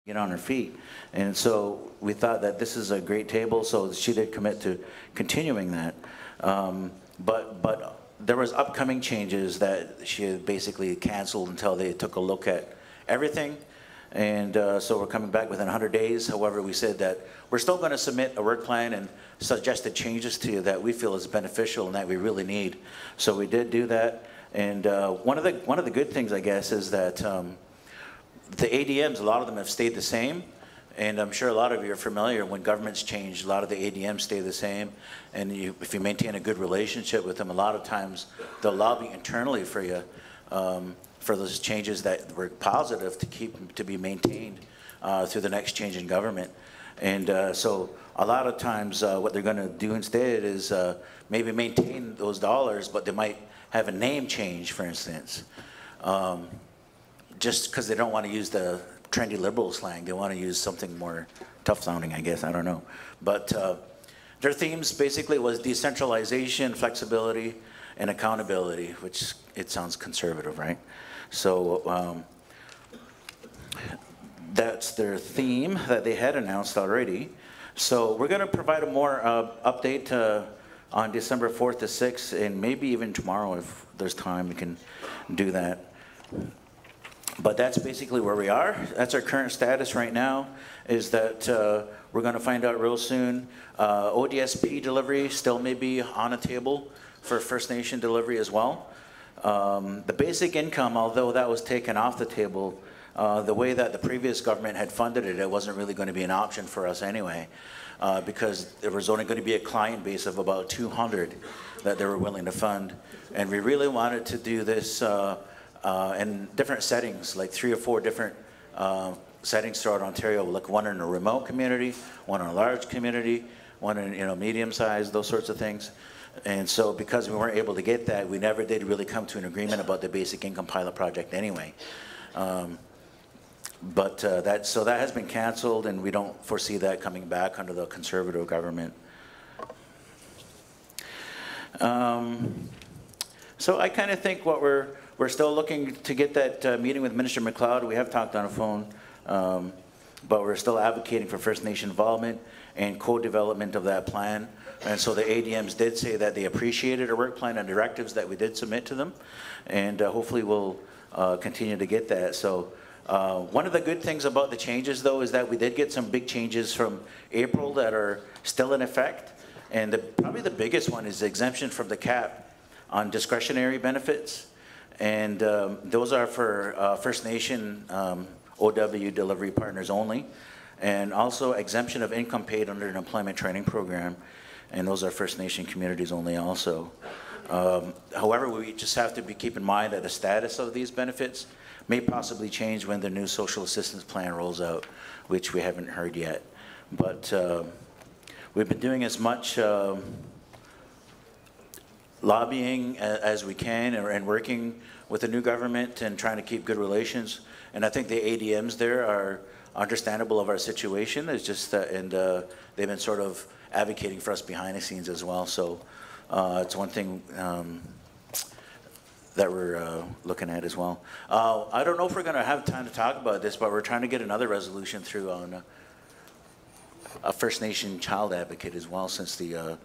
get on her feet. And so we thought that this is a great table, so she did commit to continuing that. But there was upcoming changes that she had basically canceled until they took a look at everything. And so we're coming back within 100 days. However, we said that we're still going to submit a work plan and suggested changes to you that we feel is beneficial and that we really need. So we did do that. And one of the good things, I guess, is that the ADMs, a lot of them have stayed the same. And I'm sure a lot of you are familiar, when governments change, a lot of the ADMs stay the same. And if you maintain a good relationship with them, a lot of times they'll lobby internally for you for those changes that were positive to be maintained through the next change in government. And so a lot of times what they're going to do instead is maybe maintain those dollars, but they might have a name change, for instance, just because they don't want to use the trendy liberal slang. They want to use something more tough sounding, I guess. I don't know. But their themes basically was decentralization, flexibility, and accountability, which it sounds conservative, right? So that's their theme that they had announced already. So we're going to provide a more update on December 4th to 6th, and maybe even tomorrow if there's time we can do that. But that's basically where we are. That's our current status right now, is that we're going to find out real soon. ODSP delivery still may be on a table for First Nation delivery as well. The basic income, although that was taken off the table, the way that the previous government had funded it, it wasn't really going to be an option for us anyway, because there was only going to be a client base of about 200 that they were willing to fund. And we really wanted to do this in different settings, like 3 or 4 different settings throughout Ontario, like one in a remote community, one in a large community, one in medium-sized, those sorts of things. And so because we weren't able to get that, we never did really come to an agreement about the basic income pilot project anyway. So that has been canceled, and we don't foresee that coming back under the Conservative government. So I kind of think what we're still looking to get that meeting with Minister McLeod. We have talked on the phone, but we're still advocating for First Nation involvement and co-development of that plan. And so the ADMs did say that they appreciated our work plan and directives that we did submit to them, and hopefully we'll continue to get that. So one of the good things about the changes, though, is that we did get some big changes from April that are still in effect. And probably the biggest one is the exemption from the cap on discretionary benefits. And those are for First Nation OW delivery partners only. And also exemption of income paid under an employment training program. And those are First Nation communities only also. However, we just have to keep in mind that the status of these benefits may possibly change when the new social assistance plan rolls out, which we haven't heard yet. But we've been doing as much lobbying as we can, and working with the new government and trying to keep good relations. And I think the ADMs there are understandable of our situation. It's just that, and they've been sort of advocating for us behind the scenes as well. So it's one thing that we're looking at as well. I don't know if we're going to have time to talk about this, but we're trying to get another resolution through on a First Nation child advocate as well, since the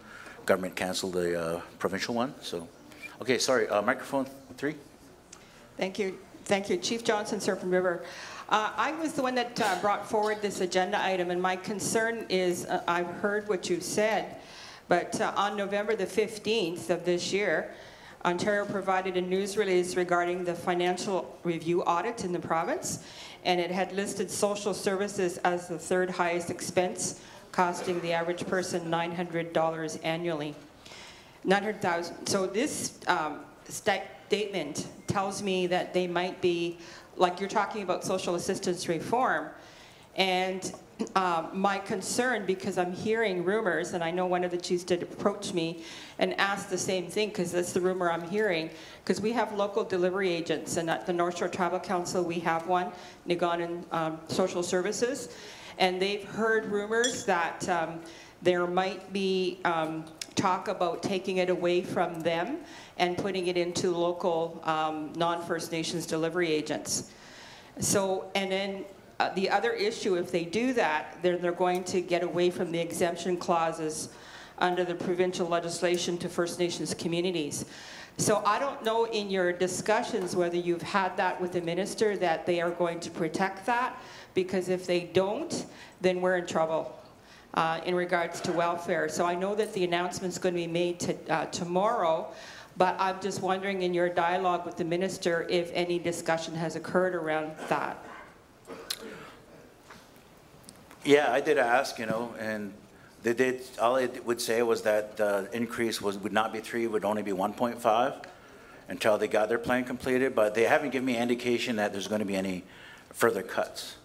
government canceled the provincial one. So, okay, sorry, microphone 3. Thank you. Thank you. Chief Johnson, Serpent River. I was the one that brought forward this agenda item, and my concern is, I've heard what you've said, but on November the 15th of this year, Ontario provided a news release regarding the financial review audit in the province, and it had listed social services as the 3rd highest expense, costing the average person $900 annually. 900,000. So this statement tells me that they might be, like you're talking about social assistance reform, and my concern, because I'm hearing rumors, and I know one of the chiefs did approach me and ask the same thing, because that's the rumor I'm hearing, because we have local delivery agents, and at the North Shore Tribal Council we have one, Nigonan Social Services, and they've heard rumors that there might be talk about taking it away from them and putting it into local non-First Nations delivery agents. So, and then the other issue, if they do that, then they're going to get away from the exemption clauses under the provincial legislation to First Nations communities. So I don't know in your discussions whether you've had that with the minister, that they are going to protect that, because if they don't, then we're in trouble in regards to welfare. So I know that the announcement's going to be made tomorrow, but I'm just wondering in your dialogue with the minister if any discussion has occurred around that. Yeah, I did ask, you know, and they did, all I would say was that the increase would not be 3, would only be 1.5 until they got their plan completed, but they haven't given me indication that there's going to be any further cuts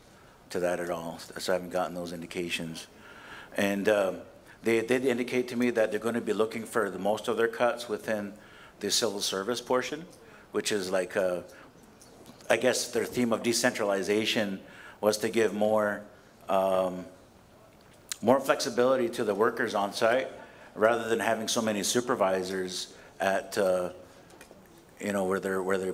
to that at all, so I haven't gotten those indications. And they did indicate to me that they're going to be looking for the most of their cuts within the civil service portion, which is like, I guess their theme of decentralization was to give more flexibility to the workers on site, rather than having so many supervisors at, you know, where they're,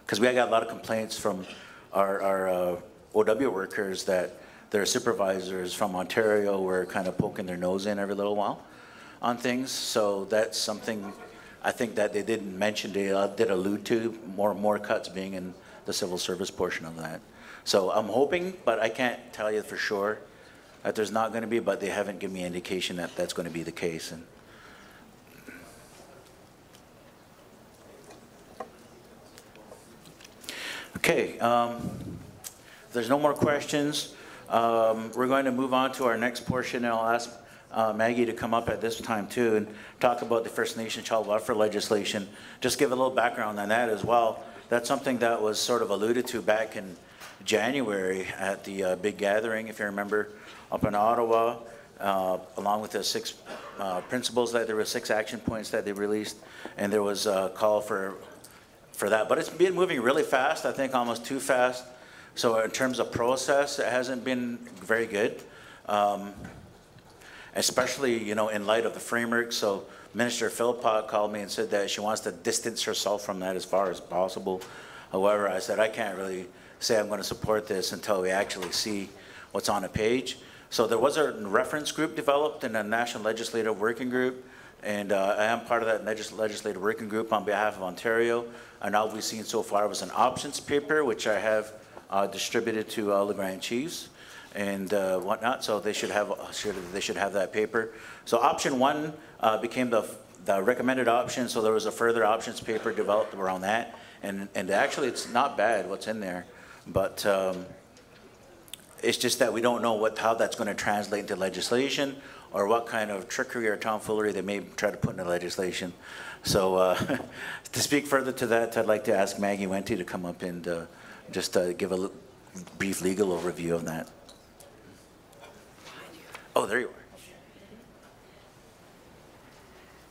because we got a lot of complaints from our OW workers that their supervisors from Ontario were kind of poking their nose in every little while on things. So that's something I think that they didn't mention, they did allude to, more cuts being in the civil service portion of that. So I'm hoping, but I can't tell you for sure that there's not going to be, but they haven't given me indication that that's going to be the case. And okay, there's no more questions. We're going to move on to our next portion, and I'll ask Maggie to come up at this time too and talk about the First Nation child welfare legislation. Just give a little background on that as well. That's something that was sort of alluded to back in January at the big gathering, if you remember, up in Ottawa, along with the 6 principles. That there were 6 action points that they released, and there was a call for that. But it's been moving really fast, I think almost too fast. So in terms of process, it hasn't been very good, especially, you know, in light of the framework. So Minister Philpott called me and said that she wants to distance herself from that as far as possible. However, I said I can't really say I'm going to support this until we actually see what's on a page. So there was a reference group developed in a National Legislative Working Group, and I am part of that Legislative Working Group on behalf of Ontario. And all we've seen so far was an options paper, which I have distributed to all the Grand Chiefs and whatnot. So they should have that paper. So option 1 became the recommended option. So there was a further options paper developed around that, and actually it's not bad what's in there, but it's just that we don't know how that's going to translate into legislation, or what kind of trickery or tomfoolery they may try to put into legislation. So to speak further to that, I'd like to ask Maggie Wente to come up and just give a brief legal overview of that. Oh, there you are.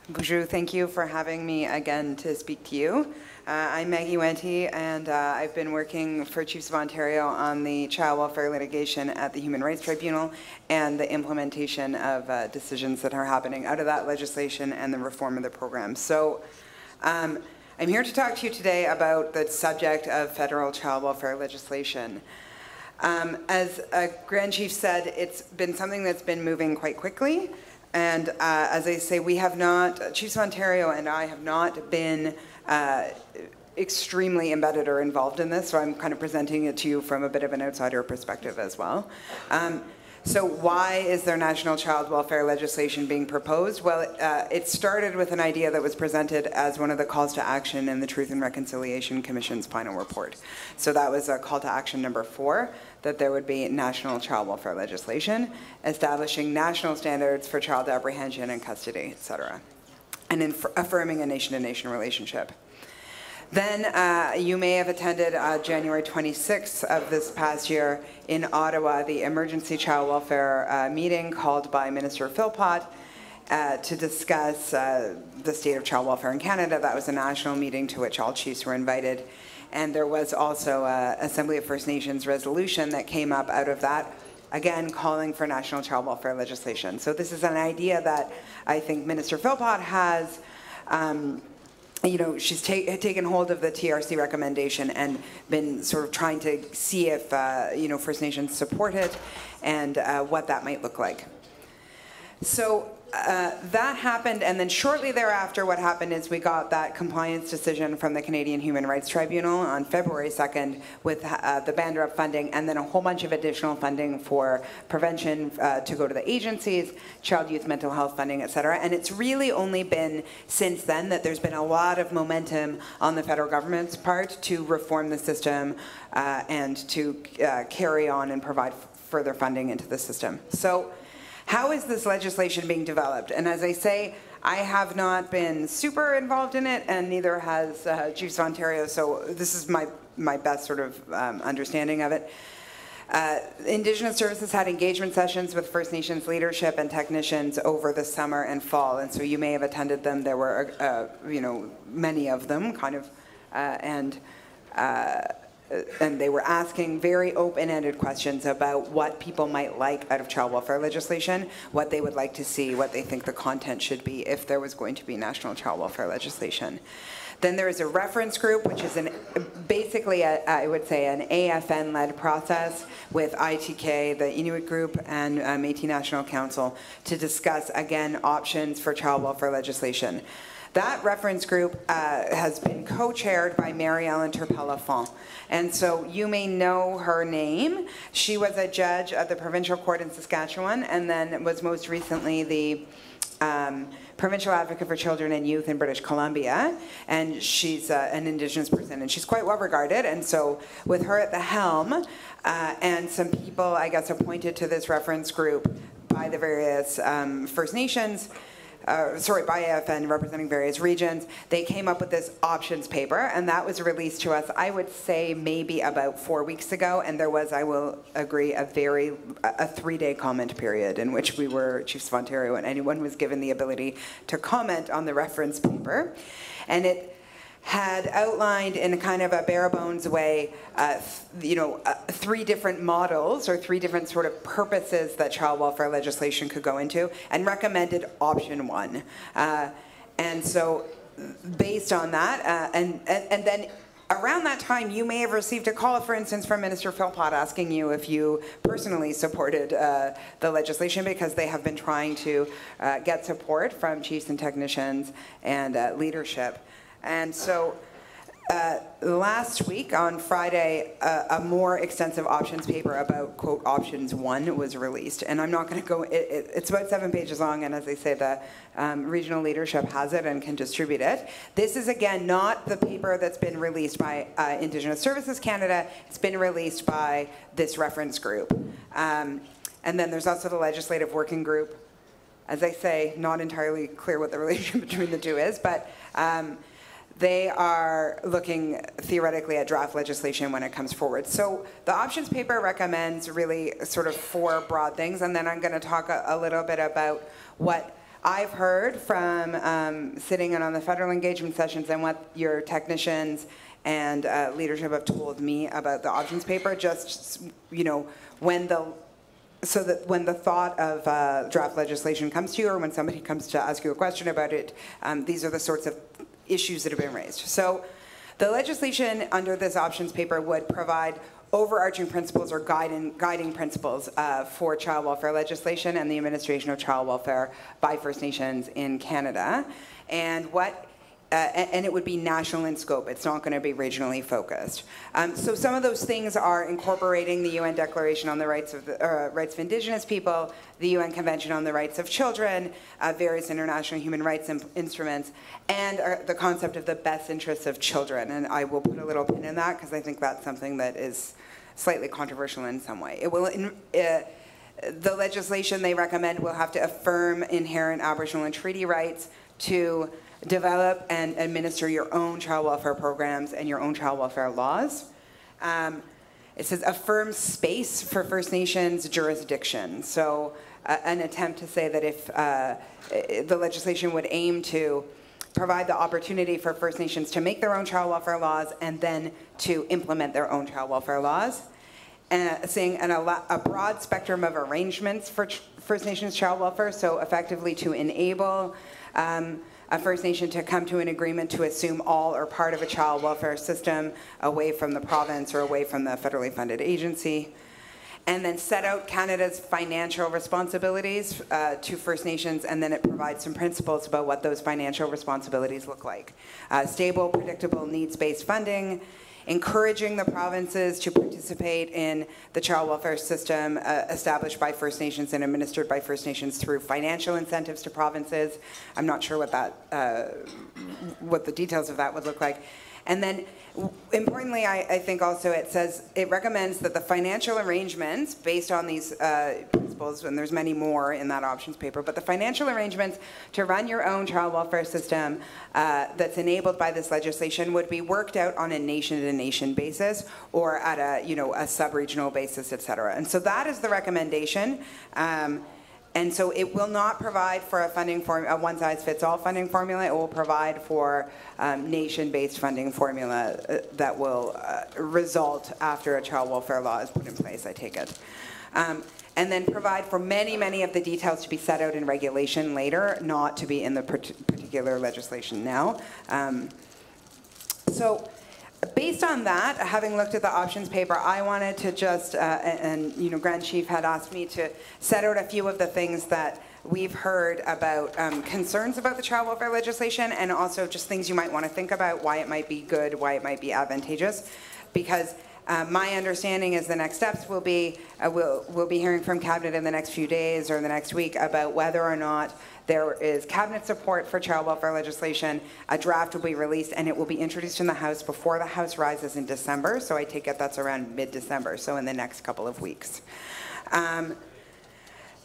Bonjour, thank you for having me again to speak to you. I'm Maggie Wente, and I've been working for Chiefs of Ontario on the child welfare litigation at the Human Rights Tribunal and the implementation of decisions that are happening out of that legislation and the reform of the program. So I'm here to talk to you today about the subject of federal child welfare legislation. As Grand Chief said, it's been something that's been moving quite quickly. And as I say, we have not, Chiefs of Ontario and I have not been extremely embedded or involved in this, so I'm kind of presenting it to you from a bit of an outsider perspective as well. So why is there national child welfare legislation being proposed? Well, it started with an idea that was presented as one of the calls to action in the Truth and Reconciliation Commission's final report. So that was call to action number 4, that there would be national child welfare legislation, establishing national standards for child apprehension and custody, et cetera, and affirming a nation-to-nation relationship. Then you may have attended January 26th of this past year in Ottawa, the emergency child welfare meeting called by Minister Philpott to discuss the state of child welfare in Canada. That was a national meeting to which all chiefs were invited. And there was also an Assembly of First Nations resolution that came up out of that, again, calling for national child welfare legislation. So this is an idea that I think Minister Philpott has she's taken hold of the TRC recommendation and been sort of trying to see if, First Nations support it and what that might look like. So that happened, and then shortly thereafter, what happened is we got that compliance decision from the Canadian Human Rights Tribunal on February 2nd with the BANDRUP funding, and then a whole bunch of additional funding for prevention to go to the agencies, child youth mental health funding, et cetera. And it's really only been since then that there's been a lot of momentum on the federal government's part to reform the system and to carry on and provide further funding into the system. So how is this legislation being developed? And as I say, I have not been super involved in it, and neither has Chiefs of Ontario, so this is my best sort of understanding of it. Indigenous Services had engagement sessions with First Nations leadership and technicians over the summer and fall, and so you may have attended them. There were, many of them, kind of, and they were asking very open-ended questions about what people might like out of child welfare legislation, what they would like to see, what they think the content should be if there was going to be national child welfare legislation. Then there is a reference group, which is basically, I would say, an AFN-led process with ITK, the Inuit group, and Métis National Council to discuss, again, options for child welfare legislation. That reference group has been co-chaired by Mary-Ellen Turpin-Lafont. And so you may know her name. She was a judge at the Provincial Court in Saskatchewan, and then was most recently the Provincial Advocate for Children and Youth in British Columbia. And she's an Indigenous person, and she's quite well regarded. And so with her at the helm, and some people, I guess, appointed to this reference group by the various First Nations, by AFN representing various regions, they came up with this options paper, and that was released to us, I would say, maybe about 4 weeks ago, and there was, I will agree, a 3-day comment period in which we were, Chiefs of Ontario, and anyone was given the ability to comment on the reference paper. And it had outlined in a kind of a bare bones way, 3 different models or 3 different sort of purposes that child welfare legislation could go into, and recommended option 1. And so, based on that, and then around that time, you may have received a call, for instance, from Minister Philpott asking you if you personally supported the legislation, because they have been trying to get support from chiefs and technicians and leadership. And so last week on Friday, a more extensive options paper about, quote, options 1 was released. And I'm not going to go, it's about 7 pages long, and as I say, the regional leadership has it and can distribute it. This is, again, not the paper that's been released by Indigenous Services Canada. It's been released by this reference group. And then there's also the Legislative Working Group. As I say, not entirely clear what the relationship between the two is, but they are looking theoretically at draft legislation when it comes forward. So the options paper recommends really sort of 4 broad things, and then I'm going to talk a little bit about what I've heard from sitting in on the federal engagement sessions and what your technicians and leadership have told me about the options paper, just, when the thought of draft legislation comes to you, or when somebody comes to ask you a question about it, these are the sorts of issues that have been raised. So the legislation under this options paper would provide overarching principles or guiding principles for child welfare legislation and the administration of child welfare by First Nations in Canada. And and it would be national in scope. It's not going to be regionally focused. So some of those things are incorporating the UN Declaration on the Rights of Indigenous People, the UN Convention on the Rights of Children, various international human rights instruments, and the concept of the best interests of children. And I will put a little pin in that, because I think that's something that is slightly controversial in some way. It will. The legislation they recommend will have to affirm inherent Aboriginal and treaty rights to develop and administer your own child welfare programs and your own child welfare laws. It says affirm space for First Nations jurisdiction. So an attempt to say that if the legislation would aim to provide the opportunity for First Nations to make their own child welfare laws and then to implement their own child welfare laws. Saying a broad spectrum of arrangements for First Nations child welfare, so effectively to enable a First Nation to come to an agreement to assume all or part of a child welfare system away from the province or away from the federally funded agency. And then set out Canada's financial responsibilities to First Nations, and then it provides some principles about what those financial responsibilities look like. Stable, predictable, needs-based funding, encouraging the provinces to participate in the child welfare system established by First Nations and administered by First Nations through financial incentives to provinces. I'm not sure what that, what the details of that would look like. And then, importantly, I think also it says, it recommends that the financial arrangements based on these principles, and there's many more in that options paper, but the financial arrangements to run your own child welfare system that's enabled by this legislation would be worked out on a nation-to-nation basis or at a, you know, a sub-regional basis, et cetera. And so that is the recommendation. And so it will not provide for a one-size-fits-all funding formula. It will provide for nation-based funding formula that will result after a child welfare law is put in place, I take it. And then provide for many, many of the details to be set out in regulation later, not to be in the particular legislation now. So based on that, having looked at the options paper, I wanted to just, and you know, Grand Chief had asked me to set out a few of the things that we've heard about concerns about the child welfare legislation, and also just things you might want to think about, why it might be good, why it might be advantageous. Because my understanding is the next steps will be, we'll be hearing from Cabinet in the next few days or the next week about whether or not there is Cabinet support for child welfare legislation. A draft will be released and it will be introduced in the House before the House rises in December. So I take it that's around mid-December, so in the next couple of weeks.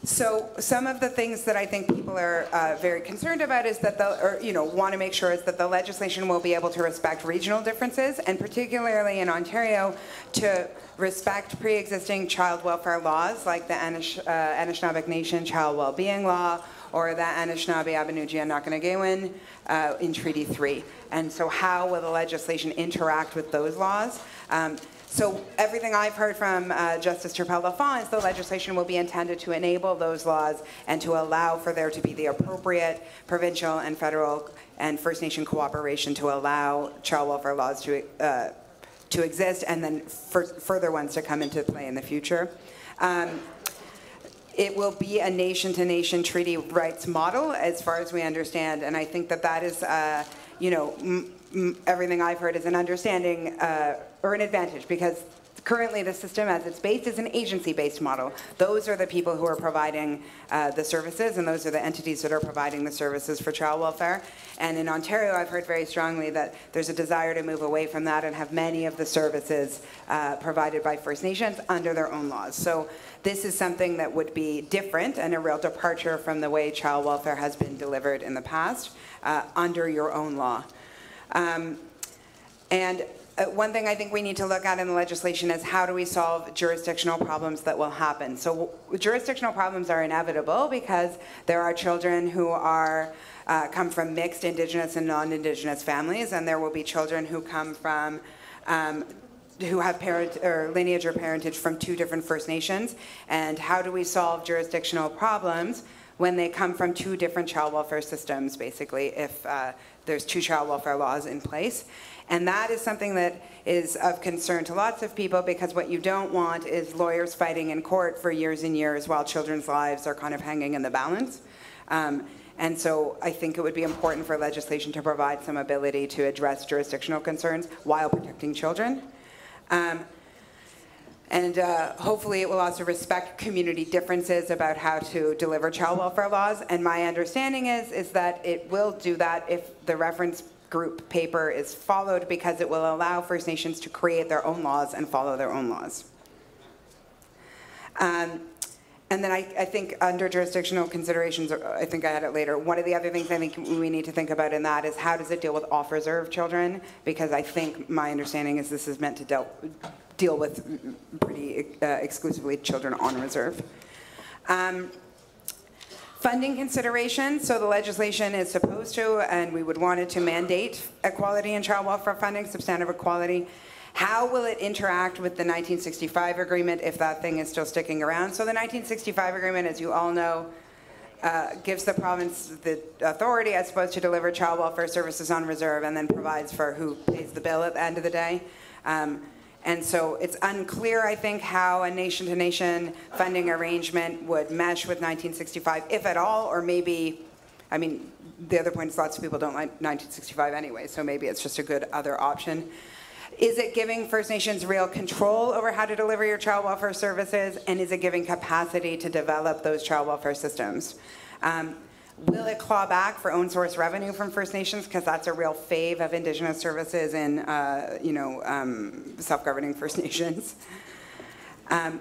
So some of the things that I think people are very concerned about is that want to make sure is that the legislation will be able to respect regional differences, and particularly in Ontario, to respect pre-existing child welfare laws like the Anishinaabe Nation Child Wellbeing Law or the Anishinaabe-Abenujia-Nakanagewan in Treaty 3. And so how will the legislation interact with those laws? So everything I've heard from Justice Turpel-Lafont is the legislation will be intended to enable those laws and to allow for there to be the appropriate provincial and federal and First Nation cooperation to allow child welfare laws to exist, and then further ones to come into play in the future. It will be a nation-to-nation treaty rights model, as far as we understand, and I think that that is, everything I've heard is an understanding or an advantage, because currently the system as it's based is an agency-based model. Those are the people who are providing the services, and those are the entities that are providing the services for child welfare. And in Ontario, I've heard very strongly that there's a desire to move away from that and have many of the services provided by First Nations under their own laws. So this is something that would be different and a real departure from the way child welfare has been delivered in the past under your own law. One thing I think we need to look at in the legislation is how do we solve jurisdictional problems that will happen. So jurisdictional problems are inevitable because there are children who are come from mixed Indigenous and non-Indigenous families, and there will be children who come from who have lineage or parentage from two different First Nations. And how do we solve jurisdictional problems when they come from two different child welfare systems, basically, if there's two child welfare laws in place. And that is something that is of concern to lots of people, because what you don't want is lawyers fighting in court for years and years while children's lives are kind of hanging in the balance. And so I think it would be important for legislation to provide some ability to address jurisdictional concerns while protecting children. Hopefully it will also respect community differences about how to deliver child welfare laws. And my understanding is that it will do that if the reference group paper is followed, because it will allow First Nations to create their own laws and follow their own laws. And then I think under jurisdictional considerations, I think I had it later, one of the other things I think we need to think about in that is how does it deal with off-reserve children? Because I think my understanding is this is meant to deal with pretty exclusively children on reserve. Funding considerations, so the legislation is supposed to, and we would want it to mandate equality in child welfare funding, substantive equality. How will it interact with the 1965 agreement if that thing is still sticking around? So the 1965 agreement, as you all know, gives the province the authority, I suppose, to deliver child welfare services on reserve, and then provides for who pays the bill at the end of the day. And so it's unclear, I think, how a nation-to-nation funding arrangement would mesh with 1965, if at all, or maybe, I mean, the other point is lots of people don't like 1965 anyway, so maybe it's just a good other option. Is it giving First Nations real control over how to deliver your child welfare services? And is it giving capacity to develop those child welfare systems? Will it claw back for own source revenue from First Nations? Because that's a real fave of Indigenous services in, self-governing First Nations. And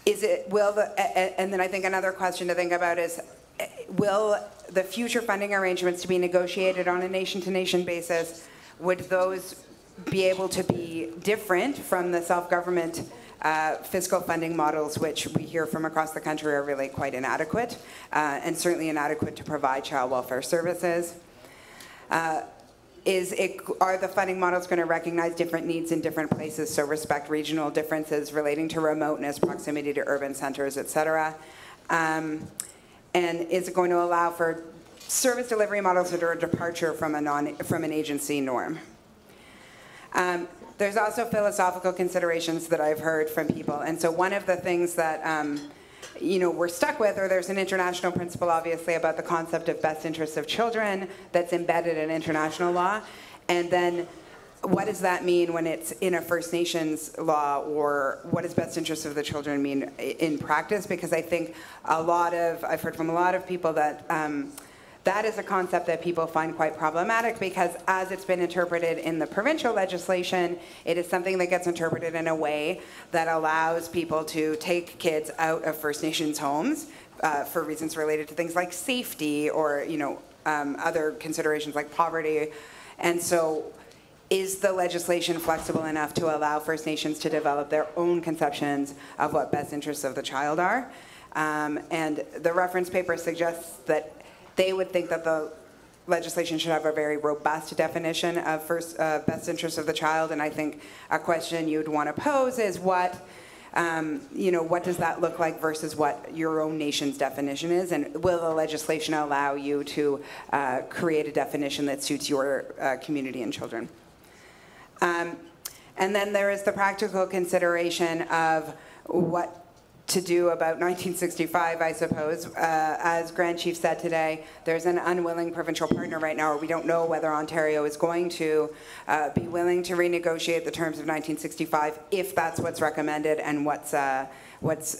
then I think another question to think about is, will the future funding arrangements to be negotiated on a nation-to-nation basis, would those be able to be different from the self-government fiscal funding models, which we hear from across the country are really quite inadequate, and certainly inadequate to provide child welfare services? Are the funding models going to recognize different needs in different places, so respect regional differences relating to remoteness, proximity to urban centers, et cetera? And is it going to allow for service delivery models that are a departure from an agency norm? There's also philosophical considerations that I've heard from people. And so one of the things that we're stuck with, or there's an international principle, obviously, about the concept of best interests of children that's embedded in international law. And then what does that mean when it's in a First Nations law, or what does best interests of the children mean in practice? Because I think I've heard from a lot of people that that is a concept that people find quite problematic, because as it's been interpreted in the provincial legislation, it is something that gets interpreted in a way that allows people to take kids out of First Nations homes for reasons related to things like safety, or other considerations like poverty. And so is the legislation flexible enough to allow First Nations to develop their own conceptions of what best interests of the child are? And the reference paper suggests that they would think that the legislation should have a very robust definition of best interests of the child. And I think a question you'd want to pose is what does that look like versus what your own nation's definition is? And will the legislation allow you to create a definition that suits your community and children? And then there is the practical consideration of what to do about 1965, I suppose. As Grand Chief said today, there's an unwilling provincial partner right now, or we don't know whether Ontario is going to be willing to renegotiate the terms of 1965, if that's what's recommended and what's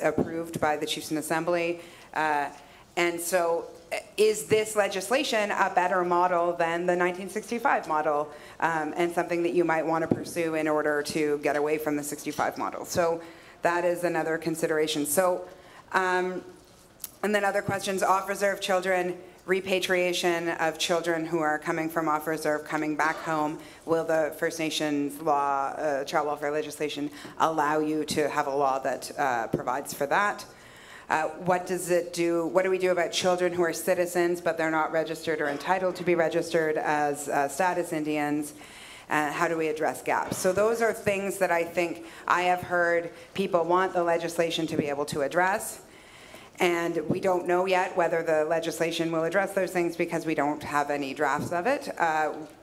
approved by the Chiefs in Assembly. And so is this legislation a better model than the 1965 model, and something that you might want to pursue in order to get away from the 65 model? So that is another consideration. So, and then other questions: off-reserve children, repatriation of children who are coming from off-reserve, coming back home. Will the First Nations law, child welfare legislation, allow you to have a law that provides for that? What does it do? What do we do about children who are citizens but they're not registered or entitled to be registered as status Indians? How do we address gaps? So those are things that I think I have heard people want the legislation to be able to address. And we don't know yet whether the legislation will address those things, because we don't have any drafts of it.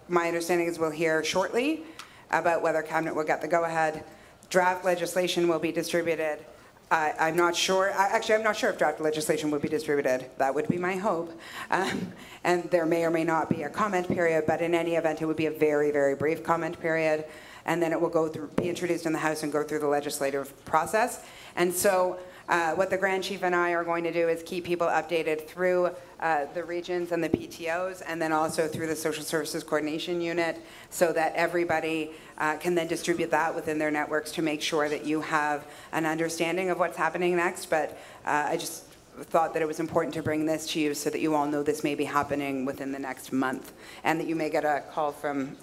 My understanding is we'll hear shortly about whether Cabinet will get the go-ahead. Draft legislation will be distributed. I'm not sure. Actually, I'm not sure if draft legislation will be distributed. That would be my hope. And there may or may not be a comment period, but in any event, it would be a very, very brief comment period. And then it will be introduced in the House and go through the legislative process. And so what the Grand Chief and I are going to do is keep people updated through the regions and the PTOs, and then also through the Social Services Coordination Unit, so that everybody can then distribute that within their networks to make sure that you have an understanding of what's happening next. But I just thought that it was important to bring this to you so that you all know this may be happening within the next month, and that you may get a call from,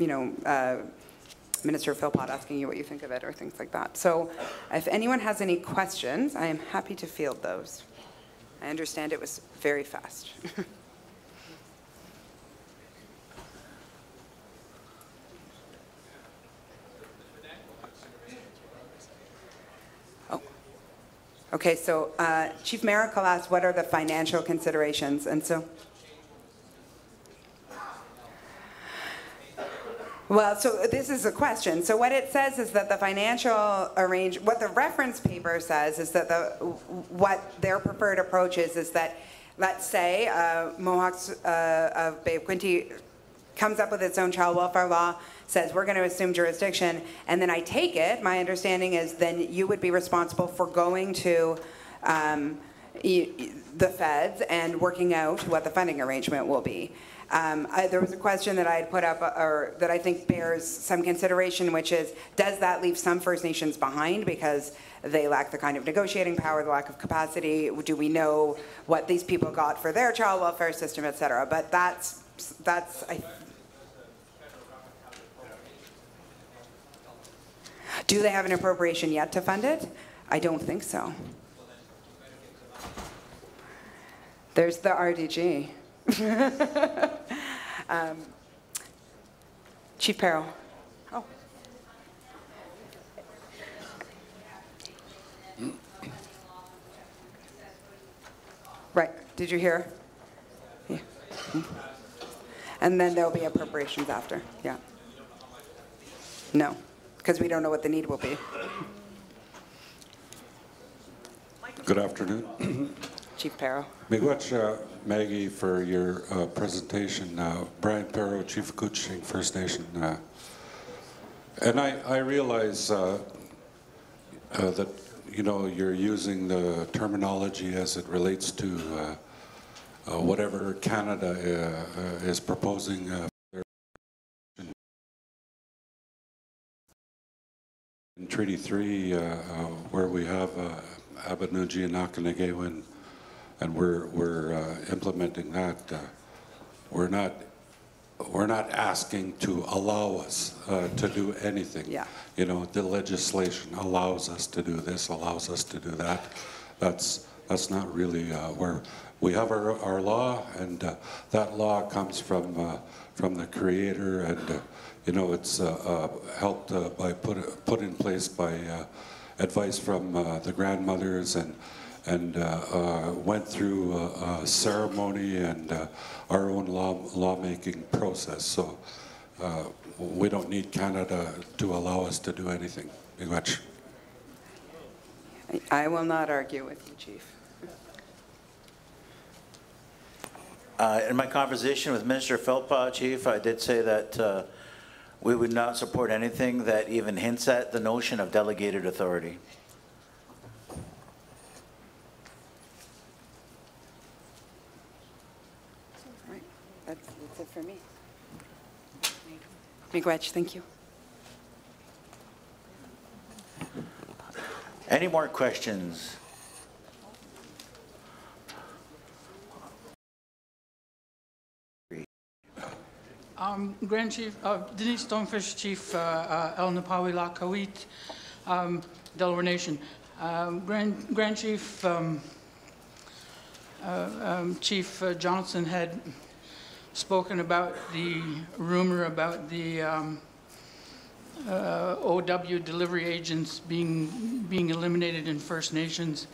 Minister Philpott asking you what you think of it, or things like that. So if anyone has any questions, I am happy to field those. I understand it was very fast. Okay, so Chief Miracle asked, what are the financial considerations? And so, well, so this is a question. So what it says is that the financial what the reference paper says is that what their preferred approach is that, let's say, Mohawks of Bay of Quinte comes up with its own child welfare law, says we're going to assume jurisdiction, and then I take it, my understanding is then you would be responsible for going to the feds and working out what the funding arrangement will be. There was a question that I had put up, or that I think bears some consideration, which is, does that leave some First Nations behind because they lack the kind of negotiating power, the lack of capacity? Do we know what these people got for their child welfare system, et cetera? But do they have an appropriation yet to fund it? I don't think so. There's the RDG. Chief Perro. Oh. Right. Did you hear? Yeah. And then there'll be appropriations after. Yeah. No, because we don't know what the need will be. Good afternoon. Chief Perro. Miigwech, Maggie, for your presentation. Brian Perro, Chief of Couchiching First Nation. And I realize that, you know, you're using the terminology as it relates to whatever Canada is proposing. In Treaty 3, where we have Abenouji and Akanagewin, and we're implementing that. We're not asking to allow us to do anything. Yeah. You know, the legislation allows us to do this, allows us to do that. That's not really where we have our law, and that law comes from the Creator, and you know, it's helped by put in place by advice from the grandmothers, and went through a ceremony and our own lawmaking process. So we don't need Canada to allow us to do anything. Very much. I will not argue with you, Chief. In my conversation with Minister Philpott, Chief, I did say that we would not support anything that even hints at the notion of delegated authority. Right. That's it for me. Miigwech, thank you. Any more questions? Grand Chief, Denise Stonefish, Chief El Napawi La Kawit, Delaware Nation. Grand Chief, Chief Johnson had spoken about the rumor about the OW delivery agents being eliminated in First Nations.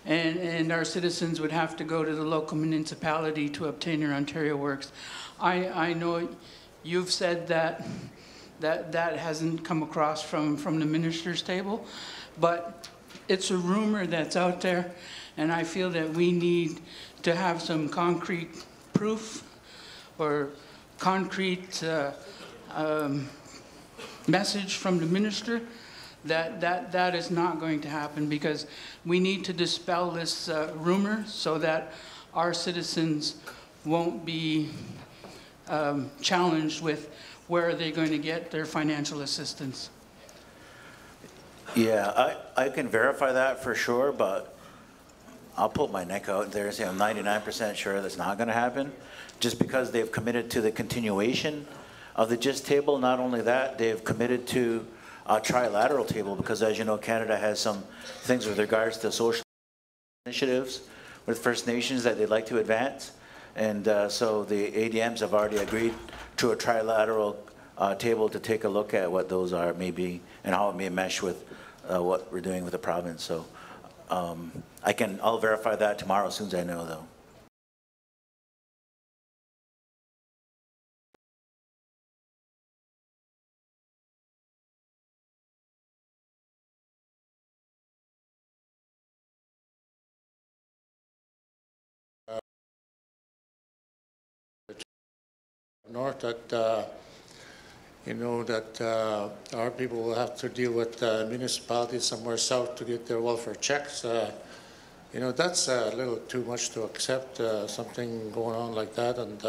And our citizens would have to go to the local municipality to obtain their Ontario Works. I know you've said that hasn't come across from the minister's table, but it's a rumor that's out there, and I feel that we need to have some concrete proof or concrete message from the minister that is not going to happen, because we need to dispel this rumor so that our citizens won't be challenged with where are they going to get their financial assistance. Yeah, I can verify that for sure, but I'll put my neck out there and say I'm 99% sure that's not going to happen, just because they've committed to the continuation of the GIST table. Not only that, they've committed to a trilateral table, because as you know, Canada has some things with regards to social initiatives with First Nations that they'd like to advance. And so the ADMs have already agreed to a trilateral table to take a look at what those are maybe and how it may mesh with what we're doing with the province. So I'll verify that tomorrow as soon as I know, though. North that you know that our people will have to deal with municipalities somewhere south to get their welfare checks. You know, that's a little too much to accept, something going on like that. And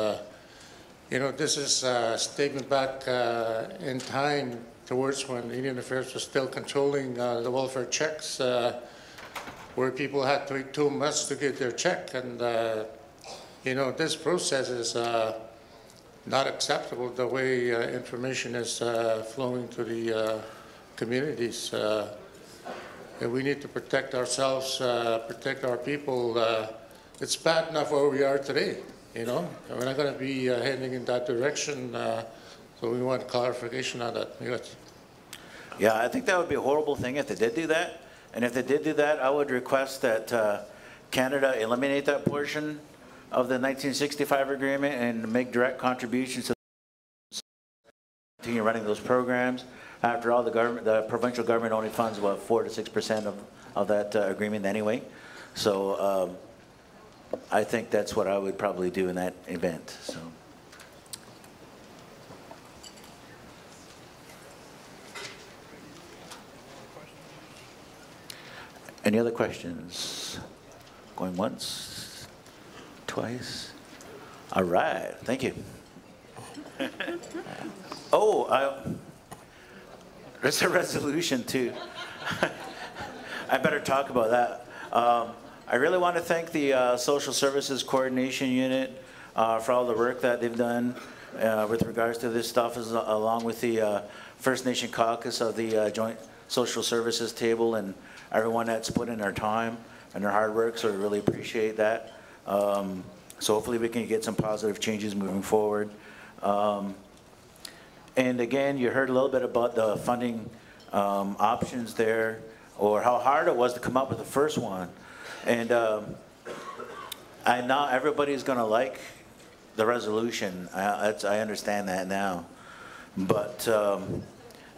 you know, this is a statement back in time towards when Indian Affairs was still controlling the welfare checks, where people had to wait 2 months to get their check. And you know, this process is not acceptable, the way information is flowing to the communities. And we need to protect ourselves, protect our people. It's bad enough where we are today, you know. And we're not going to be heading in that direction, so we want clarification on that. Yes. Yeah, I think that would be a horrible thing if they did do that. And if they did do that, I would request that Canada eliminate that portion of the 1965 agreement and make direct contributions to continue running those programs. After all, the provincial government only funds what 4 to 6% of that agreement anyway. So I think that's what I would probably do in that event. So. Any other questions? Going once? Twice. All right, thank you. There's a resolution too. I better talk about that. I really want to thank the Social Services Coordination Unit for all the work that they've done with regards to this stuff, along with the First Nation Caucus of the Joint Social Services Table and everyone that's put in their time and their hard work, so I really appreciate that. So hopefully we can get some positive changes moving forward. And again, you heard a little bit about the funding options there, or how hard it was to come up with the first one. And not everybody's going to like the resolution. I understand that now. But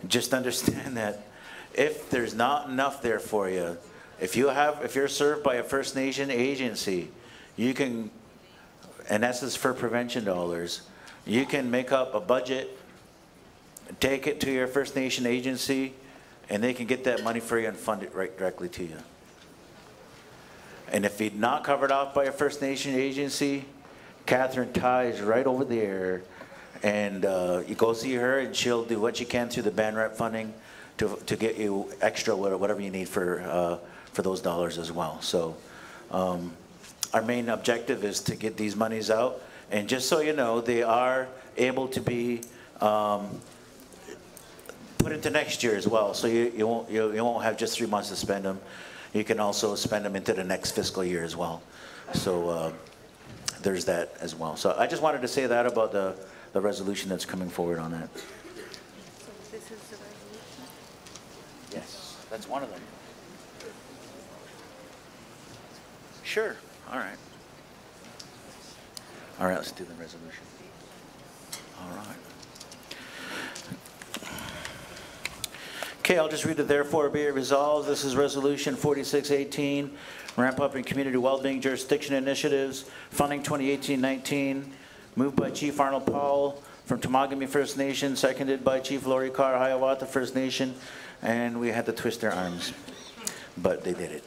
just understand that if there's not enough there for you, if you're served by a First Nation agency, you can, and that's just for prevention dollars, you can make up a budget, take it to your First Nation agency, and they can get that money for you and fund it right directly to you. And if you're not covered off by a First Nation agency, Catherine Ty is right over there, and you go see her, and she'll do what she can through the band rep funding to get you extra whatever you need for those dollars as well. So our main objective is to get these monies out, and just so you know, they are able to be put into next year as well. So you won't have just 3 months to spend them. You can also spend them into the next fiscal year as well. So there's that as well. So I just wanted to say that about the resolution that's coming forward on that. So this is the resolution? Yes, that's one of them. Sure. All right. All right, let's do the resolution. All right. Okay, I'll just read it. Therefore, be it resolved, this is Resolution 4618, Ramp Up in Community Wellbeing Jurisdiction Initiatives, Funding 2018-19, moved by Chief Arnold Paul from Temagami First Nation, seconded by Chief Lori Carr, Hiawatha First Nation, and we had to twist their arms, but they did it.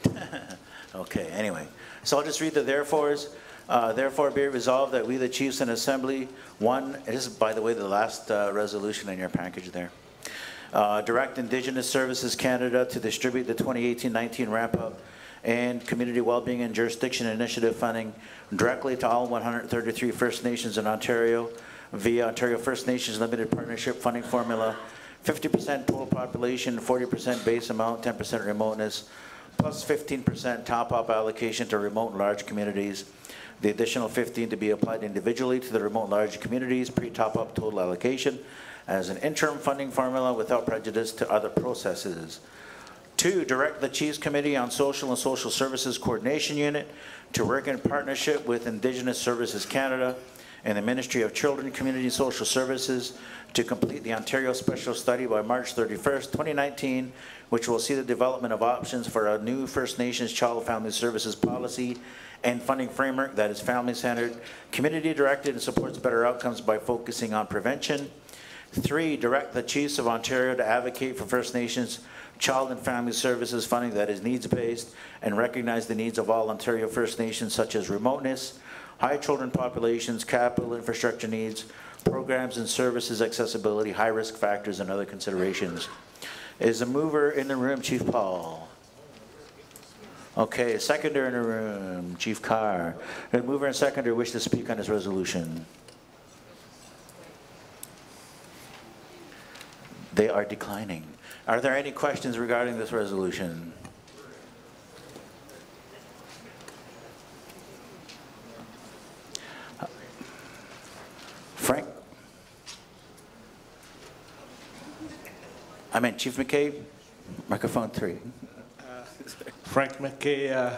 Okay, anyway. So I'll just read the therefores. Therefore, be it resolved that we, the Chiefs and Assembly, this is, by the way, the last resolution in your package there. Direct Indigenous Services Canada to distribute the 2018-19 ramp-up and Community Wellbeing and Jurisdiction Initiative funding directly to all 133 First Nations in Ontario via Ontario First Nations Limited Partnership Funding Formula, 50% total population, 40% base amount, 10% remoteness, plus 15% top-up allocation to remote and large communities. The additional 15 to be applied individually to the remote and large communities pre-top-up total allocation as an interim funding formula without prejudice to other processes. 2, direct the Chiefs Committee on Social and Social Services Coordination Unit to work in partnership with Indigenous Services Canada and the Ministry of Children, Community and Social Services to complete the Ontario Special Study by March 31st, 2019, which will see the development of options for a new First Nations Child Family Services policy and funding framework that is family-centered, community-directed, and supports better outcomes by focusing on prevention. 3, direct the Chiefs of Ontario to advocate for First Nations Child and Family Services funding that is needs-based and recognize the needs of all Ontario First Nations, such as remoteness, high children populations, capital infrastructure needs, programs and services accessibility, high-risk factors, and other considerations. Is a mover in the room, Chief Paul? Okay, seconder in the room, Chief Carr. The mover and seconder wish to speak on this resolution. They are declining. Are there any questions regarding this resolution? Frank? I meant Chief McKay, microphone 3. Frank McKay,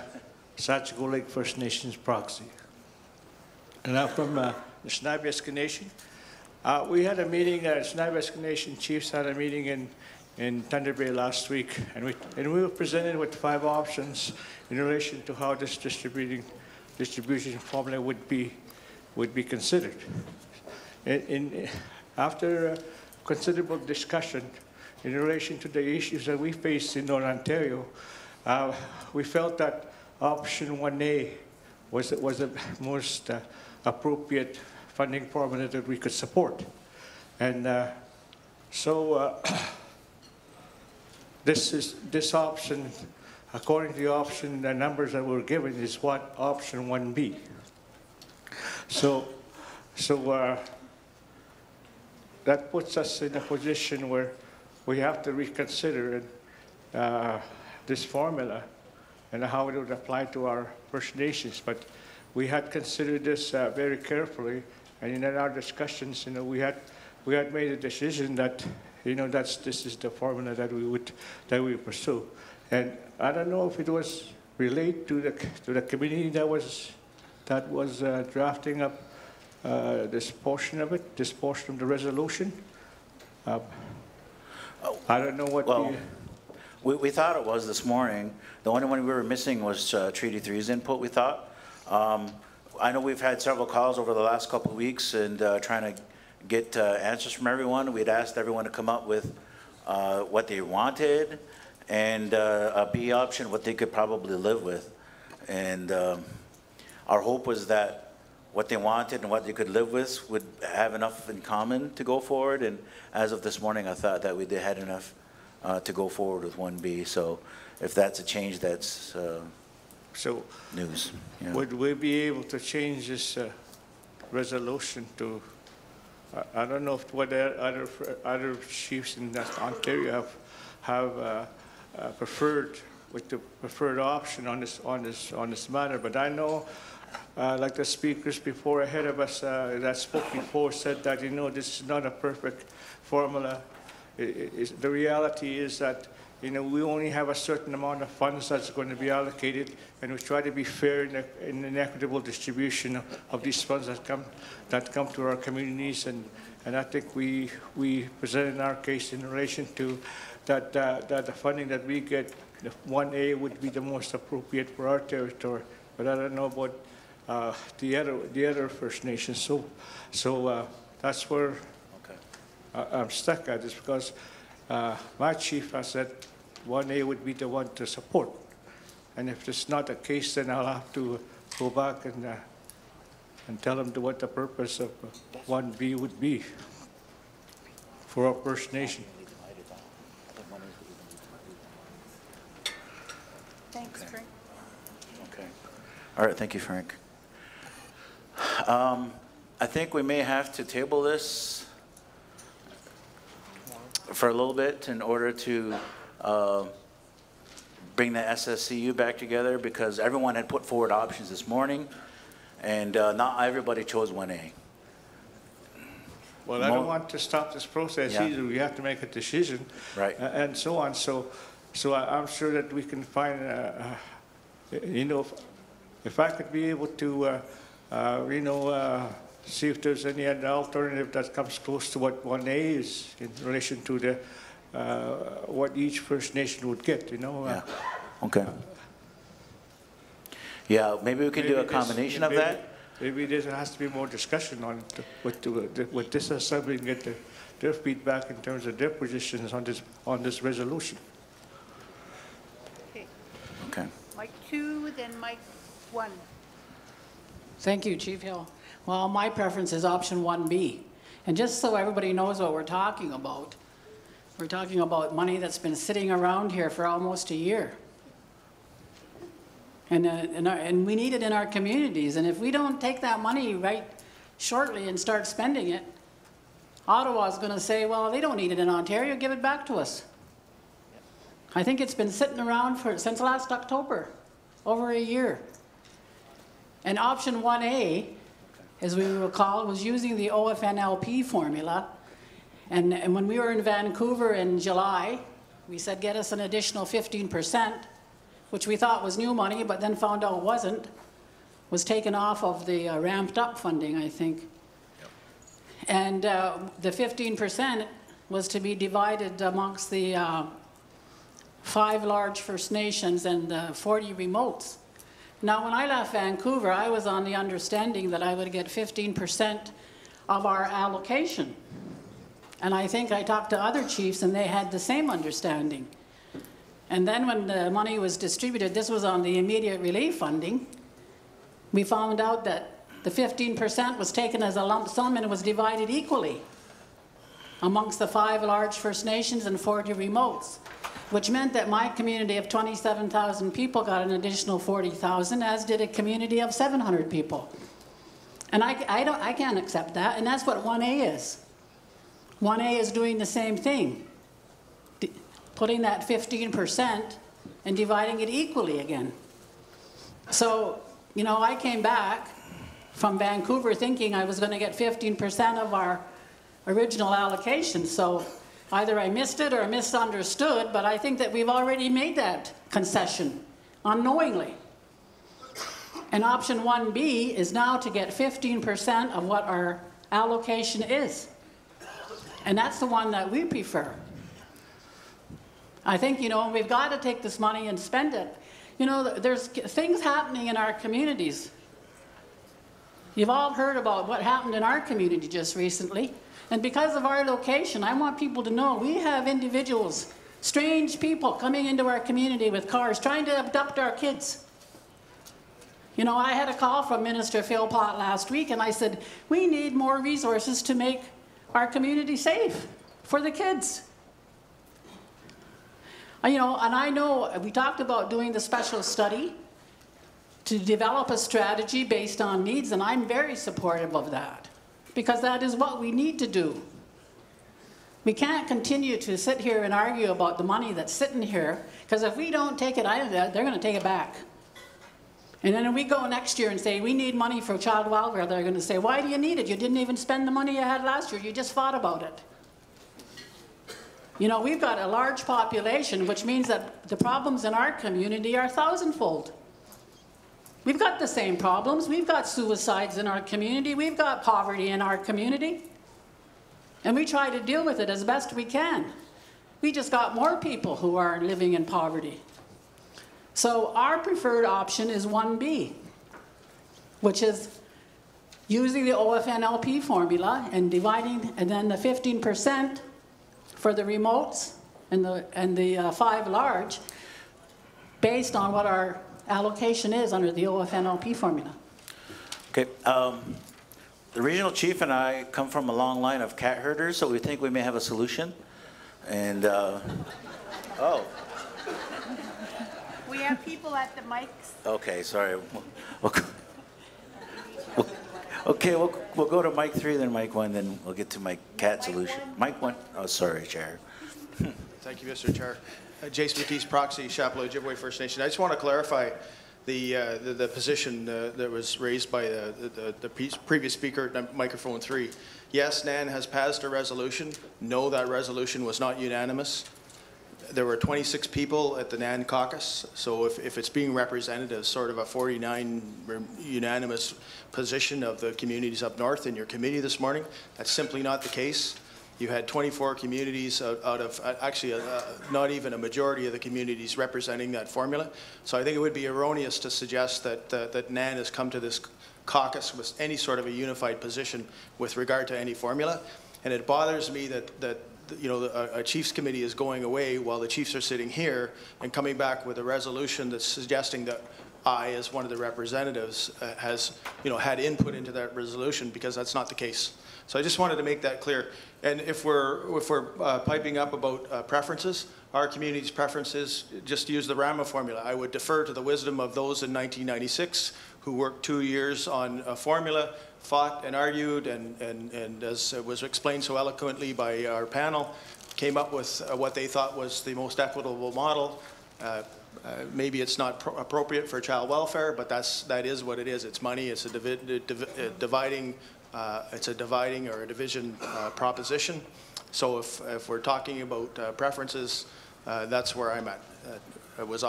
Sachico Lake First Nations proxy. And I'm from the Snibeska Nation. We had a meeting, Snibeska Nation Chiefs had a meeting in Thunder Bay last week, and we were presented with 5 options in relation to how this distribution formula would be considered. After considerable discussion in relation to the issues that we face in North Ontario, we felt that option 1A was the most appropriate funding formula that we could support. And this option, according to the option, the numbers that were given is what option 1B. So that puts us in a position where we have to reconsider this formula and how it would apply to our First Nations. But we had considered this very carefully, and in our discussions, we had made a decision that this is the formula that we would pursue. And I don't know if it was related to the committee that was drafting up this portion of it, this portion of the resolution. I don't know what. Well, we thought it was this morning. The only one we were missing was Treaty 3's input, we thought. I know we've had several calls over the last couple of weeks and trying to get answers from everyone. We'd asked everyone to come up with what they wanted and a B option, what they could probably live with. And our hope was that what they wanted and what they could live with would have enough in common to go forward. And as of this morning, I thought that we had enough to go forward with 1B. So if that's a change, that's news. Yeah. Would we be able to change this resolution to, I don't know if what other chiefs in Ontario have preferred with the preferred option on this matter, but I know like the speakers before ahead of us that spoke before said that this is not a perfect formula. The reality is that we only have a certain amount of funds that's going to be allocated, and we try to be fair in an equitable distribution of these funds that come to our communities. And I think we presented our case in relation to that the funding that we get, the 1A would be the most appropriate for our territory. But I don't know about the other First Nations. So that's where I'm stuck at, is because my chief has said 1A would be the one to support. And if it's not the case, then I'll have to go back and tell them what the purpose of 1B would be for our First Nation. Thanks, Frank. Okay. All right, thank you, Frank. I think we may have to table this for a little bit in order to bring the SSCU back together, because everyone had put forward options this morning, and not everybody chose 1A. Well, I don't want to stop this process either. We have to make a decision, right, and so on. So So I'm sure that we can find, you know, if I could be able to, you know, see if there's any other alternative that comes close to what 1A is in relation to the what each First Nation would get, you know. Yeah. Okay. Yeah, maybe we can do a combination of that. Maybe there has to be more discussion on with this assembly and get their feedback in terms of their positions on this resolution. Okay. Okay. Mike 2, then Mike 1. Thank you, Chief Hill. Well, my preference is option 1B. And just so everybody knows what we're talking about money that's been sitting around here for almost a year. And we need it in our communities. And if we don't take that money right shortly and start spending it, Ottawa's going to say, well, they don't need it in Ontario, give it back to us. I think it's been sitting around since last October, over a year. And option 1A, as we recall, was using the OFNLP formula. And when we were in Vancouver in July, we said, get us an additional 15%, which we thought was new money, but then found out wasn't, was taken off of the ramped up funding, I think. Yep. And the 15% was to be divided amongst the 5 large First Nations and 40 remotes. Now, when I left Vancouver, I was on the understanding that I would get 15% of our allocation. And I think I talked to other chiefs and they had the same understanding. And then when the money was distributed, this was on the immediate relief funding, we found out that the 15% was taken as a lump sum and it was divided equally amongst the 5 large First Nations and 40 remotes, which meant that my community of 27,000 people got an additional 40,000, as did a community of 700 people. And I can't accept that, and that's what 1A is. 1A is doing the same thing, putting that 15% and dividing it equally again. So, you know, I came back from Vancouver thinking I was going to get 15% of our original allocation. So either I missed it or misunderstood, but I think that we've already made that concession unknowingly. And option 1B is now to get 15% of what our allocation is. And that's the one that we prefer. I think, you know, we've got to take this money and spend it. You know, there's things happening in our communities. You've all heard about what happened in our community just recently. And because of our location, I want people to know we have individuals, strange people coming into our community with cars, trying to abduct our kids. You know, I had a call from Minister Philpott last week, and I said, we need more resources to make our community safe for the kids. You know, and I know we talked about doing the special study to develop a strategy based on needs, and I'm very supportive of that, because that is what we need to do. We can't continue to sit here and argue about the money that's sitting here, because if we don't take it out of that, they're going to take it back. And then if we go next year and say, we need money for child welfare, they're going to say, why do you need it? You didn't even spend the money you had last year. You just fought about it. You know, we've got a large population, which means that the problems in our community are thousandfold. We've got the same problems. We've got suicides in our community. We've got poverty in our community. And we try to deal with it as best we can. We just got more people who are living in poverty. So our preferred option is 1B, which is using the OFNLP formula and dividing, and then the 15% for the remotes and the 5 large, based on what our allocation is under the OFNLP formula. Okay. The regional chief and I come from a long line of cat herders, so we think we may have a solution. And, oh. We have people at the mics. Okay, sorry. Okay, we'll go to mic 3, then mic 1, then we'll get to my cat solution. Mic 1. Oh, sorry, Chair. Thank you, Mr. Chair. Jason Matisse, proxy, Chapleau, Ojibwe First Nation. I just want to clarify the position that was raised by the previous speaker at microphone 3. Yes, NAN has passed a resolution. No, that resolution was not unanimous. there were 26 people at the NAN caucus, so if it's being represented as sort of a 49 unanimous position of the communities up north in your committee this morning, that's simply not the case. You had 24 communities out of, actually not even a majority of the communities representing that formula. So I think it would be erroneous to suggest that NAN has come to this caucus with any sort of a unified position with regard to any formula. And it bothers me that you know, a Chiefs committee is going away while the Chiefs are sitting here and coming back with a resolution that's suggesting that I, as one of the representatives, has, you know, had input into that resolution, because that's not the case. So I just wanted to make that clear. And if we're piping up about preferences, our community's preferences, just use the RAMA formula. I would defer to the wisdom of those in 1996 who worked 2 years on a formula, fought and argued, and as was explained so eloquently by our panel, came up with what they thought was the most equitable model. Maybe it's not appropriate for child welfare, but that is what it is. It's money. It's a dividing or a division proposition. So if we're talking about preferences, that's where I'm at. It was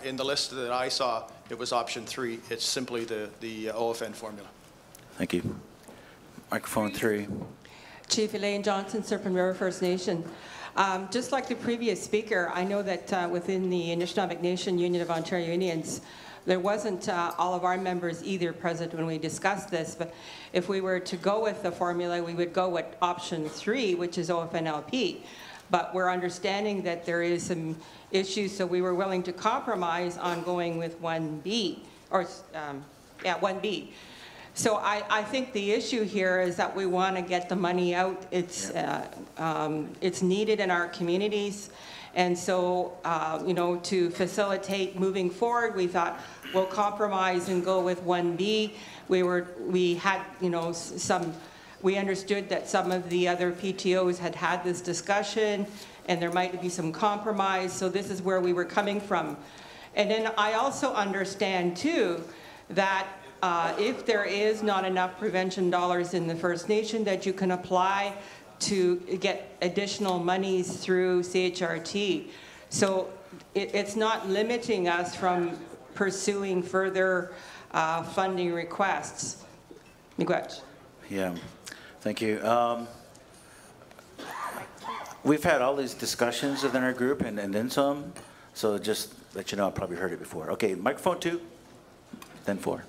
in the list that I saw. It was option 3. It's simply the OFN formula. Thank you. Microphone 3. Chief Elaine Johnson, Serpent River First Nation. Just like the previous speaker, I know that within the Anishinaabe Nation Union of Ontario Indians, there wasn't all of our members either present when we discussed this, but if we were to go with the formula, we would go with option 3, which is OFNLP. But we're understanding that there is some issues, so we were willing to compromise on going with 1B, or 1B. So I think the issue here is that we want to get the money out. It's needed in our communities. And so, you know, to facilitate moving forward, we thought we'll compromise and go with 1B. We had, you know, we understood that some of the other PTOs had this discussion, and there might be some compromise. So this is where we were coming from. And then I also understand too that if there is not enough prevention dollars in the First Nation, that you can apply to get additional monies through CHRT. So it's not limiting us from pursuing further funding requests. Miigwech. Yeah, thank you. We've had all these discussions within our group and then some, so just let you know, I probably heard it before. Okay, microphone 2, then 4.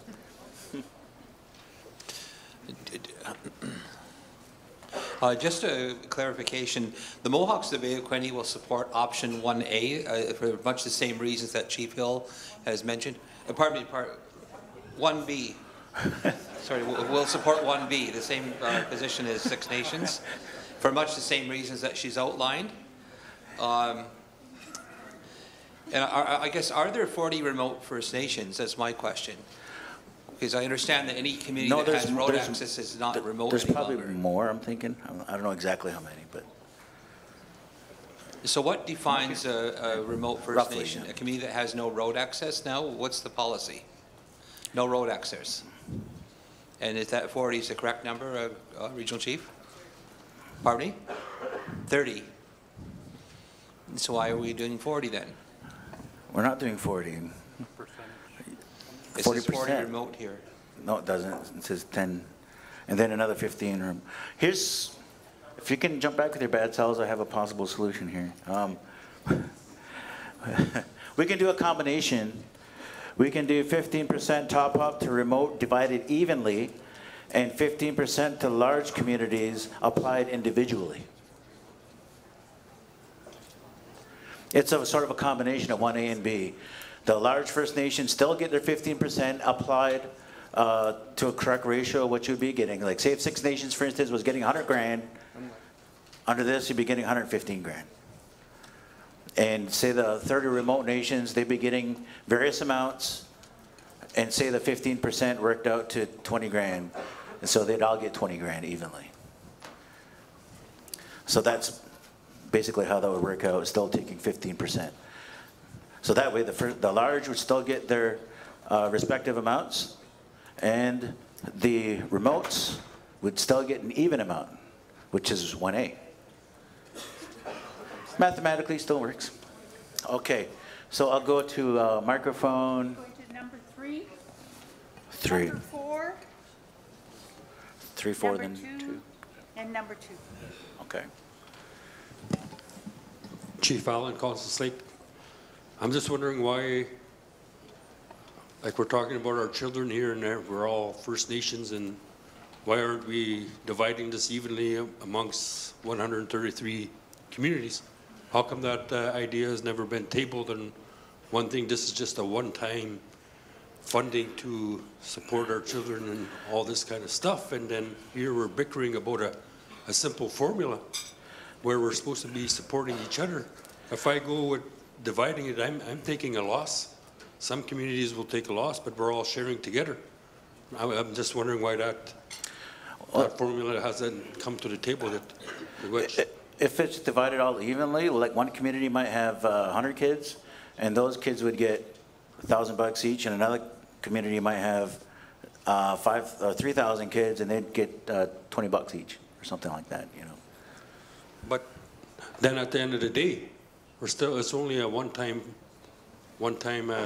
Just a clarification, the Mohawks of Quinte will support option 1A for much the same reasons that Chief Hill has mentioned. Pardon me, 1B. Sorry, we'll support 1B, the same position as Six Nations, for much the same reasons that she's outlined. And I guess, are there 40 remote First Nations? That's my question. Because I understand that any community that has road access is not remote There's any probably longer. more, I'm thinking. I don't know exactly how many, but. So what defines a remote First Roughly, Nation? yeah. A community that has no road access now? What's the policy? No road access. And is that 40 is the correct number, Regional Chief? Pardon me? 30. So why are we doing 40 then? We're not doing 40. It says 40%. 40 remote here. No, it doesn't. It says 10. And then another 15. Here's, if you can jump back with your bad selves, I have a possible solution here. We can do a combination. We can do 15% top up to remote divided evenly, and 15% to large communities applied individually. It's a sort of a combination of 1A and B. The large First Nations still get their 15% applied to a correct ratio of what you'd be getting. Like say if Six Nations, for instance, was getting 100 grand, under this you'd be getting 115 grand. And say the 30 remote nations, they'd be getting various amounts, and say the 15% worked out to 20 grand. And so they'd all get 20 grand evenly. So that's basically how that would work out, still taking 15%. So that way the large would still get their respective amounts, and the remotes would still get an even amount, which is 1A. Mathematically still works. Okay, so I'll go to microphone Going to number 3. 3. Number 4. 3, 4, number then 2. 2. And number 2. Okay. Chief Allen, Council Slate. I'm just wondering why, like we're talking about our children here and there, we're all First Nations, and why aren't we dividing this evenly amongst 133 communities? How come that idea has never been tabled? And one thing, this is just a one-time funding to support our children and all this kind of stuff, and then here we're bickering about a simple formula where we're supposed to be supporting each other. If I go with dividing it, I'm taking a loss. Some communities will take a loss, but we're all sharing together. I'm just wondering why that formula hasn't come to the table yet. If it's divided all evenly, like one community might have 100 kids, and those kids would get $1,000 each, and another community might have 3,000 kids, and they'd get $20 each, or something like that, you know. But then at the end of the day, it's only a one-time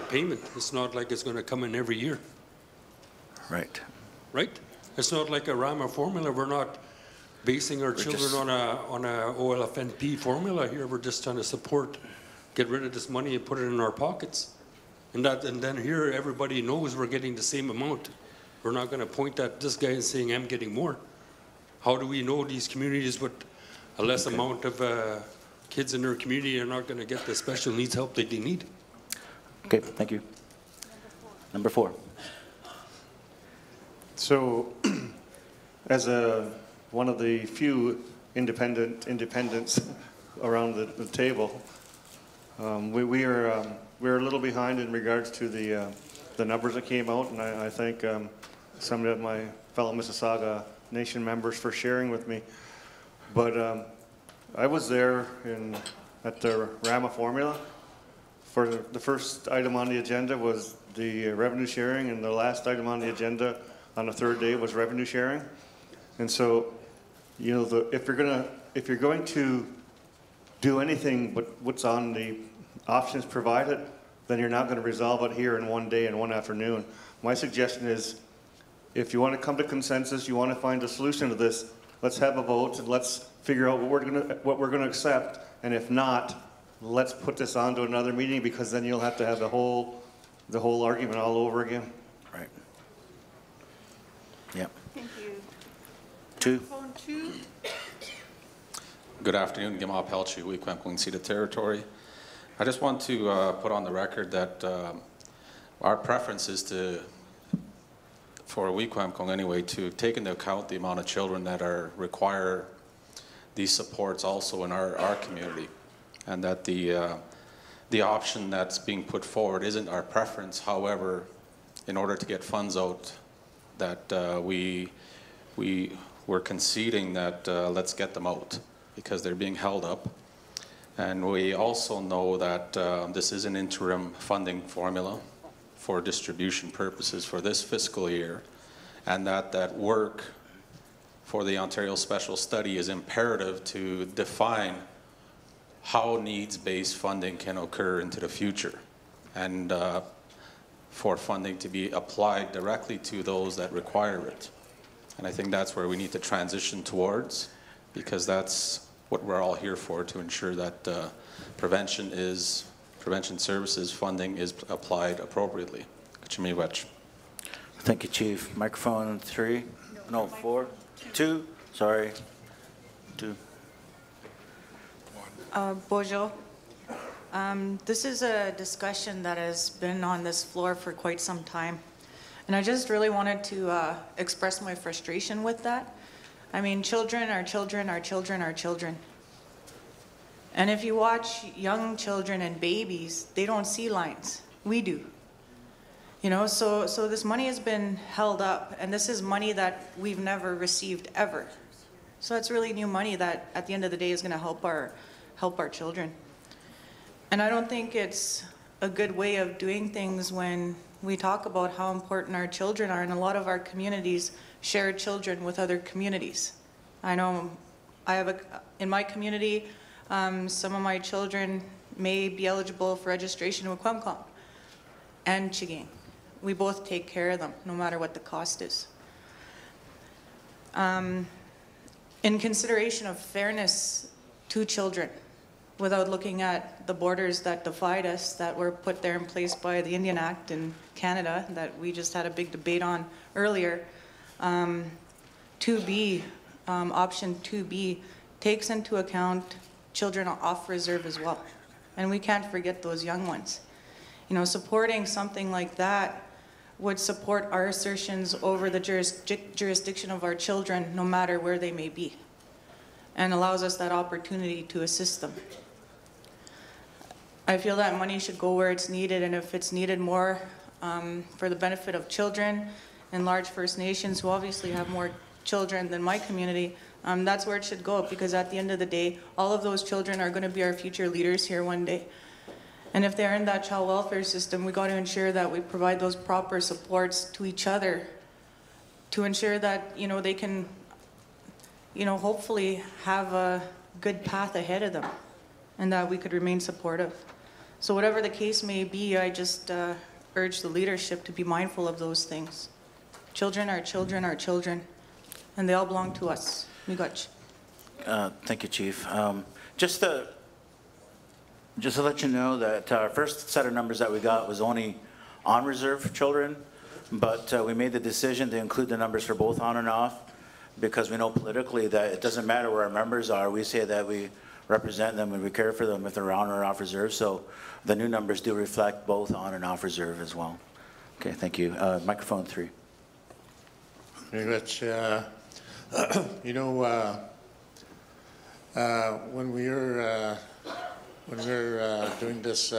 payment. It's not like it's going to come in every year. Right. Right? It's not like a Rama formula. We're not basing our children on a OLFNP formula here. We're just trying to get rid of this money and put it in our pockets. And then here everybody knows we're getting the same amount. We're not going to point at this guy and saying I'm getting more. How do we know these communities with a less amount of kids in their community are not going to get the special needs help that they need? Okay, thank you. Number 4. So, as one of the few independents around the table, we're a little behind in regards to the numbers that came out, and I thank some of my fellow Mississauga Nation members for sharing with me. But I was there at the Rama formula. For the first item on the agenda was the revenue sharing, and the last item on the agenda on the third day was revenue sharing. And so, you know, if you're going to do anything but what's on the options provided, then you're not going to resolve it here in one day and one afternoon. My suggestion is, if you want to come to consensus, you want to find a solution to this, let's have a vote and let's figure out what we're going to accept. And if not, let's put this on to another meeting, because then you'll have to have the whole argument all over again. Right. Yep. Thank you. 2. Phone 2. Good afternoon, Gamal Pelchi, Weequamt, Queen Territory. I just want to put on the record that our preference is for Weequamt anyway, to take into account the amount of children that require these supports also in our community, and that the option that's being put forward isn't our preference. However, in order to get funds out, that we're conceding that let's get them out, because they're being held up. And we also know that this is an interim funding formula for distribution purposes for this fiscal year, and that work for the Ontario Special Study is imperative to define how needs-based funding can occur into the future, and for funding to be applied directly to those that require it. And I think that's where we need to transition towards, because that's what we're all here for, to ensure that prevention services funding is applied appropriately. Thank you, Chief. Microphone 3. No, 4. 2. Sorry. 2. Bonjour. This is a discussion that has been on this floor for quite some time. And I just really wanted to express my frustration with that. I mean, children are children are children are children. And if you watch young children and babies, they don't see lines. We do. You know, so this money has been held up, and this is money that we've never received ever. So it's really new money that at the end of the day is going to help our children. And I don't think it's a good way of doing things when we talk about how important our children are, and a lot of our communities share children with other communities. I know in my community, Some of my children may be eligible for registration with Quemcom and Chigang. We both take care of them, no matter what the cost is. In consideration of fairness to children, without looking at the borders that divide us, that were put there in place by the Indian Act in Canada, that we just had a big debate on earlier, 2B, option 2B, takes into account children off reserve as well. And we can't forget those young ones. You know, supporting something like that would support our assertions over the jurisdiction of our children, no matter where they may be, and allows us that opportunity to assist them. I feel that money should go where it's needed, and if it's needed more for the benefit of children and large First Nations who obviously have more children than my community, that's where it should go, because at the end of the day, all of those children are going to be our future leaders here one day. And if they're in that child welfare system, we got to ensure that we provide those proper supports to each other to ensure that, you know, they can, you know, hopefully have a good path ahead of them and that we could remain supportive. So whatever the case may be, I just urge the leadership to be mindful of those things. Children are children are children, and they all belong to us. Miigwech. Thank you, Chief. Just to let you know that our first set of numbers that we got was only on reserve children, but we made the decision to include the numbers for both on and off, because we know politically that it doesn't matter where our members are. We say that we represent them and we care for them if they're on or off reserve. So the new numbers do reflect both on and off reserve as well. Okay, thank you. Microphone 3. You know, when we were doing this,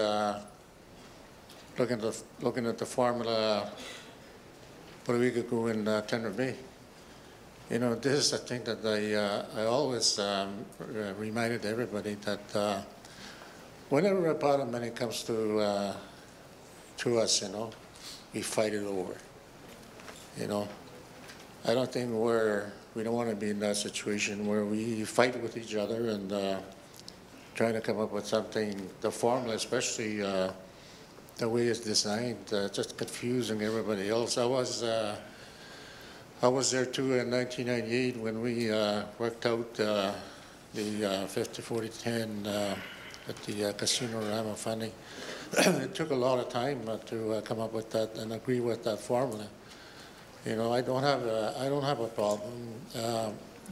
looking at the formula about a week ago in Tender Bay, you know, this is the thing that I always reminded everybody that whenever a pot of money comes to us, you know, we fight it over. You know, I don't think we don't want to be in that situation where we fight with each other and trying to come up with something. The formula, especially the way it's designed, just confusing everybody else. I was there too in 1998 when we worked out the 50-40-10 at the Casino Rama funding. It took a lot of time to come up with that and agree with that formula. You know, I don't have a problem.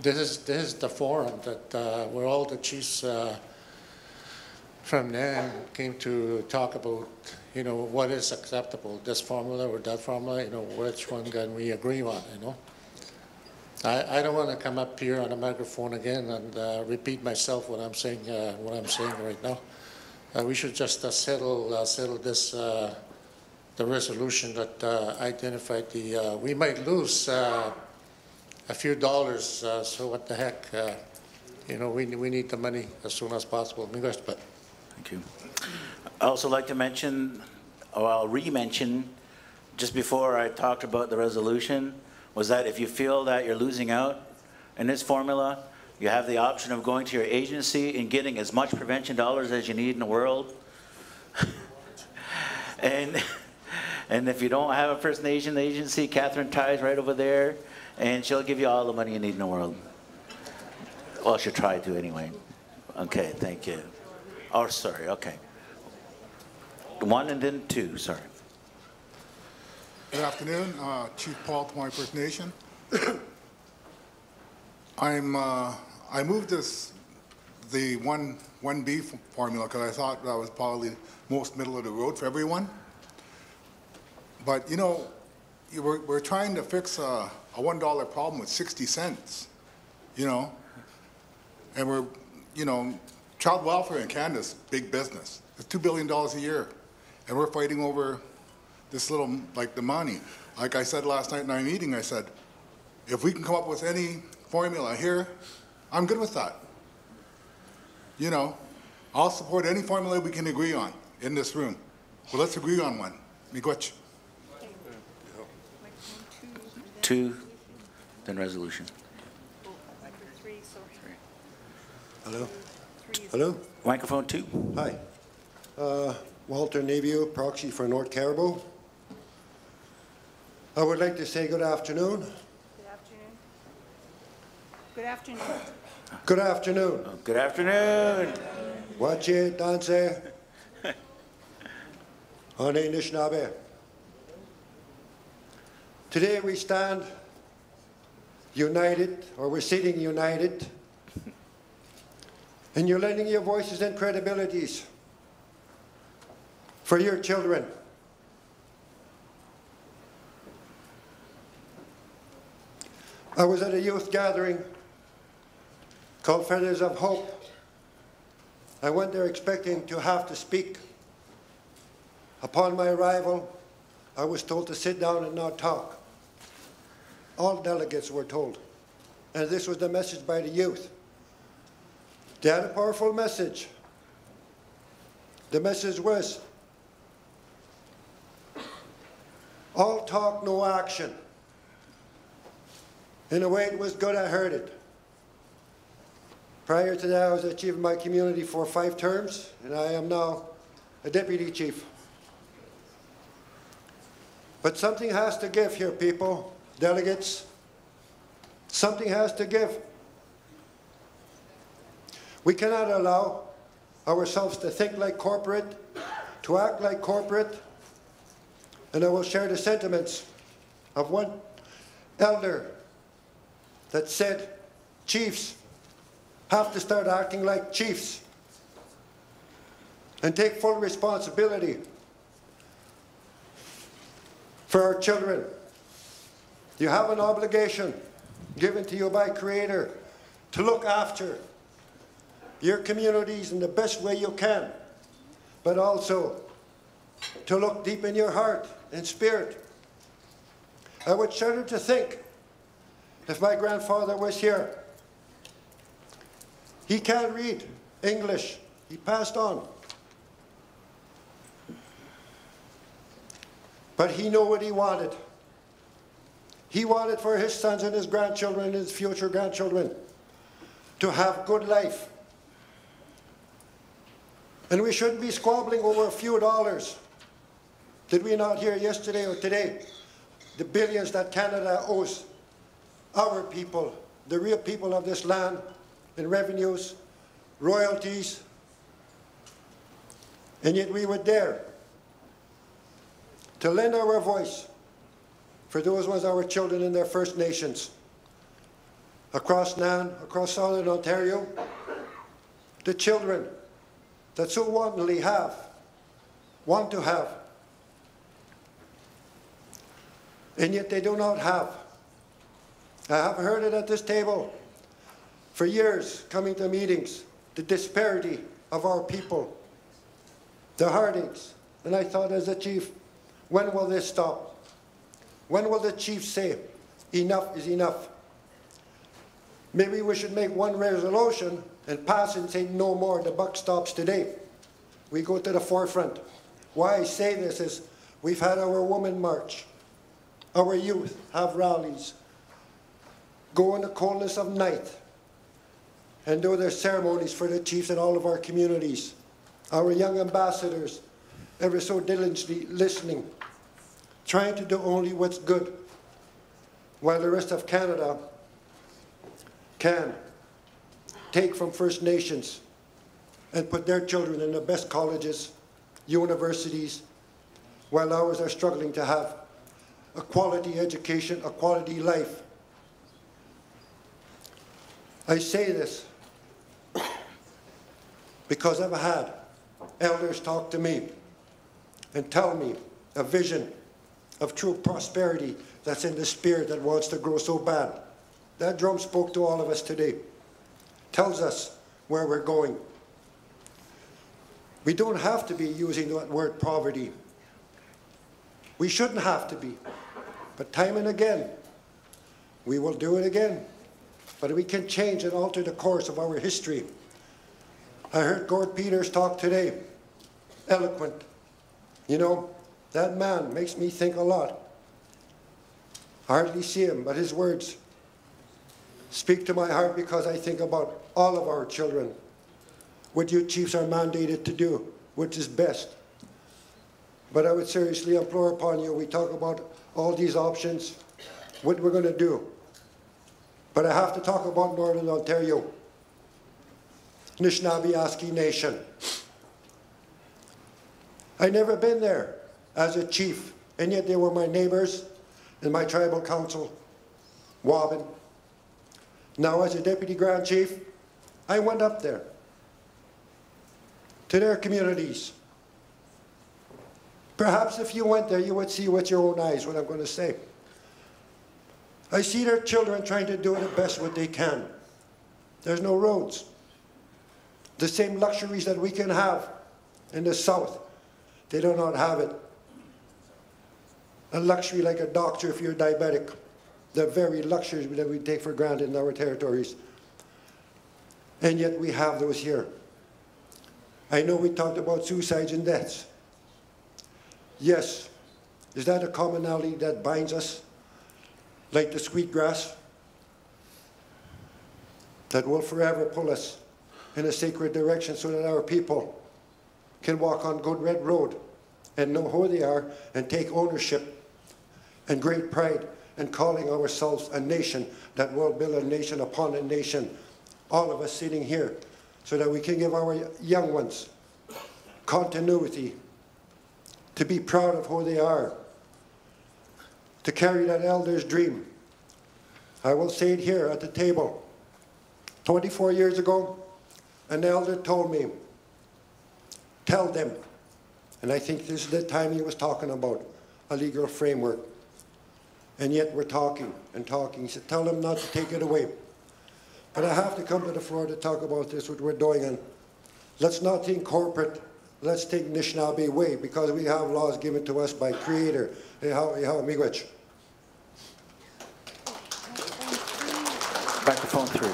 This is the forum that where all the chiefs from NAN came to talk about, you know, what is acceptable, this formula or that formula, you know, which one can we agree on, you know. I don't want to come up here on a microphone again and repeat myself what I'm saying right now. We should just settle this, the resolution that identified the, we might lose a few dollars, so what the heck, you know, we need the money as soon as possible. Thank you. I also like to mention, or I'll re-mention, just before I talked about the resolution, was that if you feel that you're losing out in this formula, you have the option of going to your agency and getting as much prevention dollars as you need in the world. and if you don't have a First Nation agency, Catherine Ty's right over there, and she'll give you all the money you need in the world. Well, she'll try to anyway. Okay, thank you. Oh, sorry, okay. 1 and then 2, sorry. Good afternoon, Chief Paul, Tamari First Nation. I moved the 1B formula because I thought that was probably most middle of the road for everyone. But you know, we're trying to fix a $1 problem with 60 cents, you know, and we're, you know, child welfare in Canada is big business. It's $2 billion a year, and we're fighting over this little, like the money. Like I said last night in our meeting, I said, if we can come up with any formula here, I'm good with that. You know, I'll support any formula we can agree on in this room. But let's agree on one. Miigwech. 2, then resolution. Three, sorry. Hello. 3 is... Hello? Microphone 2. Hi. Walter Nevio, proxy for North Caribou. I would like to say good afternoon. Good afternoon. Good afternoon. Good afternoon. Good afternoon. Wache danse. Ane Anishinaabe. Today we stand united, or we're sitting united, and you're lending your voices and credibilities for your children. I was at a youth gathering called Feathers of Hope. I went there expecting to have to speak. Upon my arrival, I was told to sit down and not talk. All delegates were told. And this was the message by the youth. They had a powerful message. The message was, all talk, no action. In a way, it was good I heard it. Prior to that, I was the chief of my community for 5 terms, and I am now a deputy chief. But something has to give here, people, delegates. Something has to give. We cannot allow ourselves to think like corporate, to act like corporate, and I will share the sentiments of one elder that said, chiefs have to start acting like chiefs and take full responsibility for our children. You have an obligation given to you by Creator to look after your communities in the best way you can, but also to look deep in your heart and spirit. I would shudder to think, if my grandfather was here, he can't read English. He passed on. But he knew what he wanted. He wanted for his sons and his grandchildren and his future grandchildren to have good life. And we shouldn't be squabbling over a few dollars. Did we not hear yesterday or today the billions that Canada owes our people, the real people of this land, in revenues, royalties, and yet we would dare to lend our voice for those ones, our children in their First Nations, across Nan, across Southern Ontario, the children that so wantonly want to have, and yet they do not have. I have heard it at this table for years, coming to meetings, the disparity of our people, the heartaches. And I thought as a chief, when will this stop? When will the chief say, enough is enough? Maybe we should make one resolution and pass it and say, no more, the buck stops today. We go to the forefront. Why I say this is, we've had our women march. Our youth have rallies. Go in the coldness of night and do their ceremonies for the chiefs in all of our communities. Our young ambassadors, ever so diligently listening, trying to do only what's good, while the rest of Canada can take from First Nations and put their children in the best colleges, universities, while ours are struggling to have a quality education, a quality life. I say this because I've had elders talk to me and tell me a vision of true prosperity that's in the spirit that wants to grow so bad. That drum spoke to all of us today. Tells us where we're going. We don't have to be using that word poverty. We shouldn't have to be. But time and again, we will do it again. But we can change and alter the course of our history. I heard Gord Peters talk today. Eloquent. You know, that man makes me think a lot. I hardly see him, but his words speak to my heart because I think about all of our children. what you chiefs are mandated to do, which is best. But I would seriously implore upon you, we talk about all these options, what we're going to do. But I have to talk about Northern Ontario, Anishinaabe Nation. I never been there as a chief, and yet they were my neighbors in my tribal council, Waban. Now as a deputy grand chief, I went up there to their communities. Perhaps if you went there, you would see with your own eyes what I'm going to say. I see their children trying to do the best what they can. There's no roads. The same luxuries that we can have in the south, they do not have it. A luxury like a doctor if you're diabetic. The very luxuries that we take for granted in our territories. And yet we have those here. I know we talked about suicides and deaths. Yes, is that a commonality that binds us? Like the sweetgrass? That will forever pull us in a sacred direction so that our people can walk on good red road and know who they are and take ownership and great pride in calling ourselves a nation that will build a nation upon a nation. All of us sitting here so that we can give our young ones continuity, to be proud of who they are, to carry that elder's dream. I will say it here at the table. 24 years ago, an elder told me, tell them, and I think this is the time he was talking about, a legal framework. And yet we're talking and talking. He said, tell them not to take it away. But I have to come to the floor to talk about this, what we're doing. And let's not think corporate. Let's take Anishinaabe way, because we have laws given to us by Creator. Miigwech. Microphone 3.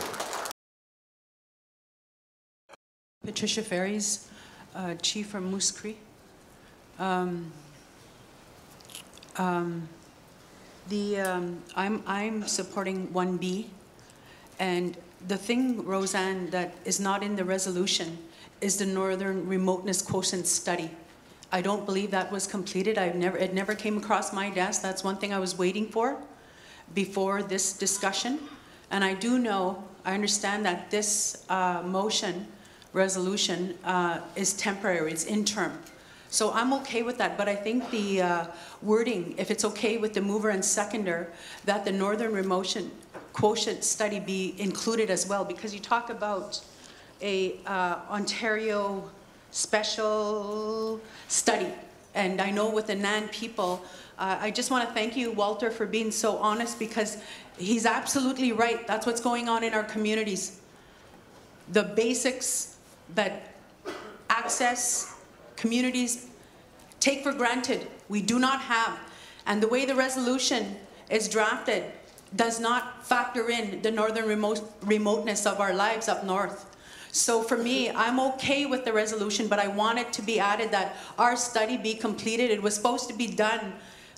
Patricia Ferries, Chief from Moose Cree. I'm supporting 1B, and the thing, Roseanne, that is not in the resolution is the Northern Remoteness Quotient Study. I don't believe that was completed. It never came across my desk. That's one thing I was waiting for before this discussion. And I understand that this resolution is temporary, it's interim. So I'm okay with that, but I think the wording, if it's okay with the mover and seconder, that the Northern Remotion Quotient Study be included as well, because you talk about a Ontario special study. And I know with the Nan people, I just want to thank you, Walter, for being so honest, because he's absolutely right. That's what's going on in our communities. The basics that access communities take for granted, we do not have. And the way the resolution is drafted does not factor in the northern remoteness of our lives up north. So for me, I'm okay with the resolution, but I want it to be added that our study be completed. It was supposed to be done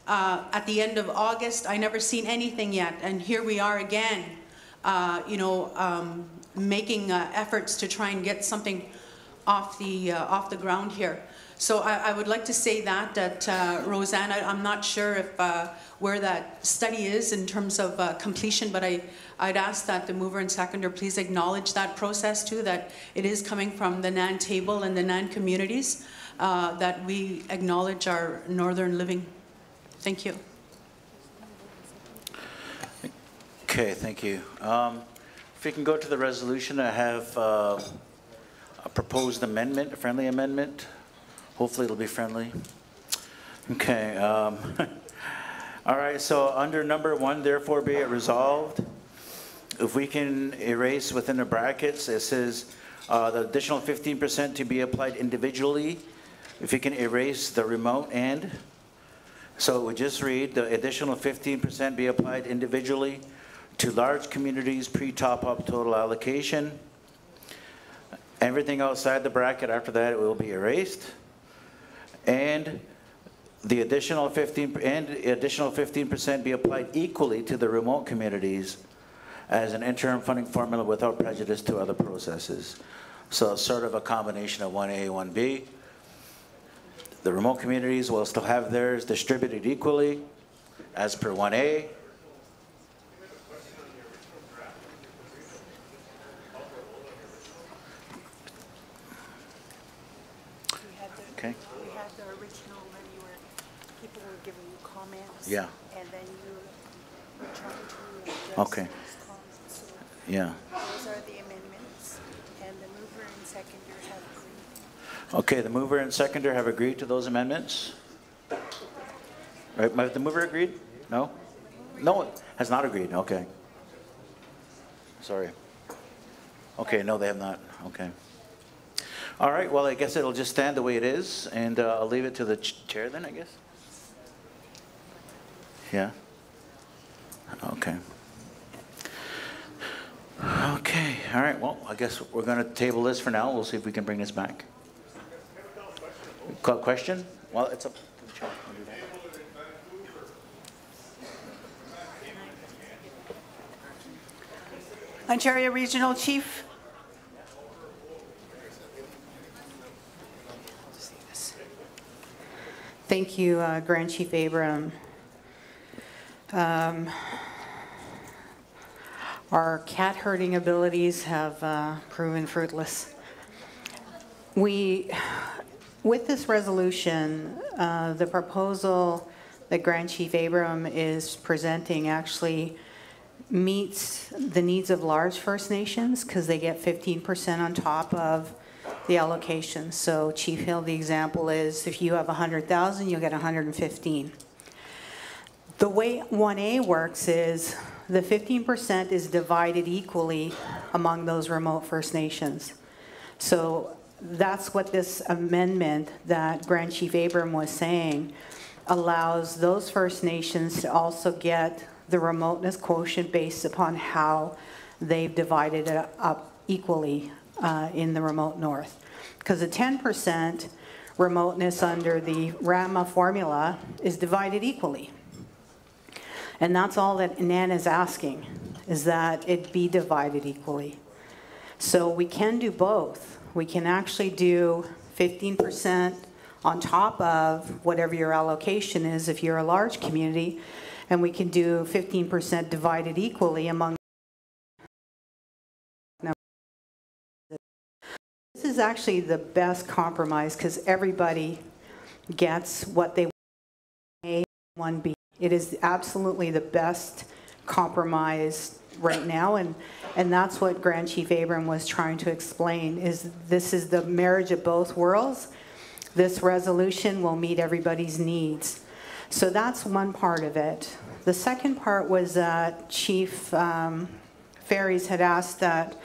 at the end of August. I never seen anything yet, and here we are again, making efforts to try and get something off the ground here. So I would like to say that Roseanne, I'm not sure if where that study is in terms of completion, but I'd ask that the mover and seconder please acknowledge that process too, that it is coming from the Nan table and the Nan communities, that we acknowledge our northern living. Thank you. Okay, thank you. If we can go to the resolution, I have a proposed amendment, a friendly amendment. Hopefully it'll be friendly. Okay. All right, so under number 1, therefore be it resolved. If we can erase within the brackets, it says the additional 15% to be applied individually. If you can erase the remote and. So it would just read the additional 15% be applied individually to large communities pre-top-up total allocation. Everything outside the bracket after that, it will be erased. And the additional 15% be applied equally to the remote communities as an interim funding formula without prejudice to other processes. So it's sort of a combination of 1A, 1B. The remote communities will still have theirs distributed equally as per 1A. Okay. We had the original when you were, people were giving you comments. Yeah. And then you were trying to address Okay. those comments. So Yeah. those are the amendments, and the mover and seconder have agreed. Okay, the mover and seconder have agreed to those amendments? Right, the mover agreed? No? No, has not agreed, okay. Sorry. Okay, no, they have not, okay. All right, well, I guess it'll just stand the way it is, and I'll leave it to the chair then, I guess? Yeah? Okay. Okay, all right, well, I guess we're going to table this for now. We'll see if we can bring this back. Question? Well, it's up to the chair. We'll do that. Ontario Regional Chief. Thank you, Grand Chief Abram. Our cat herding abilities have proven fruitless. With this resolution, the proposal that Grand Chief Abram is presenting actually meets the needs of large First Nations because they get 15% on top of the allocation. So Chief Hill, the example is if you have 100,000, you'll get 115. The way 1A works is the 15% is divided equally among those remote First Nations. So that's what this amendment that Grand Chief Abram was saying allows those First Nations to also get the remoteness quotient based upon how they've divided it up equally in the remote north. Because the 10% remoteness under the RAMA formula is divided equally. And that's all that NAN is asking, is that it be divided equally. So we can do both. We can actually do 15% on top of whatever your allocation is if you're a large community, and we can do 15% divided equally among. This is actually the best compromise because everybody gets what they want, A, 1B. It is absolutely the best compromise right now, and that's what Grand Chief Abram was trying to explain, is this is the marriage of both worlds. This resolution will meet everybody's needs. So that's one part of it. The second part was Chief Ferries had asked that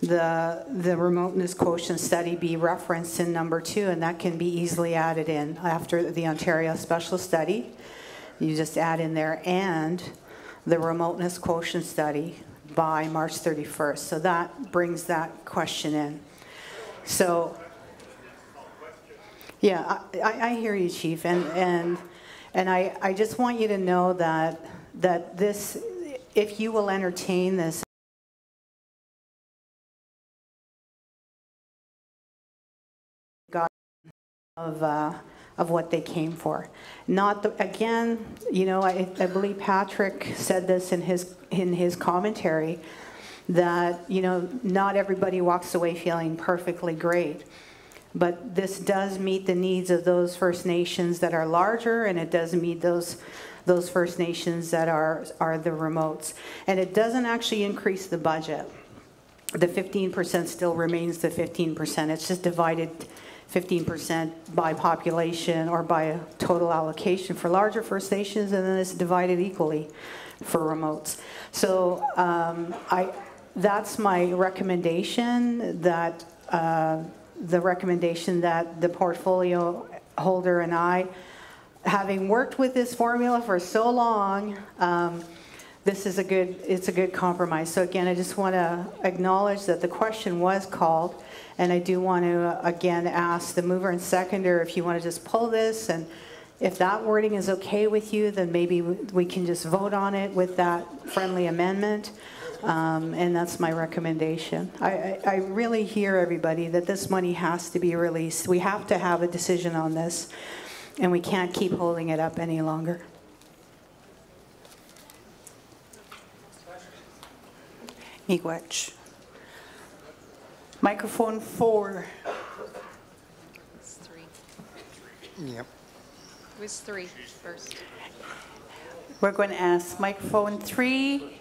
the remoteness quotient study be referenced in number 2, and that can be easily added in after the Ontario special study. You just add in there, and the remoteness quotient study by March 31st. So that brings that question in. So, yeah, I hear you, Chief, and I just want you to know that this, if you will entertain this, of what they came for. Not the, again, you know, I believe Patrick said this in his commentary, that, you know, not everybody walks away feeling perfectly great. But this does meet the needs of those First Nations that are larger, and it does meet those First Nations that are the remotes. And it doesn't actually increase the budget. The 15% still remains the 15%. It's just divided 15% by population or by a total allocation for larger First Nations, and then it's divided equally for remotes. So that's my recommendation, that the recommendation that the portfolio holder and I, having worked with this formula for so long, this is it's a good compromise. So again, I just want to acknowledge that the question was called, and I do want to again ask the mover and seconder if you want to just pull this, and if that wording is okay with you, then maybe we can just vote on it with that friendly amendment. And that's my recommendation. I really hear everybody that this money has to be released. We have to have a decision on this, and we can't keep holding it up any longer. Miigwech. Microphone 4. It's 3. Yep. It was 3 first. We're going to ask microphone 3.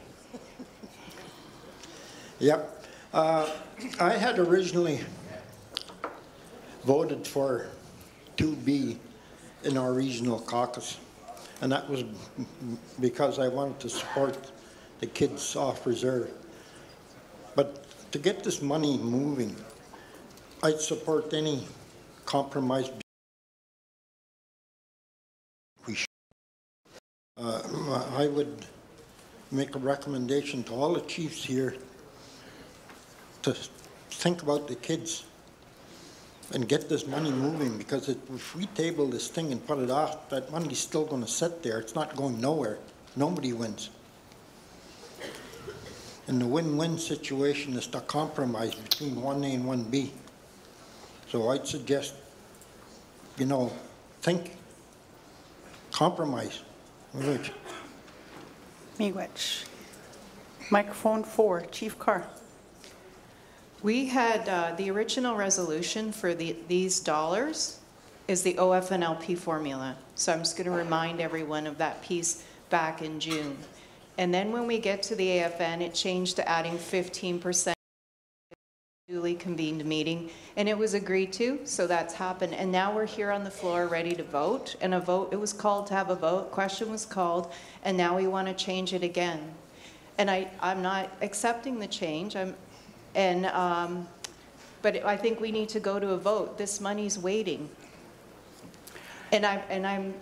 Yep. I had originally voted for 2B in our regional caucus, and that was because I wanted to support the kids off reserve. But to get this money moving, I'd support any compromise. I would make a recommendation to all the chiefs here to think about the kids and get this money moving, because if we table this thing and put it off, that money's still going to sit there. It's not going nowhere. Nobody wins. And the win-win situation is the compromise between 1A and 1B. So I'd suggest, you know, think, compromise. Miigwech. Microphone 4, Chief Carr. We had the original resolution for these dollars is the OFNLP formula. So I'm just going to remind everyone of that piece back in June. And then when we get to the AFN, it changed to adding 15% duly convened meeting, and it was agreed to, so that's happened. And now we're here on the floor ready to vote, and a vote, it was called to have a vote, question was called, and now we want to change it again. And I'm not accepting the change, but I think we need to go to a vote. This money's waiting. And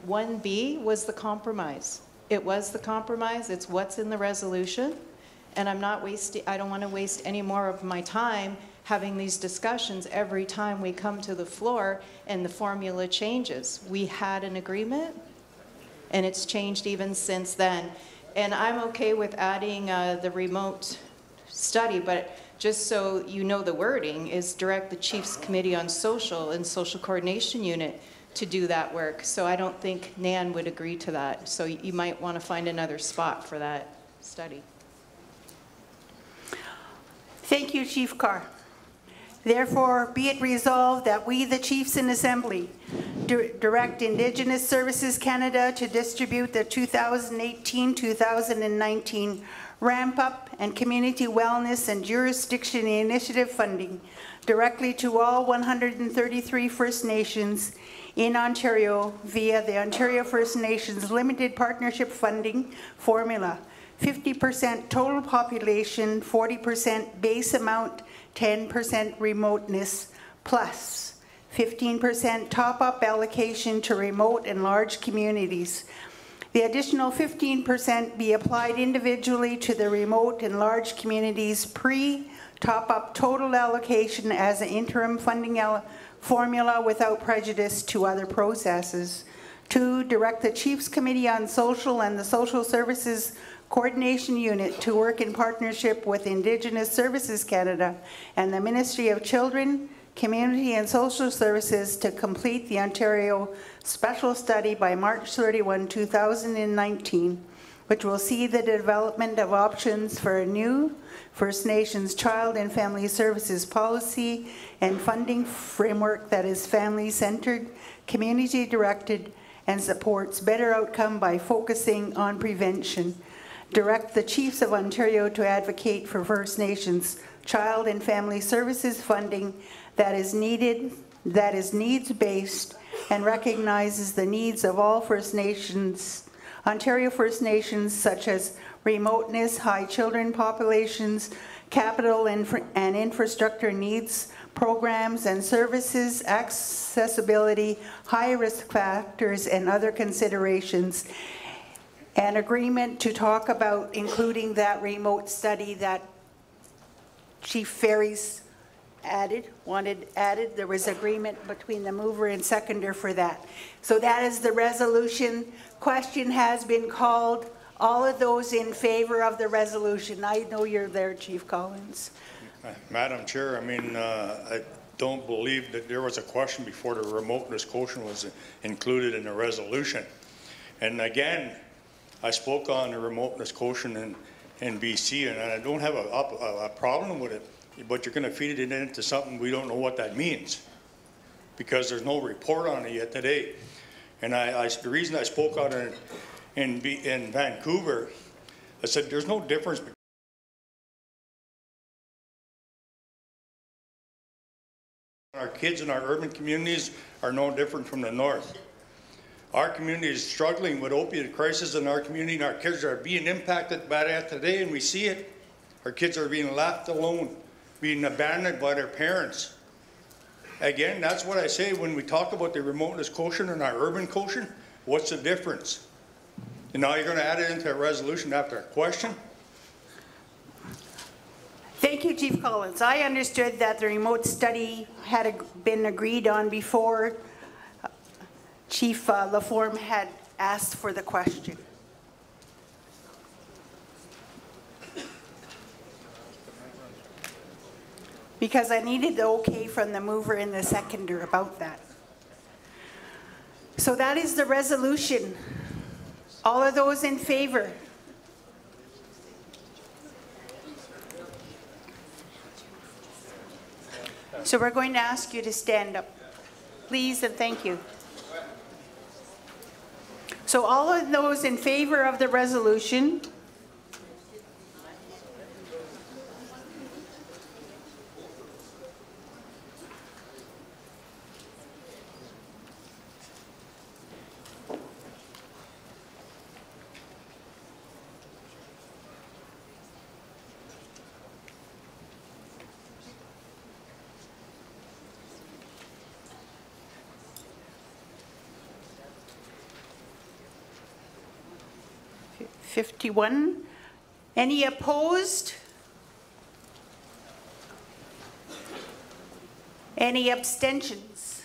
1B was the compromise. It was the compromise. It's what's in the resolution. And I don't want to waste any more of my time having these discussions every time we come to the floor and the formula changes. We had an agreement, and it's changed even since then. And I'm okay with adding the remote study, but just so you know, the wording is direct the Chiefs Committee on Social and Social Coordination Unit to do that work. So I don't think Nan would agree to that. So you might want to find another spot for that study. Thank you, Chief Carr. Therefore, be it resolved that we, the Chiefs in Assembly, direct Indigenous Services Canada to distribute the 2018-2019 Ramp Up and Community Wellness and Jurisdiction Initiative funding directly to all 133 First Nations in Ontario via the Ontario First Nations Limited Partnership Funding Formula. 50% total population, 40% base amount, 10% remoteness, plus 15% top-up allocation to remote and large communities. The additional 15% be applied individually to the remote and large communities pre-top-up total allocation as an interim funding formula without prejudice to other processes. 2, direct the Chiefs Committee on Social and the Social Services Coordination Unit to work in partnership with Indigenous Services Canada and the Ministry of Children, Community and Social Services to complete the Ontario Special Study by March 31, 2019, which will see the development of options for a new First Nations Child and Family Services policy and funding framework that is family-centered, community-directed, and supports better outcome by focusing on prevention. Direct the Chiefs of Ontario to advocate for First Nations Child and Family Services funding that is needed, that is needs-based, and recognizes the needs of all First Nations, Ontario First Nations, such as remoteness, high children populations, capital and infrastructure needs, programs and services, accessibility, high-risk factors, and other considerations. An agreement to talk about including that remote study that Chief Ferries wanted added. There was agreement between the mover and seconder for that. So that is the resolution. Question has been called. All of those in favor of the resolution? I know you're there, Chief Collins. Madam Chair, I mean, I don't believe that there was a question before the remoteness quotient was included in the resolution. And again, I spoke on the remoteness quotient in BC, and I don't have a problem with it, but you're going to feed it into something we don't know what that means, because there's no report on it yet today. And the reason I spoke on it in Vancouver, I said there's no difference between our kids in our urban communities are no different from the north. Our community is struggling with opiate crisis in our community, and our kids are being impacted by that today, and we see it. Our kids are being left alone, being abandoned by their parents. Again, that's what I say when we talk about the remoteness quotient and our urban quotient. What's the difference? And now you're going to add it into a resolution after a question? Thank you, Chief Collins. I understood that the remote study had been agreed on before Chief Laforme had asked for the question. Because I needed the okay from the mover and the seconder about that. So that is the resolution. All of those in favor? So we're going to ask you to stand up, please, and thank you. So all of those in favor of the resolution? $51. Any opposed? Any abstentions?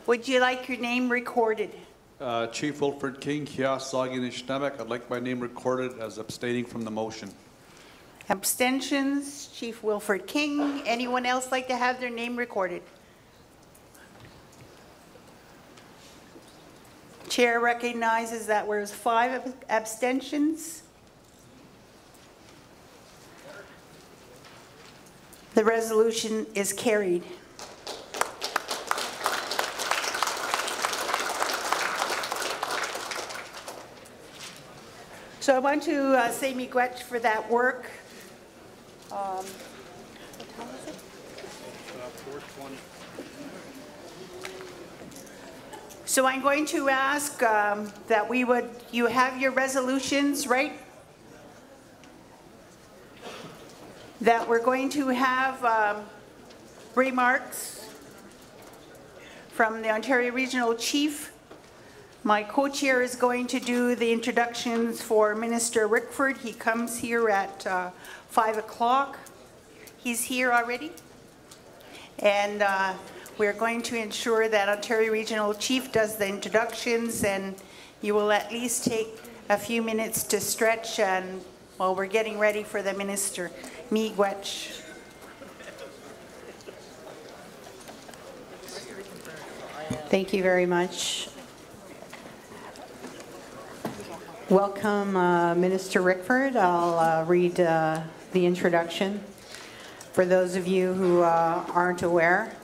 Would you like your name recorded? Chief Wilfred King, Kias Saginishnamek. I'd like my name recorded as abstaining from the motion. Abstentions, Chief Wilfred King. Anyone else like to have their name recorded? Chair recognizes that there's 5 abstentions. The resolution is carried. So I want to say miigwech for that work. What time is it? 4:20. So I'm going to ask that you have your resolutions, right? That we're going to have remarks from the Ontario Regional Chief. My co-chair is going to do the introductions for Minister Rickford. He comes here at 5 o'clock. He's here already. And we're going to ensure that Ontario Regional Chief does the introductions, and you will at least take a few minutes to stretch and while we're getting ready for the minister. Miigwech. Thank you very much. Welcome, Minister Rickford. I'll read the introduction. For those of you who aren't aware,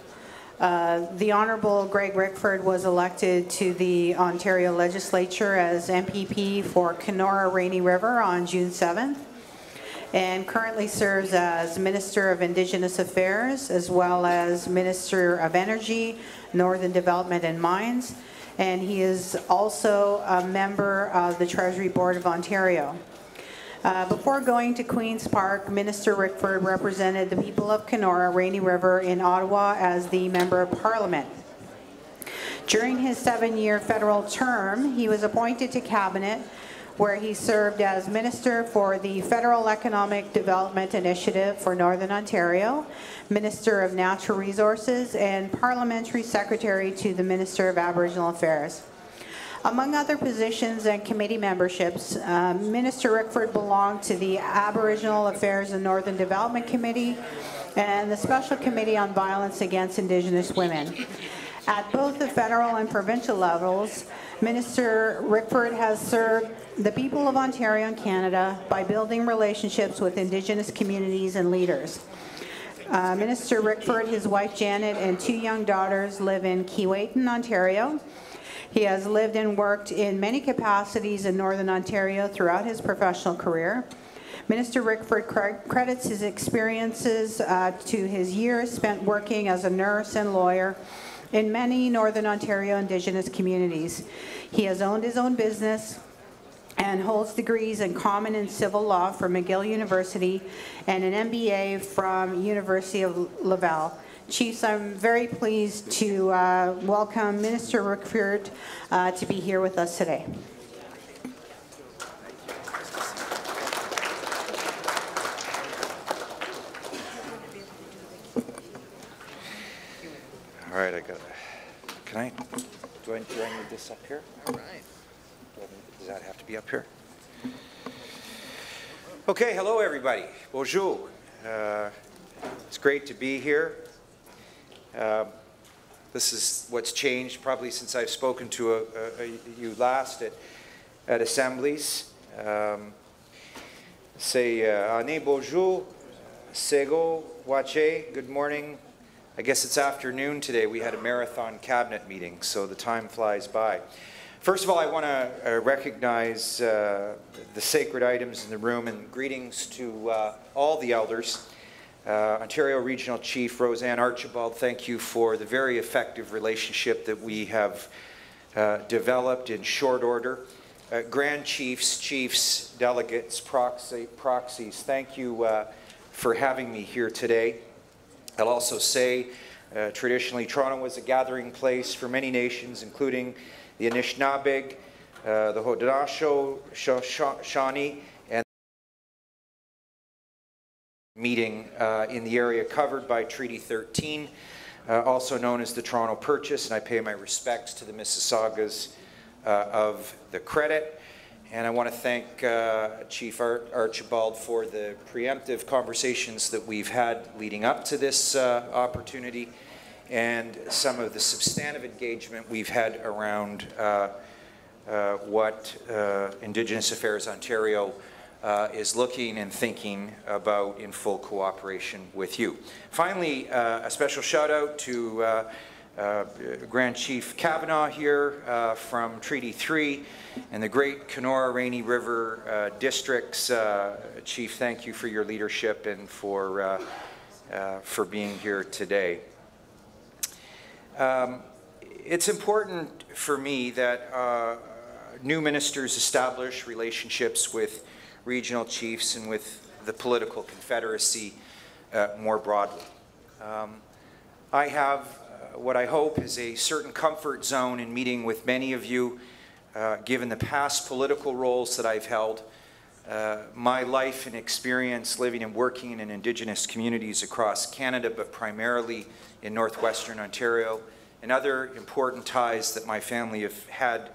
the Honourable Greg Rickford was elected to the Ontario Legislature as MPP for Kenora Rainy River on June 7th, and currently serves as Minister of Indigenous Affairs as well as Minister of Energy, Northern Development and Mines, and he is also a member of the Treasury Board of Ontario. Before going to Queen's Park, Minister Rickford represented the people of Kenora Rainy River in Ottawa as the Member of Parliament. During his 7-year federal term, he was appointed to Cabinet, where he served as Minister for the Federal Economic Development Initiative for Northern Ontario, Minister of Natural Resources, and Parliamentary Secretary to the Minister of Aboriginal Affairs. Among other positions and committee memberships, Minister Rickford belonged to the Aboriginal Affairs and Northern Development Committee and the Special Committee on Violence Against Indigenous Women. At both the federal and provincial levels, Minister Rickford has served the people of Ontario and Canada by building relationships with Indigenous communities and leaders. Minister Rickford, his wife Janet, and 2 young daughters live in Keewatin, Ontario. He has lived and worked in many capacities in Northern Ontario throughout his professional career. Minister Rickford credits his experiences to his years spent working as a nurse and lawyer in many Northern Ontario Indigenous communities. He has owned his own business and holds degrees in Common and Civil Law from McGill University and an MBA from University of Laval. Chiefs, I'm very pleased to welcome Minister Rickford to be here with us today. All right, do I need this up here? All right. Does that have to be up here? Okay, hello everybody. Bonjour. It's great to be here. This is what's changed probably since I've spoken to you last at assemblies. Say, Ane bonjour, Sego, Wache, good morning. I guess it's afternoon today. We had a marathon cabinet meeting, so the time flies by. First of all, I want to recognize the sacred items in the room and greetings to all the elders. Ontario Regional Chief Roseanne Archibald, thank you for the very effective relationship that we have developed in short order. Grand Chiefs, Chiefs, Delegates, Proxies, thank you for having me here today. I'll also say, traditionally, Toronto was a gathering place for many nations, including the Anishinaabeg, the Haudenosaunee, and meeting in the area covered by Treaty 13, also known as the Toronto Purchase, and I pay my respects to the Mississaugas of the credit. And I want to thank Chief Archibald for the preemptive conversations that we've had leading up to this opportunity and some of the substantive engagement we've had around what Indigenous Affairs Ontario is looking and thinking about in full cooperation with you. Finally, a special shout out to Grand Chief Kavanaugh here from Treaty 3 and the great Kenora Rainy River districts. Chief, thank you for your leadership and for being here today. It's important for me that new ministers establish relationships with regional chiefs and with the political confederacy more broadly. I have what I hope is a certain comfort zone in meeting with many of you, given the past political roles that I've held, my life and experience living and working in Indigenous communities across Canada, but primarily in northwestern Ontario, and other important ties that my family have had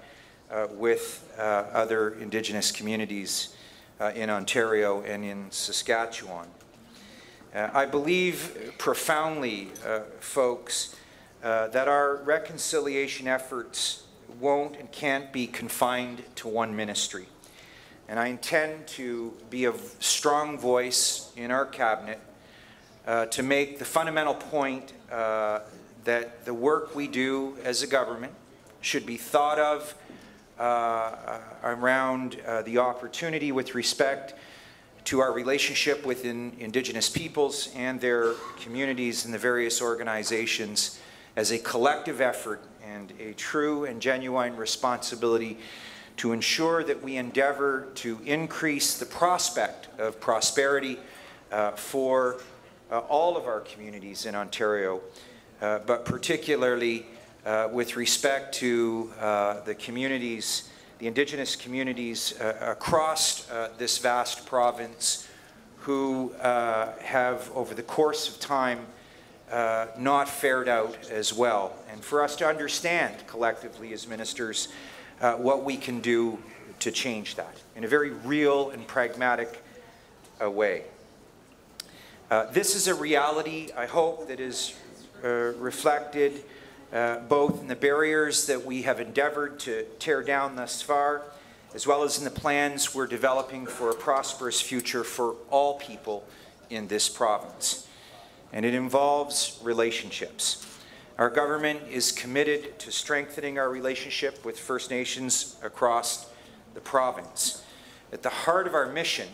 with other Indigenous communities in Ontario and in Saskatchewan. I believe profoundly, folks, that our reconciliation efforts won't and can't be confined to one ministry. And I intend to be a strong voice in our cabinet to make the fundamental point that the work we do as a government should be thought of around the opportunity with respect to our relationship with Indigenous peoples and their communities and the various organizations as a collective effort and a true and genuine responsibility to ensure that we endeavor to increase the prospect of prosperity for all of our communities in Ontario, but particularly with respect to the communities, the Indigenous communities across this vast province who have, over the course of time, not fared out as well. And for us to understand collectively as ministers what we can do to change that in a very real and pragmatic way. This is a reality, I hope, that is reflected both in the barriers that we have endeavored to tear down thus far, as well as in the plans we're developing for a prosperous future for all people in this province. And it involves relationships. Our government is committed to strengthening our relationship with First Nations across the province. At the heart of our mission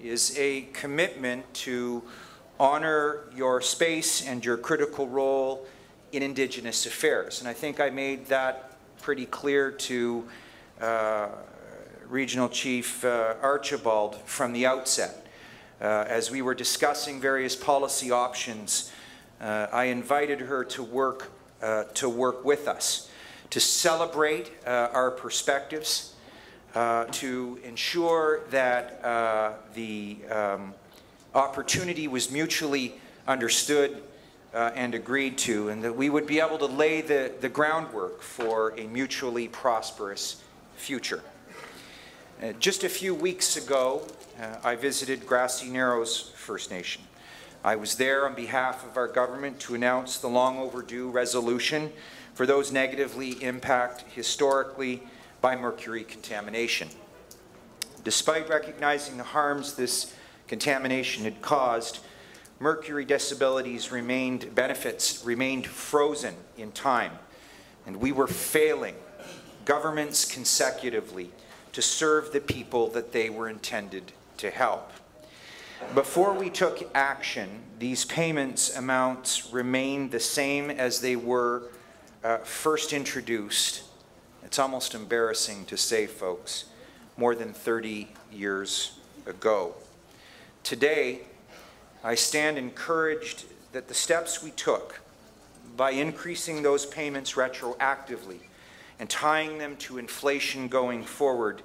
is a commitment to honor your space and your critical role in Indigenous affairs. And I think I made that pretty clear to Regional Chief Archibald from the outset. As we were discussing various policy options, I invited her to work with us, to celebrate our perspectives, to ensure that the opportunity was mutually understood and agreed to, and that we would be able to lay the groundwork for a mutually prosperous future. Just a few weeks ago, I visited Grassy Narrows First Nation. I was there on behalf of our government to announce the long overdue resolution for those negatively impacted historically by mercury contamination. Despite recognizing the harms this contamination had caused, mercury benefits remained frozen in time, and we were failing governments consecutively to serve the people that they were intended to help. Before we took action, these payments amounts remained the same as they were first introduced. It's almost embarrassing to say, folks, more than 30 years ago. Today, I stand encouraged that the steps we took by increasing those payments retroactively and tying them to inflation going forward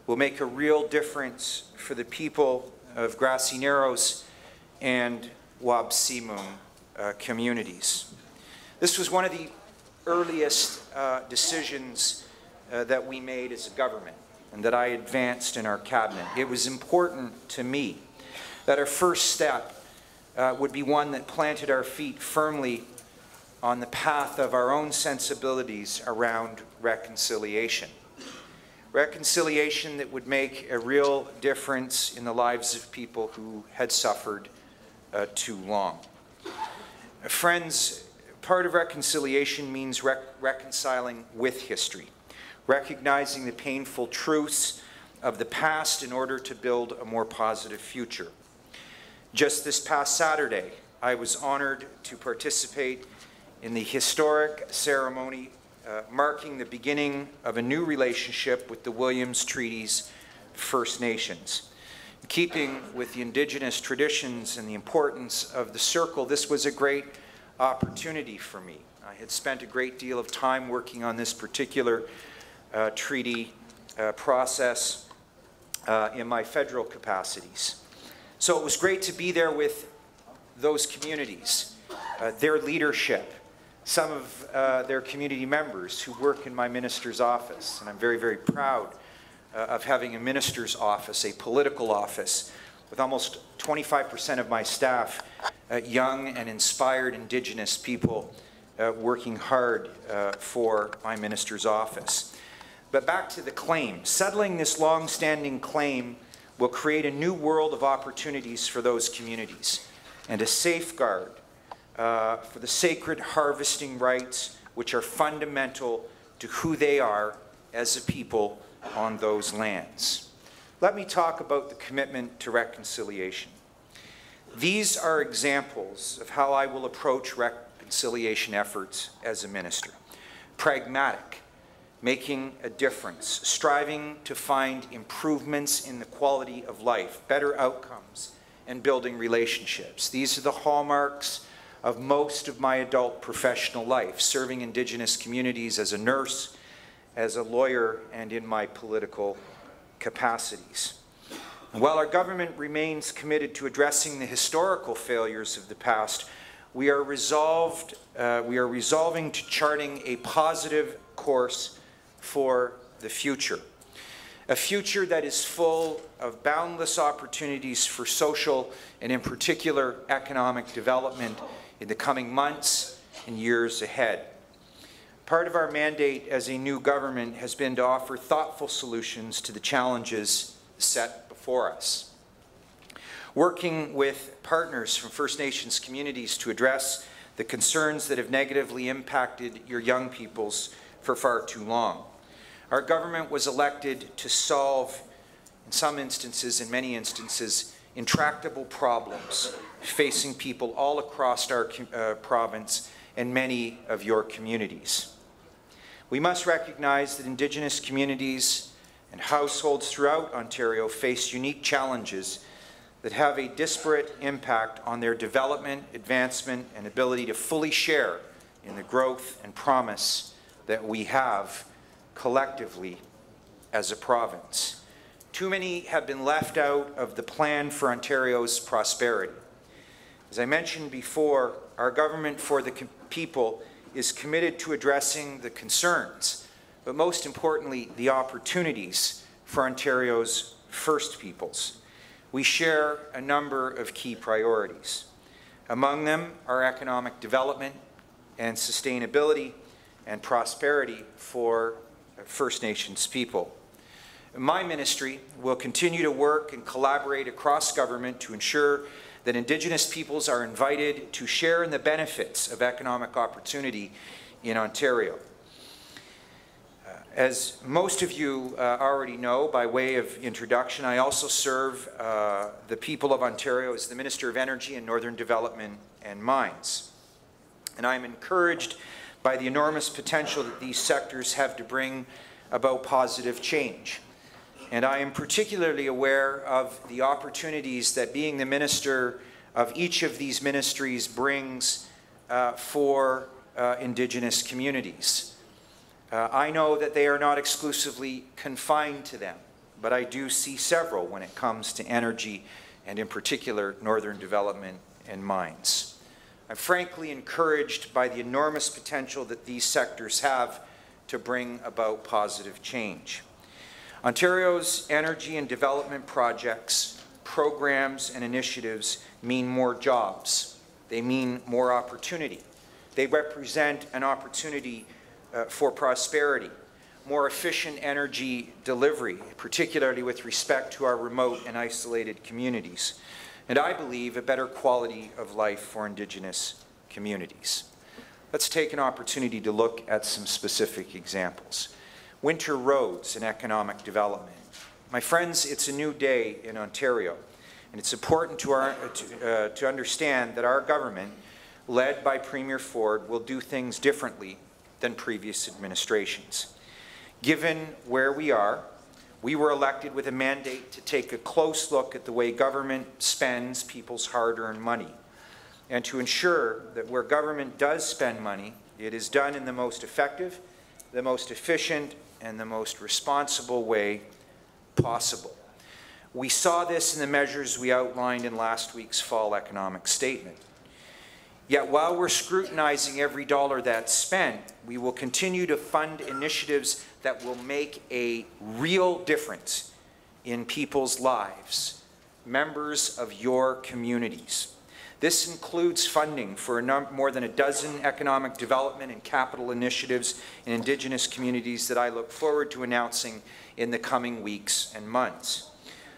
will make a real difference for the people of Grassy Narrows and Wabsimung communities. This was one of the earliest decisions that we made as a government and that I advanced in our cabinet. It was important to me that our first step would be one that planted our feet firmly on the path of our own sensibilities around reconciliation. Reconciliation that would make a real difference in the lives of people who had suffered too long. Friends, part of reconciliation means reconciling with history, recognizing the painful truths of the past in order to build a more positive future. Just this past Saturday, I was honored to participate in the historic ceremony marking the beginning of a new relationship with the Williams Treaty's First Nations. In keeping with the Indigenous traditions and the importance of the circle, this was a great opportunity for me. I had spent a great deal of time working on this particular treaty process in my federal capacities. So it was great to be there with those communities, their leadership, some of their community members who work in my minister's office. And I'm very, very proud of having a minister's office, a political office, with almost 25% of my staff young and inspired Indigenous people working hard for my minister's office. But back to the claim. Settling this long-standing claim will create a new world of opportunities for those communities and a safeguard for the sacred harvesting rights which are fundamental to who they are as a people on those lands. Let me talk about the commitment to reconciliation. These are examples of how I will approach reconciliation efforts as a minister. Pragmatic, making a difference, striving to find improvements in the quality of life, better outcomes, and building relationships. These are the hallmarks of most of my adult professional life, serving Indigenous communities as a nurse, as a lawyer, and in my political capacities. And while our government remains committed to addressing the historical failures of the past, we are resolving to charting a positive course for the future. A future that is full of boundless opportunities for social and in particular economic development in the coming months and years ahead. Part of our mandate as a new government has been to offer thoughtful solutions to the challenges set before us. Working with partners from First Nations communities to address the concerns that have negatively impacted your young peoples for far too long. Our government was elected to solve, in some instances, in many instances, intractable problems facing people all across our province and many of your communities. We must recognize that Indigenous communities and households throughout Ontario face unique challenges that have a disparate impact on their development, advancement, and ability to fully share in the growth and promise that we have collectively as a province. Too many have been left out of the plan for Ontario's prosperity. As I mentioned before, our government for the people is committed to addressing the concerns, but most importantly, the opportunities for Ontario's First Peoples. We share a number of key priorities. Among them are economic development and sustainability and prosperity for First Nations people. My ministry will continue to work and collaborate across government to ensure that Indigenous peoples are invited to share in the benefits of economic opportunity in Ontario. As most of you already know, by way of introduction, I also serve the people of Ontario as the Minister of Energy and Northern Development and Mines. And I'm encouraged by the enormous potential that these sectors have to bring about positive change. And I am particularly aware of the opportunities that being the minister of each of these ministries brings for Indigenous communities. I know that they are not exclusively confined to them, but I do see several when it comes to energy and in particular Northern Development and Mines. I'm frankly encouraged by the enormous potential that these sectors have to bring about positive change. Ontario's energy and development projects, programs, and initiatives mean more jobs. They mean more opportunity. They represent an opportunity for prosperity, more efficient energy delivery, particularly with respect to our remote and isolated communities, and I believe a better quality of life for Indigenous communities. Let's take an opportunity to look at some specific examples. Winter roads and economic development. My friends, it's a new day in Ontario, and it's important to understand that our government, led by Premier Ford, will do things differently than previous administrations. Given where we are, we were elected with a mandate to take a close look at the way government spends people's hard-earned money, and to ensure that where government does spend money, it is done in the most effective, the most efficient, and the most responsible way possible. We saw this in the measures we outlined in last week's fall economic statement. Yet while we're scrutinizing every dollar that's spent, we will continue to fund initiatives that will make a real difference in people's lives, members of your communities. This includes funding for more than a dozen economic development and capital initiatives in Indigenous communities that I look forward to announcing in the coming weeks and months.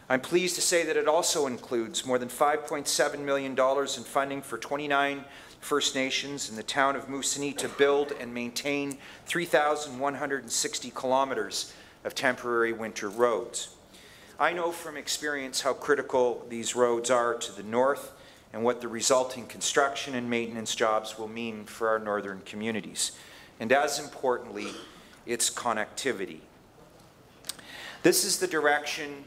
I'm pleased to say that it also includes more than $5.7 million in funding for 29 First Nations in the town of Moosonee to build and maintain 3,160 kilometers of temporary winter roads. I know from experience how critical these roads are to the north and what the resulting construction and maintenance jobs will mean for our northern communities, and as importantly, its connectivity. This is the direction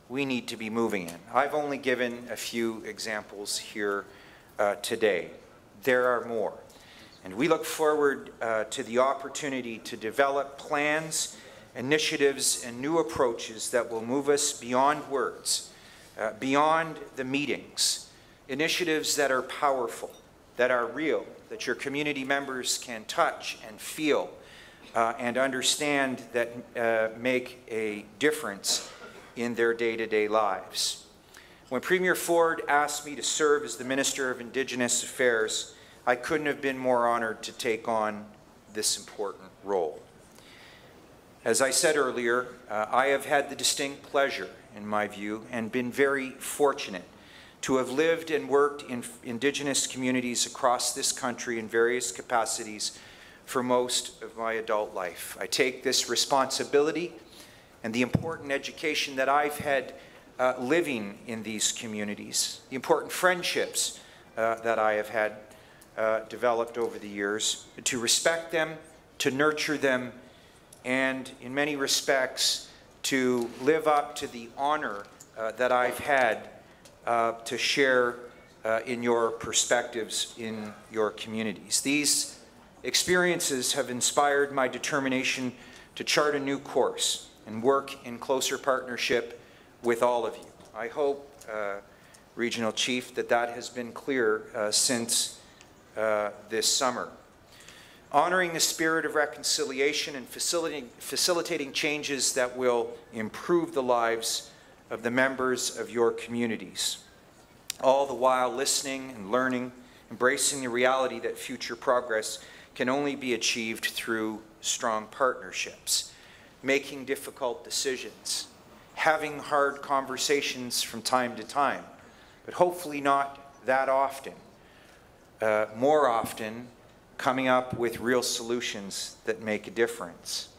we need to be moving in. I've only given a few examples here today. There are more, and we look forward to the opportunity to develop plans, initiatives, and new approaches that will move us beyond words, beyond the meetings, initiatives that are powerful, that are real, that your community members can touch and feel, and understand that make a difference in their day-to-day lives. When Premier Ford asked me to serve as the Minister of Indigenous Affairs, I couldn't have been more honored to take on this important role. As I said earlier, I have had the distinct pleasure, in my view, and been very fortunate to have lived and worked in Indigenous communities across this country in various capacities for most of my adult life. I take this responsibility and the important education that I've had living in these communities, the important friendships that I have had developed over the years, to respect them, to nurture them, and in many respects to live up to the honor that I've had to share in your perspectives in your communities. These experiences have inspired my determination to chart a new course and work in closer partnership with all of you. I hope, Regional Chief, that that has been clear since this summer. Honoring the spirit of reconciliation and facilitating changes that will improve the lives of the members of your communities, all the while listening and learning, embracing the reality that future progress can only be achieved through strong partnerships, making difficult decisions, having hard conversations from time to time, but hopefully not that often, more often coming up with real solutions that make a difference.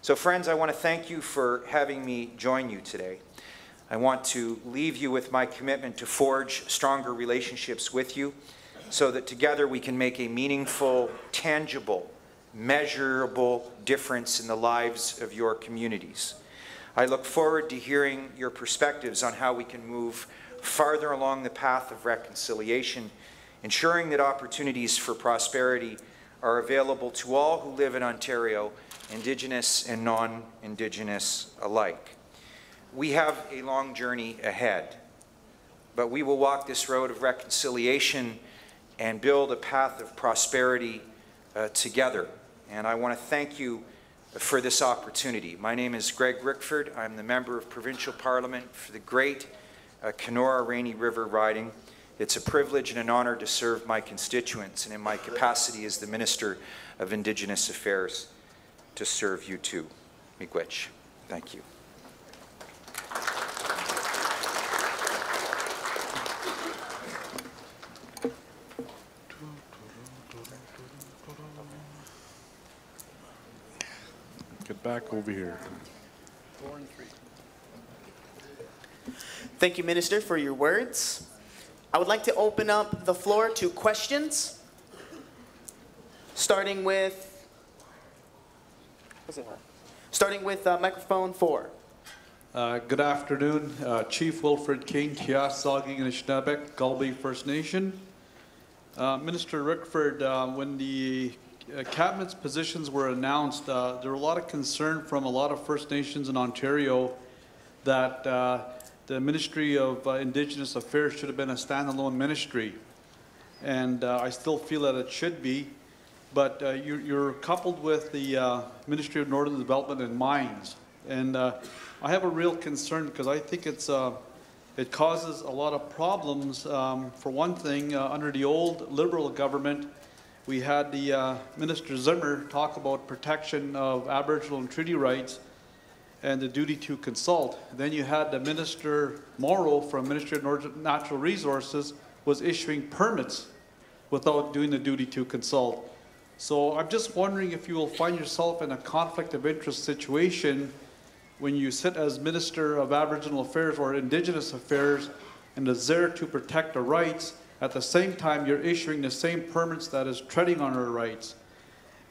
So friends, I want to thank you for having me join you today. I want to leave you with my commitment to forge stronger relationships with you so that together we can make a meaningful, tangible, measurable difference in the lives of your communities. I look forward to hearing your perspectives on how we can move farther along the path of reconciliation, ensuring that opportunities for prosperity are available to all who live in Ontario, Indigenous and non-Indigenous alike. We have a long journey ahead, but we will walk this road of reconciliation and build a path of prosperity together. And I want to thank you for this opportunity. My name is Greg Rickford. I'm the Member of Provincial Parliament for the great Kenora-Rainy River riding. It's a privilege and an honor to serve my constituents, and in my capacity as the Minister of Indigenous Affairs, to serve you too. Miigwech. Thank you. Get back over here. 4 and 3. Thank you, Minister, for your words. I would like to open up the floor to questions, starting with microphone 4. Good afternoon, Chief Wilfred King, Kiasoging and Anishinaabe, Gulby First Nation. Minister Rickford, when the Cabinet's positions were announced, there were a lot of concern from a lot of First Nations in Ontario that the Ministry of Indigenous Affairs should have been a standalone ministry. And I still feel that it should be. But you're coupled with the Ministry of Northern Development and Mines. And I have a real concern because I think it causes a lot of problems. For one thing, under the old Liberal government, we had the Minister Zimmer talk about protection of Aboriginal and treaty rights and the duty to consult. Then you had the Minister Morrow from Ministry of Natural Resources was issuing permits without doing the duty to consult. So I'm just wondering if you will find yourself in a conflict of interest situation when you sit as Minister of Aboriginal Affairs or Indigenous Affairs and is there to protect the rights. At the same time, you're issuing the same permits that is treading on our rights.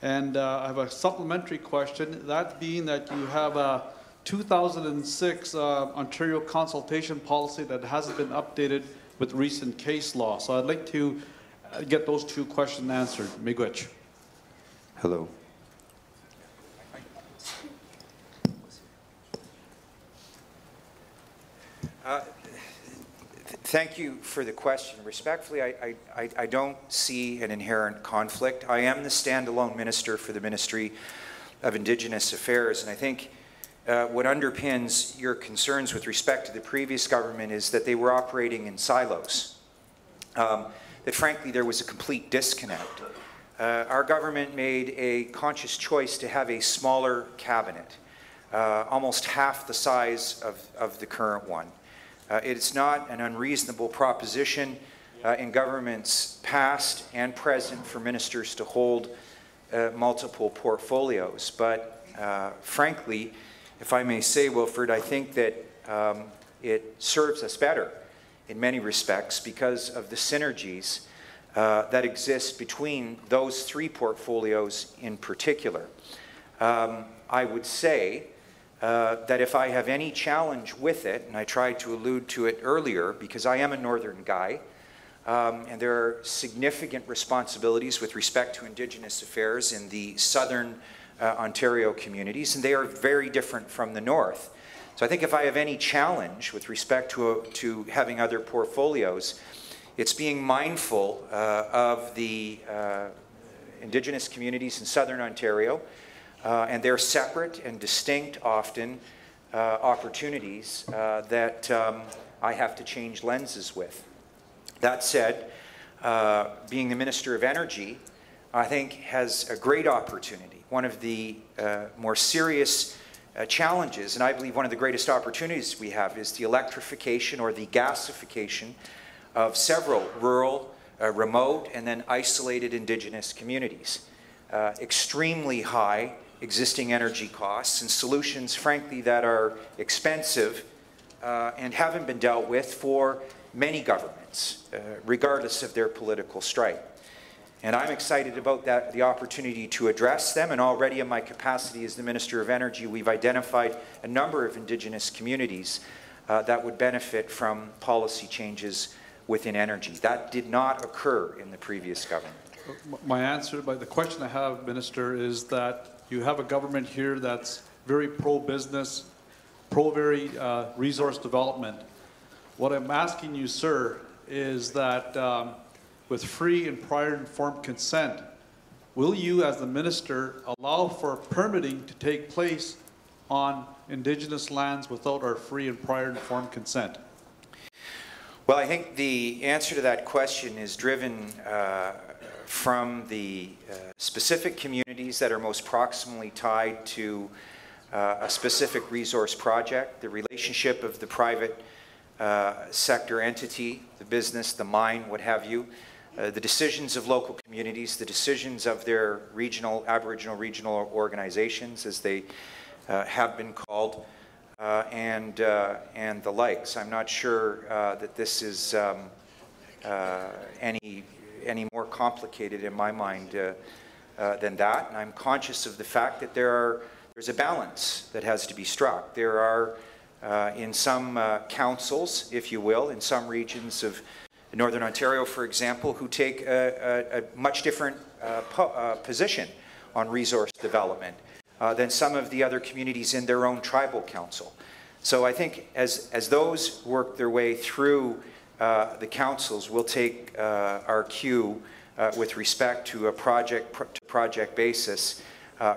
And I have a supplementary question, that being that you have a 2006 Ontario consultation policy that hasn't been updated with recent case law. So I'd like to get those two questions answered. Miigwech. Hello. Thank you for the question. Respectfully, I don't see an inherent conflict. I am the standalone minister for the Ministry of Indigenous Affairs. And I think what underpins your concerns with respect to the previous government is that they were operating in silos. That frankly there was a complete disconnect. Our government made a conscious choice to have a smaller cabinet, almost half the size of the current one. It's not an unreasonable proposition in governments past and present for ministers to hold multiple portfolios. But frankly, if I may say, Wilfred, I think that it serves us better in many respects because of the synergies that exist between those three portfolios in particular. I would say that if I have any challenge with it, and I tried to allude to it earlier because I am a northern guy, and there are significant responsibilities with respect to Indigenous affairs in the southern Ontario communities, and they are very different from the north. So I think if I have any challenge with respect to having other portfolios, it's being mindful of the Indigenous communities in southern Ontario and their separate and distinct, often, opportunities that I have to change lenses with. That said, being the Minister of Energy, I think has a great opportunity. One of the more serious challenges, and I believe one of the greatest opportunities we have, is the electrification or the gasification of several rural, remote, and then isolated Indigenous communities. Extremely high existing energy costs and solutions, frankly, that are expensive and haven't been dealt with for many governments, regardless of their political stripe. And I'm excited about the opportunity to address them, and already in my capacity as the Minister of Energy, we've identified a number of Indigenous communities that would benefit from policy changes within energy. That did not occur in the previous government. My answer, but the question I have, Minister, is that you have a government here that's very pro-business, pro-very resource development. What I'm asking you, sir, is that with free and prior informed consent, will you, as the minister, allow for permitting to take place on Indigenous lands without our free and prior informed consent? Well, I think the answer to that question is driven from the specific communities that are most proximally tied to a specific resource project, the relationship of the private sector entity, the business, the mine, what have you, the decisions of local communities, the decisions of their regional, Aboriginal regional organizations, as they have been called, and the likes. I'm not sure that this is any more complicated in my mind than that. And I'm conscious of the fact that there's a balance that has to be struck. There are, in some councils, if you will, in some regions of Northern Ontario, for example, who take a much different position on resource development than some of the other communities in their own tribal council. So I think as those work their way through the councils, we'll take our cue with respect to a project basis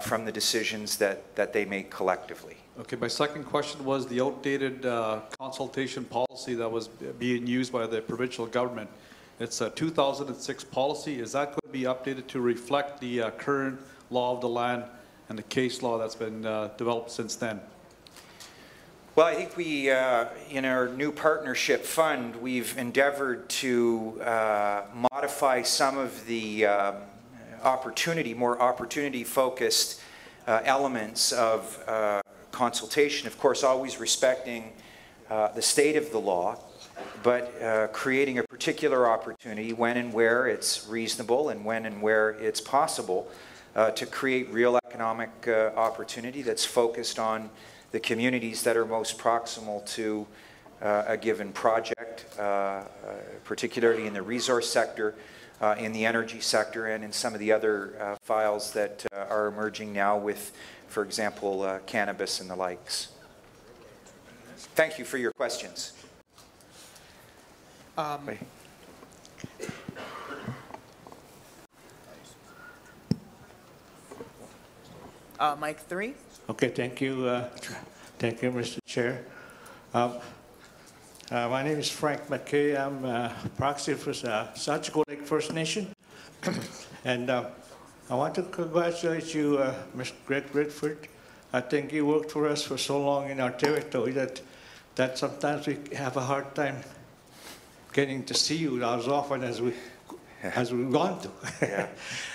from the decisions that they make collectively. Okay, my second question was the outdated consultation policy that was being used by the provincial government. It's a 2006 policy. Is that going to be updated to reflect the current law of the land and the case law that's been developed since then? Well, I think we, in our new partnership fund, we've endeavored to modify some of the more opportunity-focused elements of consultation, of course always respecting the state of the law, but creating a particular opportunity when and where it's reasonable and when and where it's possible to create real economic opportunity that's focused on the communities that are most proximal to a given project, particularly in the resource sector, in the energy sector, and in some of the other files that are emerging now with, for example, cannabis and the likes. Thank you for your questions. Mic 3. Okay, thank you, Mr. Chair. My name is Frank McKay. I'm proxy for Sachico Lake First Nation. And I want to congratulate you, Mr. Greg Rickford. I think you worked for us for so long in our territory that sometimes we have a hard time getting to see you as often as we want to. Yeah.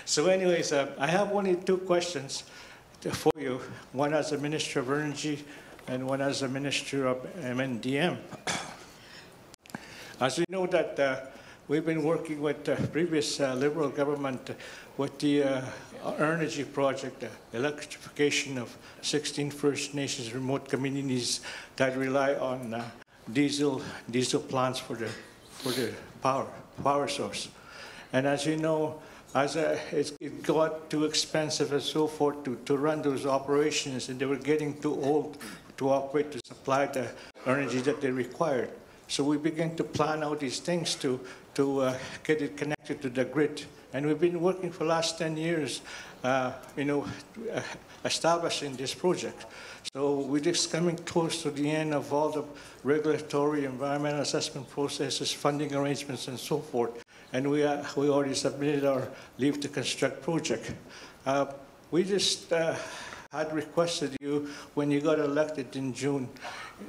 So anyways, I have only two questions for you. One as a Minister of Energy and one as a Minister of MNDM. As you know that we've been working with the previous Liberal government with the energy project, electrification of 16 First Nations remote communities that rely on diesel plants for the power source. And as you know, it got too expensive and so forth to run those operations, and they were getting too old to operate to supply the energy that they required. So we began to plan out these things to get it connected to the grid. And we've been working for the last 10 years, establishing this project. So we're just coming close to the end of all the regulatory environmental assessment processes, funding arrangements, and so forth. And we already submitted our leave to construct project. We just had requested you when you got elected in June,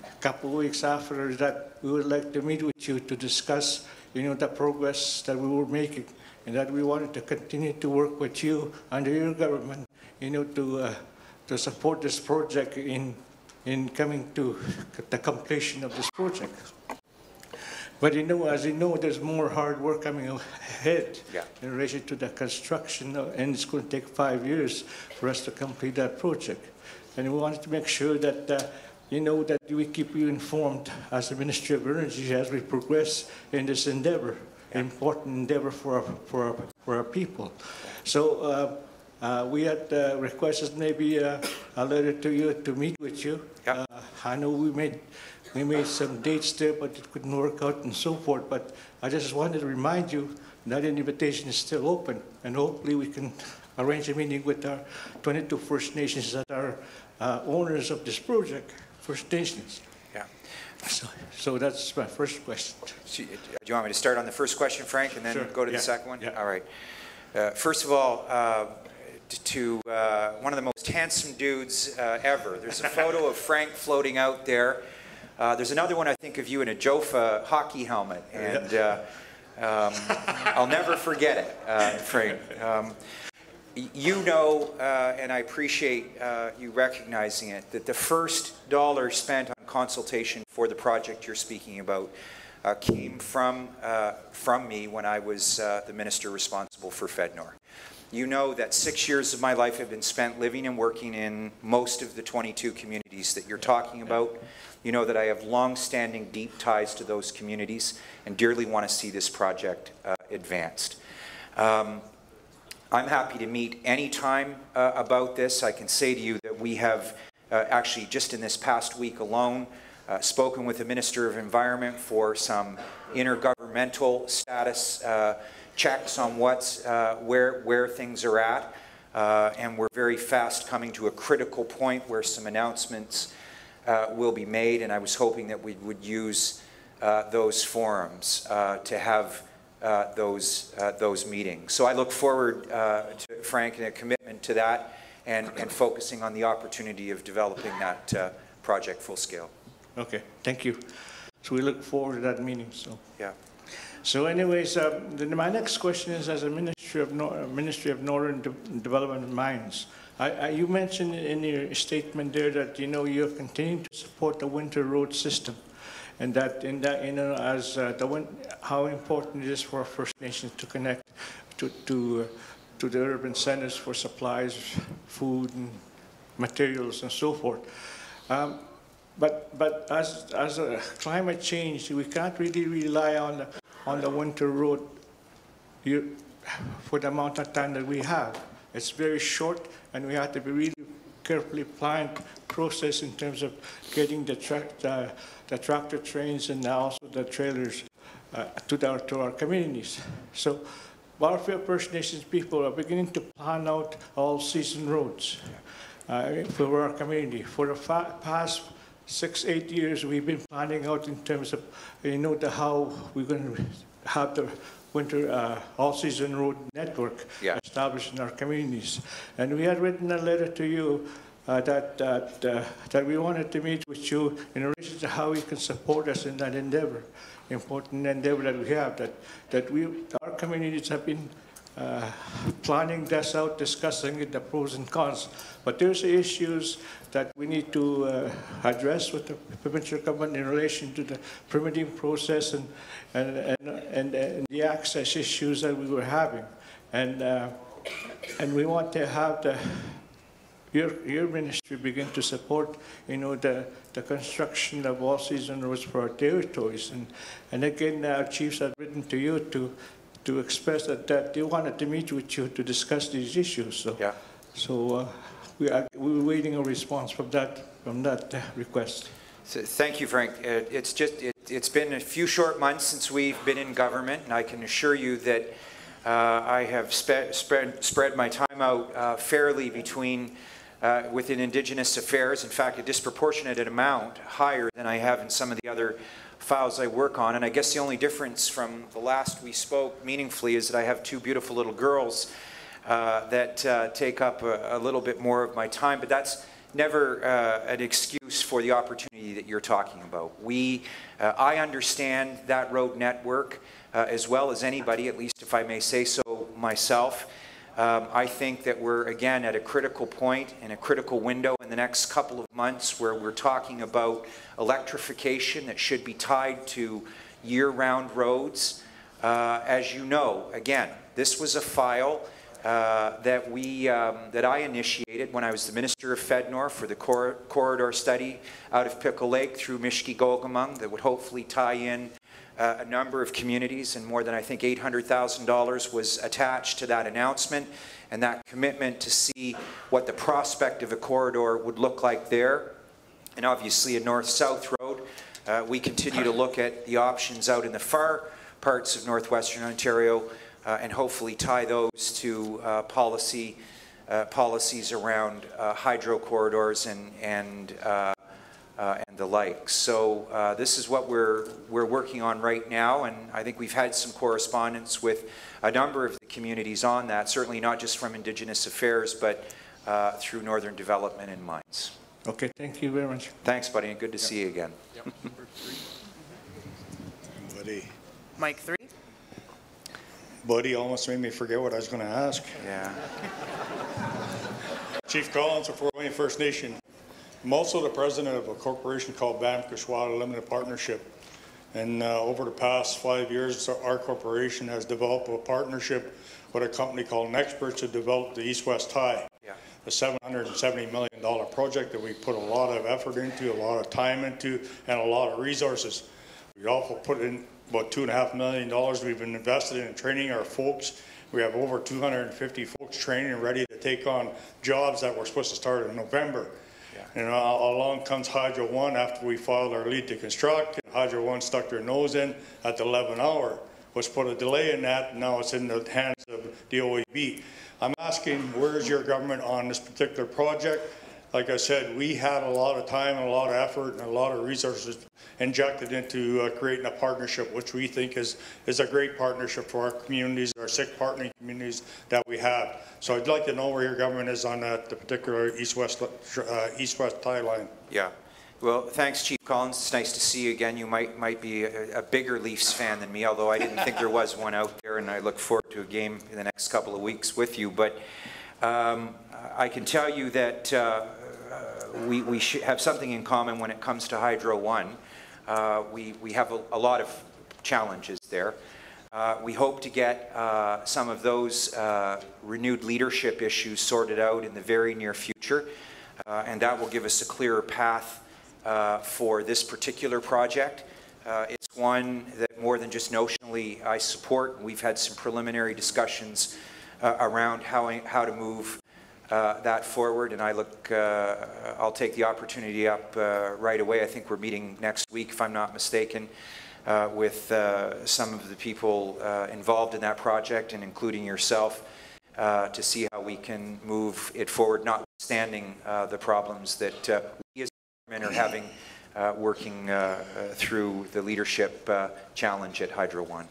a couple of weeks after that, we would like to meet with you to discuss, the progress that we were making, and that we wanted to continue to work with you under your government, to support this project in coming to the completion of this project. But as you know, there's more hard work coming ahead in relation to the construction, and it's going to take 5 years for us to complete that project. And we wanted to make sure that that we keep you informed as the Ministry of Energy as we progress in this endeavor, important endeavor for our people. So we had requested maybe a letter to you to meet with you. I know we made some dates there, but it couldn't work out and so forth. But I just wanted to remind you that invitation is still open, and hopefully we can arrange a meeting with our 22 First Nations that are owners of this project, First Nations. Yeah. So that's my first question. Do you want me to start on the first question, Frank, and then go to the second one? Yeah. All right. First of all, to one of the most handsome dudes ever. There's a photo of Frank floating out there. There's another one, I think, of you in a Jofa hockey helmet, and I'll never forget it, Frank. And I appreciate you recognizing it, that the first dollar spent on consultation for the project you're speaking about came from me when I was the minister responsible for FedNor. You know that 6 years of my life have been spent living and working in most of the 22 communities that you're talking about. You know that I have long-standing deep ties to those communities and dearly want to see this project advanced. I'm happy to meet anytime about this. I can say to you that we have actually just in this past week alone spoken with the Minister of Environment for some intergovernmental status checks on where things are at, and we're very fast coming to a critical point where some announcements will be made, and I was hoping that we would use those forums to have those meetings. So I look forward to, Frank, and a commitment to that, and focusing on the opportunity of developing that project full scale. Okay, thank you. So we look forward to that meeting. So yeah. So anyways, my next question is as a Ministry of Northern Development and Mines. You mentioned in your statement there that you're continuing to support the winter road system, and that how important it is for First Nations to connect to the urban centers for supplies, food, and materials, and so forth. But as a climate change, we can't really rely on the winter road for the amount of time that we have. It's very short, and we have to be really carefully planned process in terms of getting the tractor trains and also the trailers to our communities. So Barfield First Nations people are beginning to plan out all-season roads. for our community. For the past 6-8 years, we've been planning out in terms of, how we're going to have the winter all-season road network established in our communities. And we had written a letter to you that we wanted to meet with you in relation to how you can support us in that endeavor, important endeavor that we have, that our communities have been planning this out, discussing it, the pros and cons. But there's issues that we need to address with the provincial government in relation to the permitting process and the access issues that we were having. And we want to have your ministry begin to support, the construction of all-season roads for our territories. And again, our chiefs have written to you to express that they wanted to meet with you to discuss these issues. So, we're waiting a response from that request. So, thank you, Frank. It's been a few short months since we've been in government, and I can assure you that I have spread my time out fairly within Indigenous affairs. In fact, a disproportionate amount higher than I have in some of the other files I work on. And I guess the only difference from the last we spoke meaningfully is that I have two beautiful little girls that take up a little bit more of my time, but that's never an excuse for the opportunity that you're talking about. I understand that road network as well as anybody, at least if I may say so myself. I think that we're, again, at a critical point and a critical window in the next couple of months where we're talking about electrification that should be tied to year-round roads. As you know, again, this was a file that I initiated when I was the Minister of Fednor for the corridor study out of Pickle Lake through Mishki-Gogamung that would hopefully tie in a number of communities, and more than, I think, $800,000 was attached to that announcement and that commitment to see what the prospect of a corridor would look like there. And obviously a north-south road. We continue to look at the options out in the far parts of northwestern Ontario and hopefully tie those to policies around hydro corridors and the like. So this is what we're working on right now, and I think we've had some correspondence with a number of the communities on that, certainly not just from Indigenous Affairs, but through Northern Development and Mines. Okay, thank you very much. Thanks, buddy, and good to see you again. Buddy. Mike 3. Buddy almost made me forget what I was going to ask. Yeah. Chief Collins of Fort Wayne First Nation. I'm also the president of a corporation called Banff-Kashwada Limited Partnership. And over the past 5 years, our corporation has developed a partnership with a company called Nexperts to develop the East-West Tie. A $770 million project that we put a lot of effort into, a lot of time into, and a lot of resources. We also put in about $2.5 million we've been invested in training our folks. We have over 250 folks trained and ready to take on jobs that were supposed to start in November. And along comes Hydro One after we filed our lead to construct. And Hydro One stuck their nose in at the 11th hour, which put a delay in that, and now it's in the hands of the OEB. I'm asking, where's your government on this particular project? Like I said, we had a lot of time and a lot of effort and a lot of resources injected into creating a partnership, which we think is a great partnership for our communities, our 6 partnering communities that we have. So I'd like to know where your government is on that, the particular east-west tie line. Yeah. Well, thanks, Chief Collins. It's nice to see you again. You might be a bigger Leafs fan than me, although I didn't think there was one out there, and I look forward to a game in the next couple of weeks with you. But I can tell you that we should have something in common when it comes to Hydro One. We have a lot of challenges there. We hope to get some of those renewed leadership issues sorted out in the very near future, and that will give us a clearer path for this particular project. It's one that more than just notionally I support. We've had some preliminary discussions around how to move that forward, and I'll take the opportunity up right away. I think we're meeting next week, if I'm not mistaken, with some of the people involved in that project, and including yourself, to see how we can move it forward, notwithstanding understanding the problems that we as government are having working through the leadership challenge at Hydro One.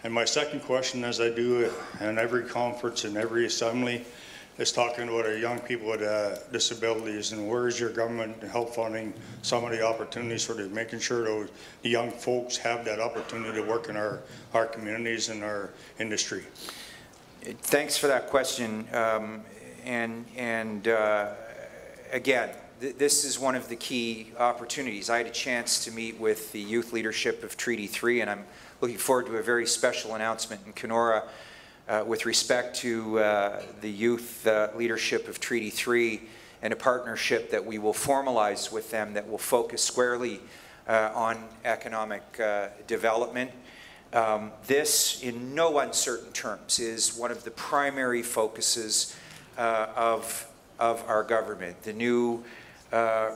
And my second question, as I do in every conference and every assembly, is talking about our young people with disabilities, and where is your government help funding some of the opportunities for making sure those the young folks have that opportunity to work in our communities and our industry? Thanks for that question. Again, this is one of the key opportunities. I had a chance to meet with the youth leadership of Treaty 3, and I'm looking forward to a very special announcement in Kenora with respect to the youth leadership of Treaty 3 and a partnership that we will formalize with them that will focus squarely on economic development. This, in no uncertain terms, is one of the primary focuses of our government. The new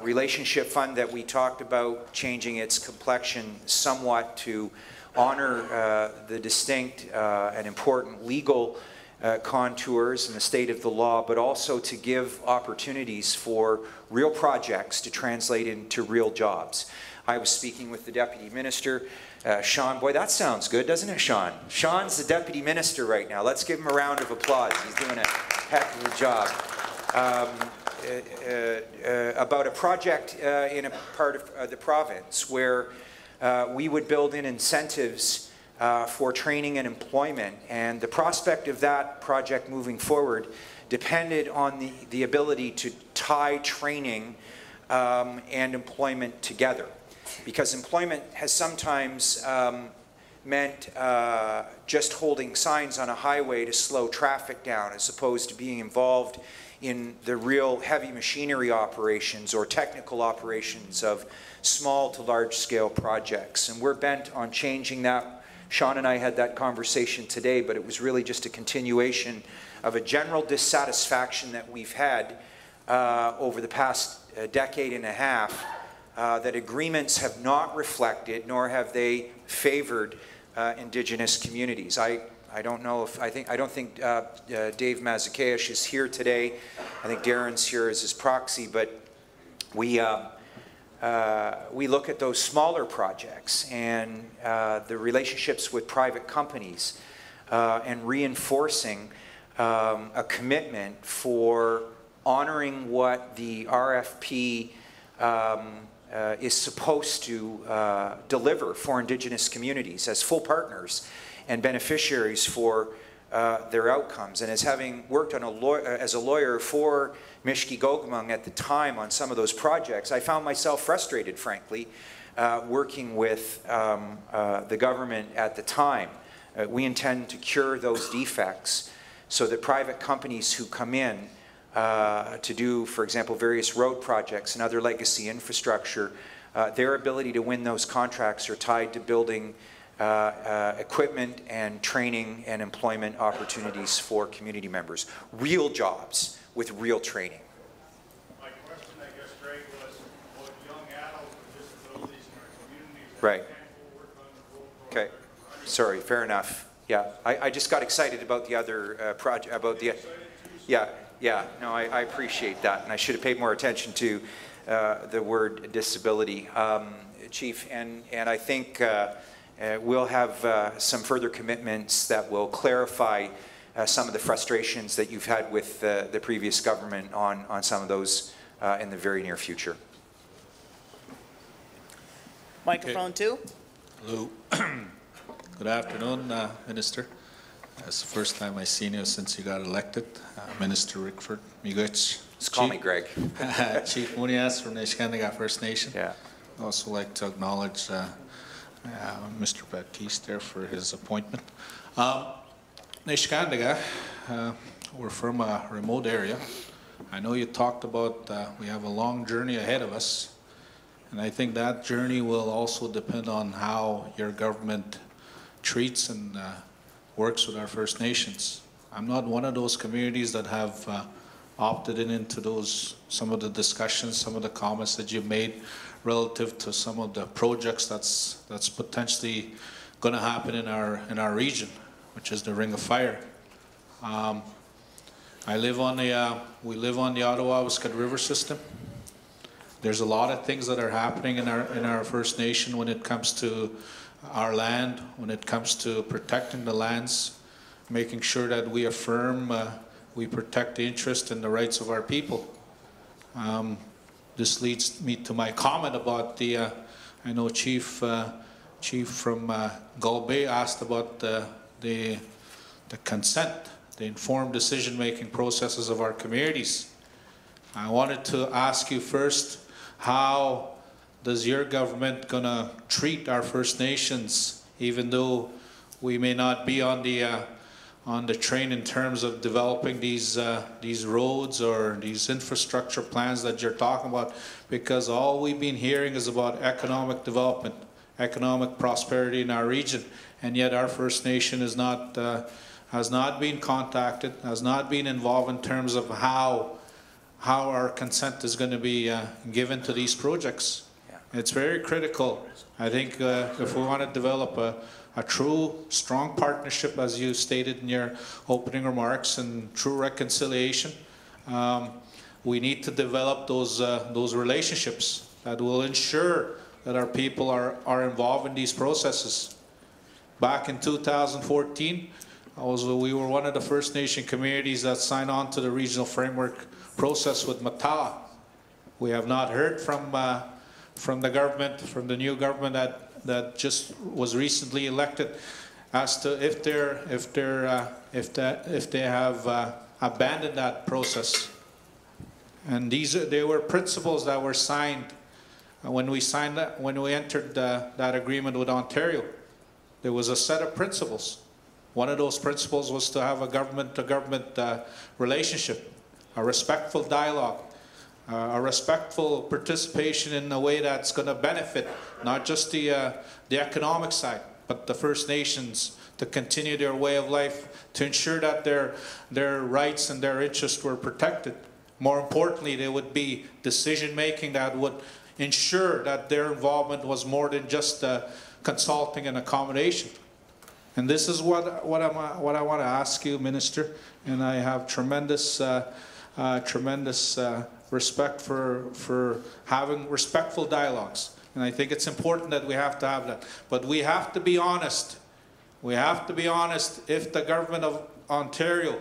relationship fund that we talked about, changing its complexion somewhat to honor the distinct and important legal contours and the state of the law, but also to give opportunities for real projects to translate into real jobs. I was speaking with the Deputy Minister, Sean. Boy, that sounds good, doesn't it, Sean? Sean's the Deputy Minister right now. Let's give him a round of applause. He's doing a heck of a job. About a project in a part of the province where we would build in incentives for training and employment, and the prospect of that project moving forward depended on the ability to tie training and employment together, because employment has sometimes meant just holding signs on a highway to slow traffic down, as opposed to being involved in the real heavy machinery operations or technical operations of small to large scale projects. And we're bent on changing that. Sean and I had that conversation today, but it was really just a continuation of a general dissatisfaction that we've had over the past decade and a half, that agreements have not reflected, nor have they favored Indigenous communities. I don't know if, I don't think Dave Mazakaish is here today. I think Darren's here as his proxy, but we look at those smaller projects and the relationships with private companies and reinforcing a commitment for honoring what the RFP is supposed to deliver for Indigenous communities as full partners and beneficiaries for their outcomes. And as having worked on as a lawyer for Mishki Gogmung at the time on some of those projects, I found myself frustrated, frankly, working with the government at the time. We intend to cure those defects so that private companies who come in to do, for example, various road projects and other legacy infrastructure, their ability to win those contracts are tied to building equipment and training and employment opportunities for community members. Real jobs with real training. My question, I guess, Greg, was about young adults with disabilities in our communities. Right. Okay. Sorry, fair enough. Yeah, I just got excited about the other project, about the, yeah, no, I appreciate that, and I should have paid more attention to the word disability, Chief, and I think we'll have some further commitments that will clarify some of the frustrations that you've had with the previous government on some of those in the very near future. Microphone 2. Hello. Good afternoon, Minister. It's the first time I've seen you since you got elected. Minister Rickford, Miigwech. Just call me Greg. Chief Munias from Niskandaga First Nation. Yeah. I'd also like to acknowledge Mr. Baptiste there for his appointment. Niskandaga, we're from a remote area. I know you talked about we have a long journey ahead of us, and I think that journey will also depend on how your government treats and works with our First Nations. I'm not one of those communities that have opted into some of the discussions, some of the comments that you've made relative to some of the projects that's potentially going to happen in our region, which is the Ring of Fire. I live on the, we live on the Ottawa-Wiscut River system. There's a lot of things that are happening in our First Nation when it comes to our land, when it comes to protecting the lands, making sure that we affirm, we protect the interest and the rights of our people. This leads me to my comment about the, I know Chief from Gull Bay asked about the consent, the informed decision-making processes of our communities. I wanted to ask you first, how does your government gonna treat our First Nations, even though we may not be on the train in terms of developing these roads or these infrastructure plans that you're talking about? Because all we've been hearing is about economic development, economic prosperity in our region, and yet our First Nation is not, has not been contacted, has not been involved in terms of how our consent is going to be given to these projects. Yeah. It's very critical. I think if we want to develop a true, strong partnership, as you stated in your opening remarks, and true reconciliation, we need to develop those relationships that will ensure that our people are involved in these processes. Back in 2014, we were one of the First Nation communities that signed on to the regional framework process with Matawa. We have not heard from the government, from the new government that just was recently elected, as to if they have abandoned that process. And they were principles that were signed when we entered that agreement with Ontario. There was a set of principles. One of those principles was to have a government-to-government relationship, a respectful dialogue, a respectful participation in a way that's going to benefit not just the economic side, but the First Nations, to continue their way of life, to ensure that their rights and their interests were protected. More importantly, there would be decision-making that would ensure that their involvement was more than just consulting and accommodation. And this is what I want to ask you, Minister, and I have tremendous respect for having respectful dialogues. And I think it's important that we have to have that. But we have to be honest. We have to be honest. If the government of Ontario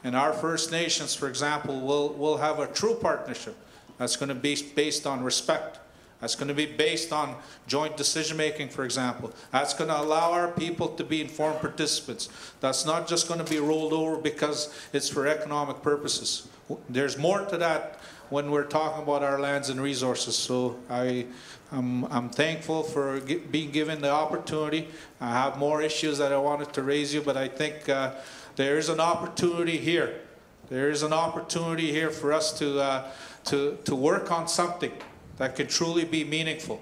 and our First Nations, for example, will have a true partnership that's going to be based on respect, that's going to be based on joint decision-making, for example. That's going to allow our people to be informed participants. That's not just going to be rolled over because it's for economic purposes. There's more to that when we're talking about our lands and resources. So I'm thankful for being given the opportunity. I have more issues that I wanted to raise you, but I think there is an opportunity here. There is an opportunity here for us to work on something that could truly be meaningful,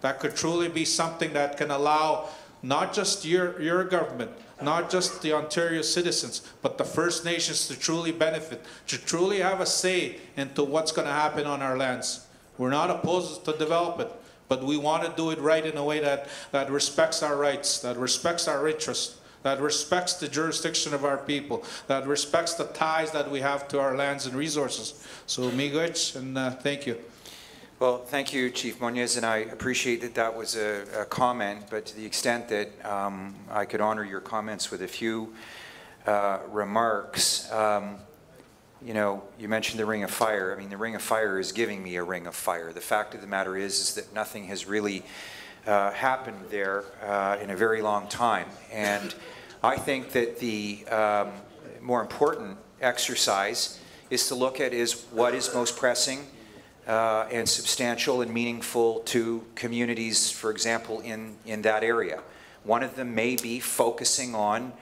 that could truly be something that can allow not just your government, not just the Ontario citizens, but the First Nations to truly benefit, to truly have a say into what's going to happen on our lands. We're not opposed to develop it, but we want to do it right in a way that respects our rights, that respects our interests, that respects the jurisdiction of our people, that respects the ties that we have to our lands and resources. So miigwech, and thank you. Well, thank you, Chief Munoz, and I appreciate that that was a comment, but to the extent that I could honor your comments with a few remarks. You know, you mentioned the Ring of Fire. I mean, the Ring of Fire is giving me a ring of fire. The fact of the matter is that nothing has really happened there in a very long time. And I think that the more important exercise is to look at what is most pressing and substantial and meaningful to communities, for example, in that area. One of them may be focusing on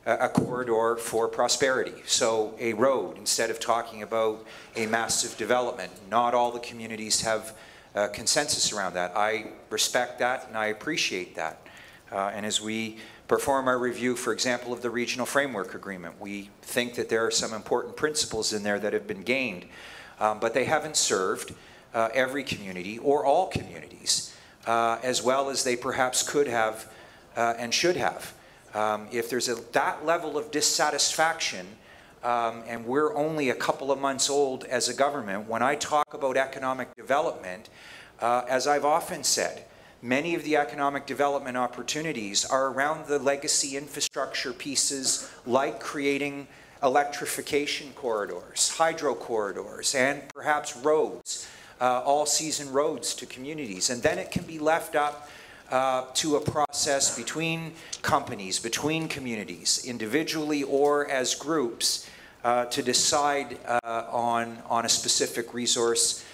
a corridor for prosperity. So a road, instead of talking about a massive development. Not all the communities have consensus around that. I respect that and I appreciate that. And as we perform our review, for example, of the Regional Framework Agreement, we think that there are some important principles in there that have been gained. But they haven't served every community or all communities as well as they perhaps could have and should have. If there's that level of dissatisfaction and we're only a couple of months old as a government. When I talk about economic development, as I've often said, many of the economic development opportunities are around the legacy infrastructure pieces, like creating electrification corridors, hydro corridors, and perhaps roads, all-season roads to communities. And then it can be left up to a process between companies, between communities, individually or as groups, to decide on a specific resource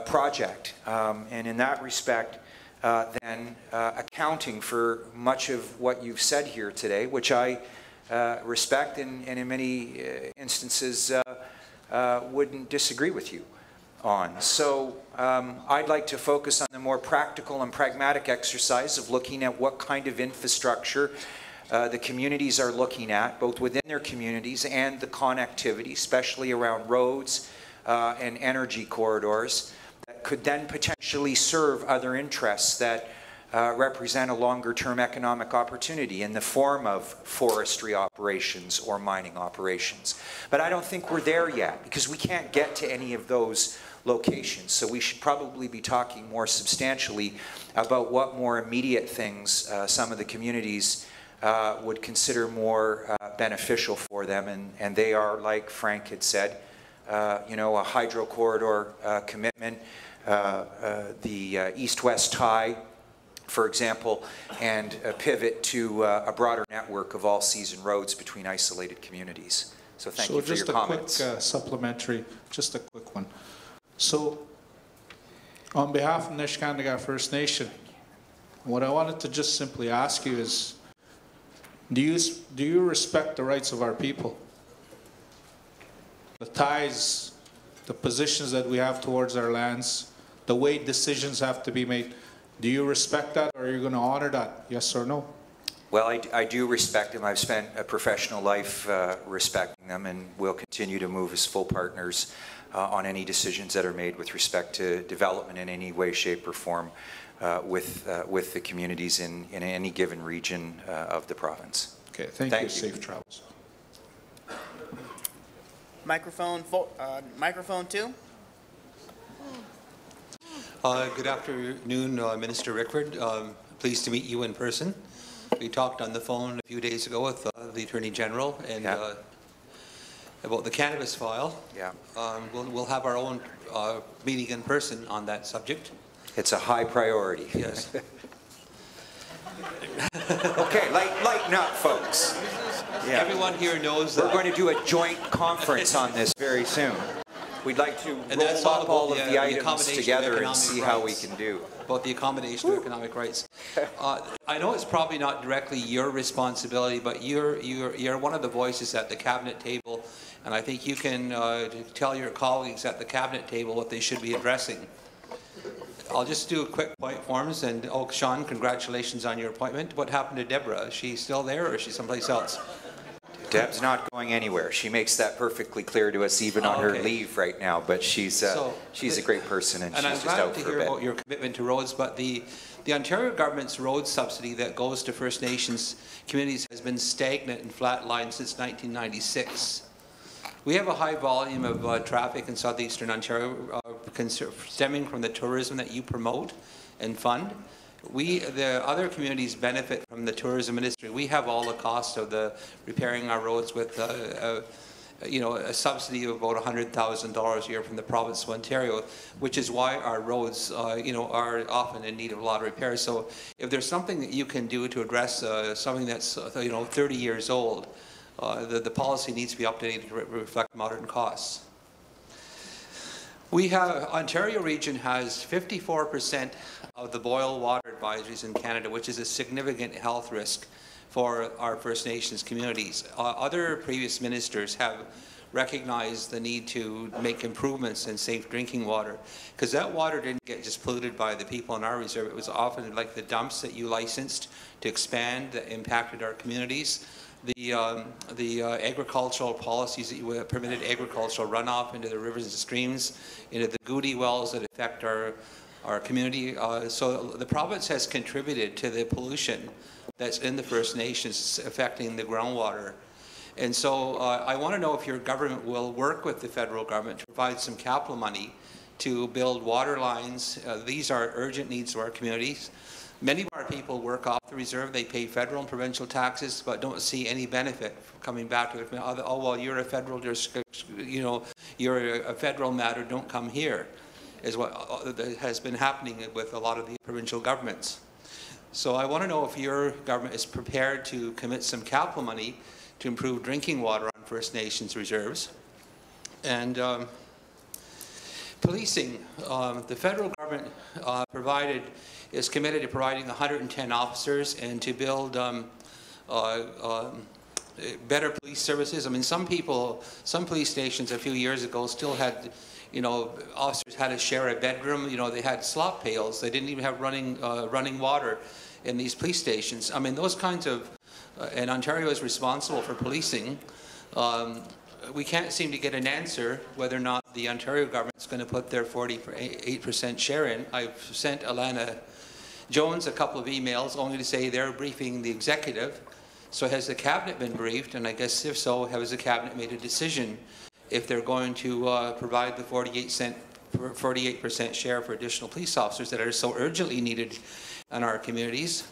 project. And in that respect, then accounting for much of what you've said here today, which I respect and in many instances wouldn't disagree with you on. So I'd like to focus on the more practical and pragmatic exercise of looking at what kind of infrastructure the communities are looking at, both within their communities and the connectivity, especially around roads and energy corridors, that could then potentially serve other interests that represent a longer-term economic opportunity in the form of forestry operations or mining operations. But I don't think we're there yet, because we can't get to any of those locations. So we should probably be talking more substantially about what more immediate things some of the communities would consider more beneficial for them. And they are, like Frank had said, you know, a hydro corridor commitment, the east-west tie, for example, and a pivot to a broader network of all-season roads between isolated communities. So thank you for your comments. So just a quick supplementary, just a quick one. So on behalf of Niskandaga First Nation, what I wanted to just simply ask you is, do you respect the rights of our people? The ties, the positions that we have towards our lands, the way decisions have to be made. Do you respect that, or are you going to honor that? Yes or no? Well, I do respect them. I've spent a professional life respecting them, and we'll continue to move as full partners on any decisions that are made with respect to development in any way, shape, or form with the communities in any given region of the province. Okay, thank you. Safe travels. Microphone 2. Good afternoon, Minister Rickford. Pleased to meet you in person. We talked on the phone a few days ago with the Attorney General and about the cannabis file. Yeah. We'll have our own meeting in person on that subject. It's a high priority. Yes. Okay, lighten up, folks. Yeah. Everyone here knows that. We're going to do a joint conference on this very soon. We'd like to roll up all of the items together and see how we can do. About the accommodation of economic rights. I know it's probably not directly your responsibility, but you're one of the voices at the cabinet table, and I think you can tell your colleagues at the cabinet table what they should be addressing. I'll just do a quick point forms, and Sean, congratulations on your appointment. What happened to Deborah? Is she still there, or is she someplace else? Deb's not going anywhere. She makes that perfectly clear to us, even on her leave right now. But she's a great person, and she's just out for a bit. And I'm glad to hear about your commitment to roads. But the Ontario government's road subsidy that goes to First Nations communities has been stagnant and flatlined since 1996. We have a high volume of traffic in southeastern Ontario stemming from the tourism that you promote and fund. The other communities benefit from the tourism industry. We have all the cost of repairing our roads with you know, a subsidy of about $100,000 a year from the province of Ontario, which is why our roads you know, are often in need of a lot of repairs. So if there's something that you can do to address something that's you know, 30 years old, the policy needs to be updated to reflect modern costs. Ontario region has 54% of the boil water advisories in Canada, which is a significant health risk for our First Nations communities. Other previous ministers have recognized the need to make improvements in safe drinking water, because that water didn't get just polluted by the people in our reserve. It was often like the dumps that you licensed to expand that impacted our communities. The agricultural policies that you permitted agricultural runoff into the rivers and streams, into the goody wells that affect our community. So the province has contributed to the pollution that's in the First Nations affecting the groundwater. And so I want to know if your government will work with the federal government to provide some capital money to build water lines. These are urgent needs to our communities. Many of our people work off the reserve. They pay federal and provincial taxes, but don't see any benefit coming back to it. Oh, well, you're a federal district, you know, you're a federal matter, don't come here, is what has been happening with a lot of the provincial governments. So I want to know if your government is prepared to commit some capital money to improve drinking water on First Nations reserves. And policing, the federal government is committed to providing 110 officers and to build better police services. I mean, some police stations a few years ago still had, you know, officers had to share a bedroom. You know, they had slop pails. They didn't even have running water in these police stations. I mean, those kinds of, and Ontario is responsible for policing. We can't seem to get an answer whether or not the Ontario government is going to put their 48% share in. I've sent Alana Jones a couple of emails only to say they're briefing the executive. So has the cabinet been briefed? And I guess if so, has the cabinet made a decision if they're going to provide the 48% share for additional police officers that are so urgently needed in our communities?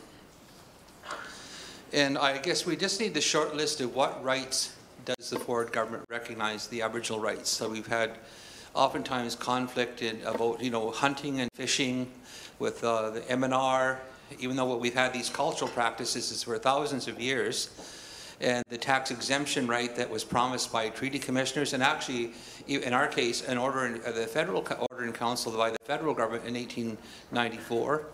And I guess we just need the short list of what rights does the Ford government recognize the Aboriginal rights. So we've had oftentimes conflict about, you know, hunting and fishing with the MNR, even though we've had these cultural practices for thousands of years, and the tax exemption right that was promised by treaty commissioners, and actually, in our case, an order in the federal order in council by the federal government in 1894.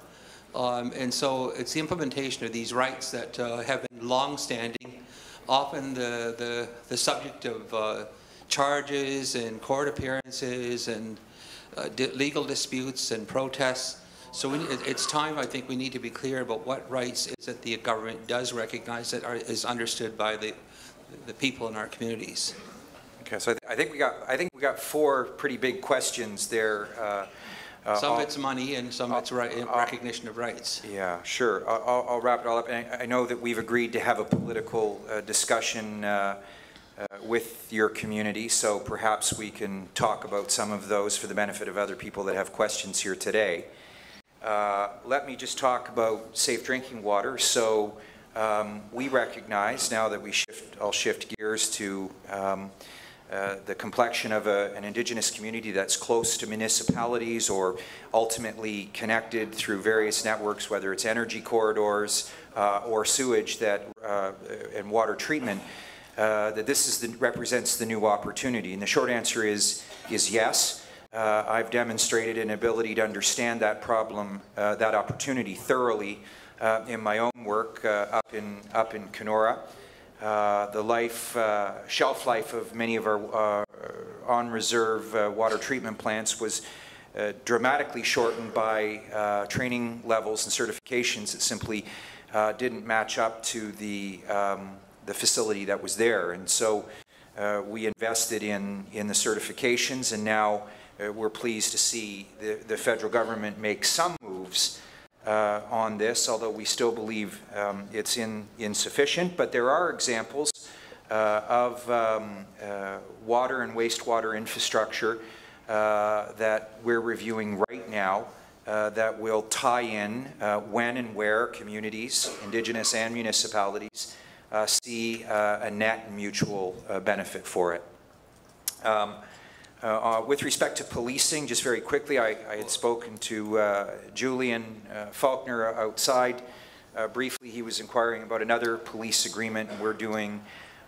And so it's the implementation of these rights that have been long-standing, often the subject of charges and court appearances and legal disputes and protests. So it's time, I think, we need to be clear about what rights is that the government does recognize that is understood by the people in our communities. Okay, so I think we got four pretty big questions there. Some of it's money and some of it's recognition of rights. Yeah, sure. I'll wrap it all up. And I know that we've agreed to have a political discussion with your community, so perhaps we can talk about some of those for the benefit of other people that have questions here today. Let me just talk about safe drinking water. So we recognize now that I'll shift gears to the complexion of an Indigenous community that's close to municipalities or ultimately connected through various networks, whether it's energy corridors or sewage and water treatment, that this represents the new opportunity. And the short answer is yes. I've demonstrated an ability to understand that problem, that opportunity thoroughly in my own work up in Kenora. The shelf life of many of our on-reserve water treatment plants was dramatically shortened by training levels and certifications that simply didn't match up to the facility that was there. And so we invested in the certifications, and now we're pleased to see the federal government make some moves on this, although we still believe it's insufficient. But there are examples of water and wastewater infrastructure that we're reviewing right now that will tie in when and where communities, Indigenous and municipalities, see a net and mutual benefit for it. With respect to policing, just very quickly, I had spoken to Julian Faulkner outside. Briefly, he was inquiring about another police agreement, and we're doing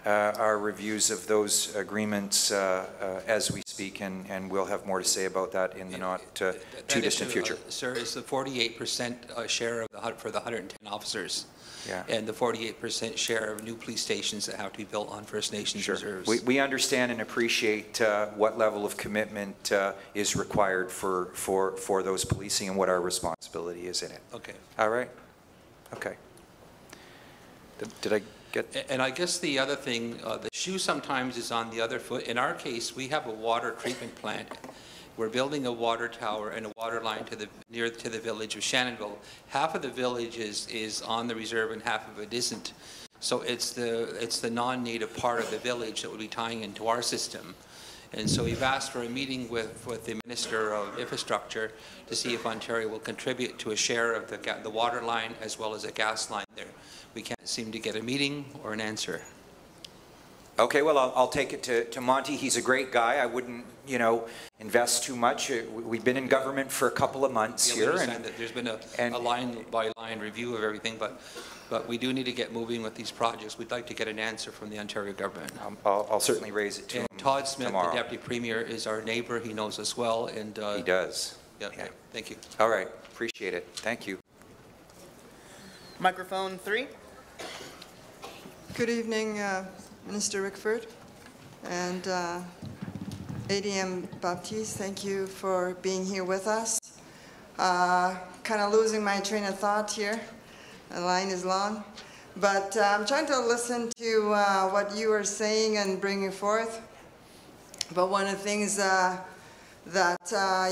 our reviews of those agreements as we speak, and we'll have more to say about that in the not too distant future. Sir, is the 48% share for the 110 officers? Yeah. And the 48% share of new police stations that have to be built on First Nations reserves. We understand and appreciate what level of commitment is required for those policing and what our responsibility is in it. Okay. All right. Okay. Did I get? And I guess the other thing, the shoe sometimes is on the other foot. In our case, we have a water treatment plant. We're building a water tower and a water line near the village of Shannonville. Half of the village is on the reserve and half of it isn't. So it's the non-native part of the village that would be tying into our system. And so we've asked for a meeting with the Minister of Infrastructure to see if Ontario will contribute to a share of the water line as well as a gas line there. We can't seem to get a meeting or an answer. Okay, well, I'll take it to Monty. He's a great guy. I wouldn't, you know, invest too much. We've been in government for a couple of months Yeah, here. We understand that there's been a line-by-line review of everything, but we do need to get moving with these projects. We'd like to get an answer from the Ontario government. I'll certainly raise it to him Todd Smith, tomorrow. the Deputy Premier, is our neighbor. He knows us well. And he does. Yeah, thank you. All right, appreciate it. Thank you. Microphone 3. Good evening, Minister Rickford and ADM Baptiste. Thank you for being here with us. Kind of losing my train of thought here. The line is long. But I'm trying to listen to what you are saying and bringing forth. But one of the things that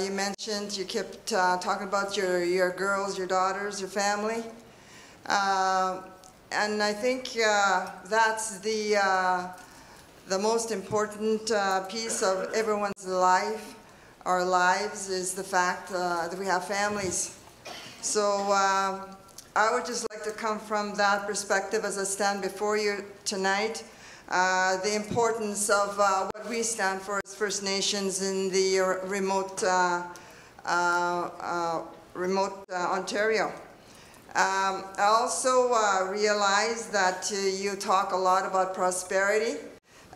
you mentioned, you kept talking about your girls, your daughters, your family. And I think that's the most important piece of everyone's life, our lives, is the fact that we have families. So I would just like to come from that perspective as I stand before you tonight. The importance of what we stand for as First Nations in the remote Ontario. I also realize that you talk a lot about prosperity.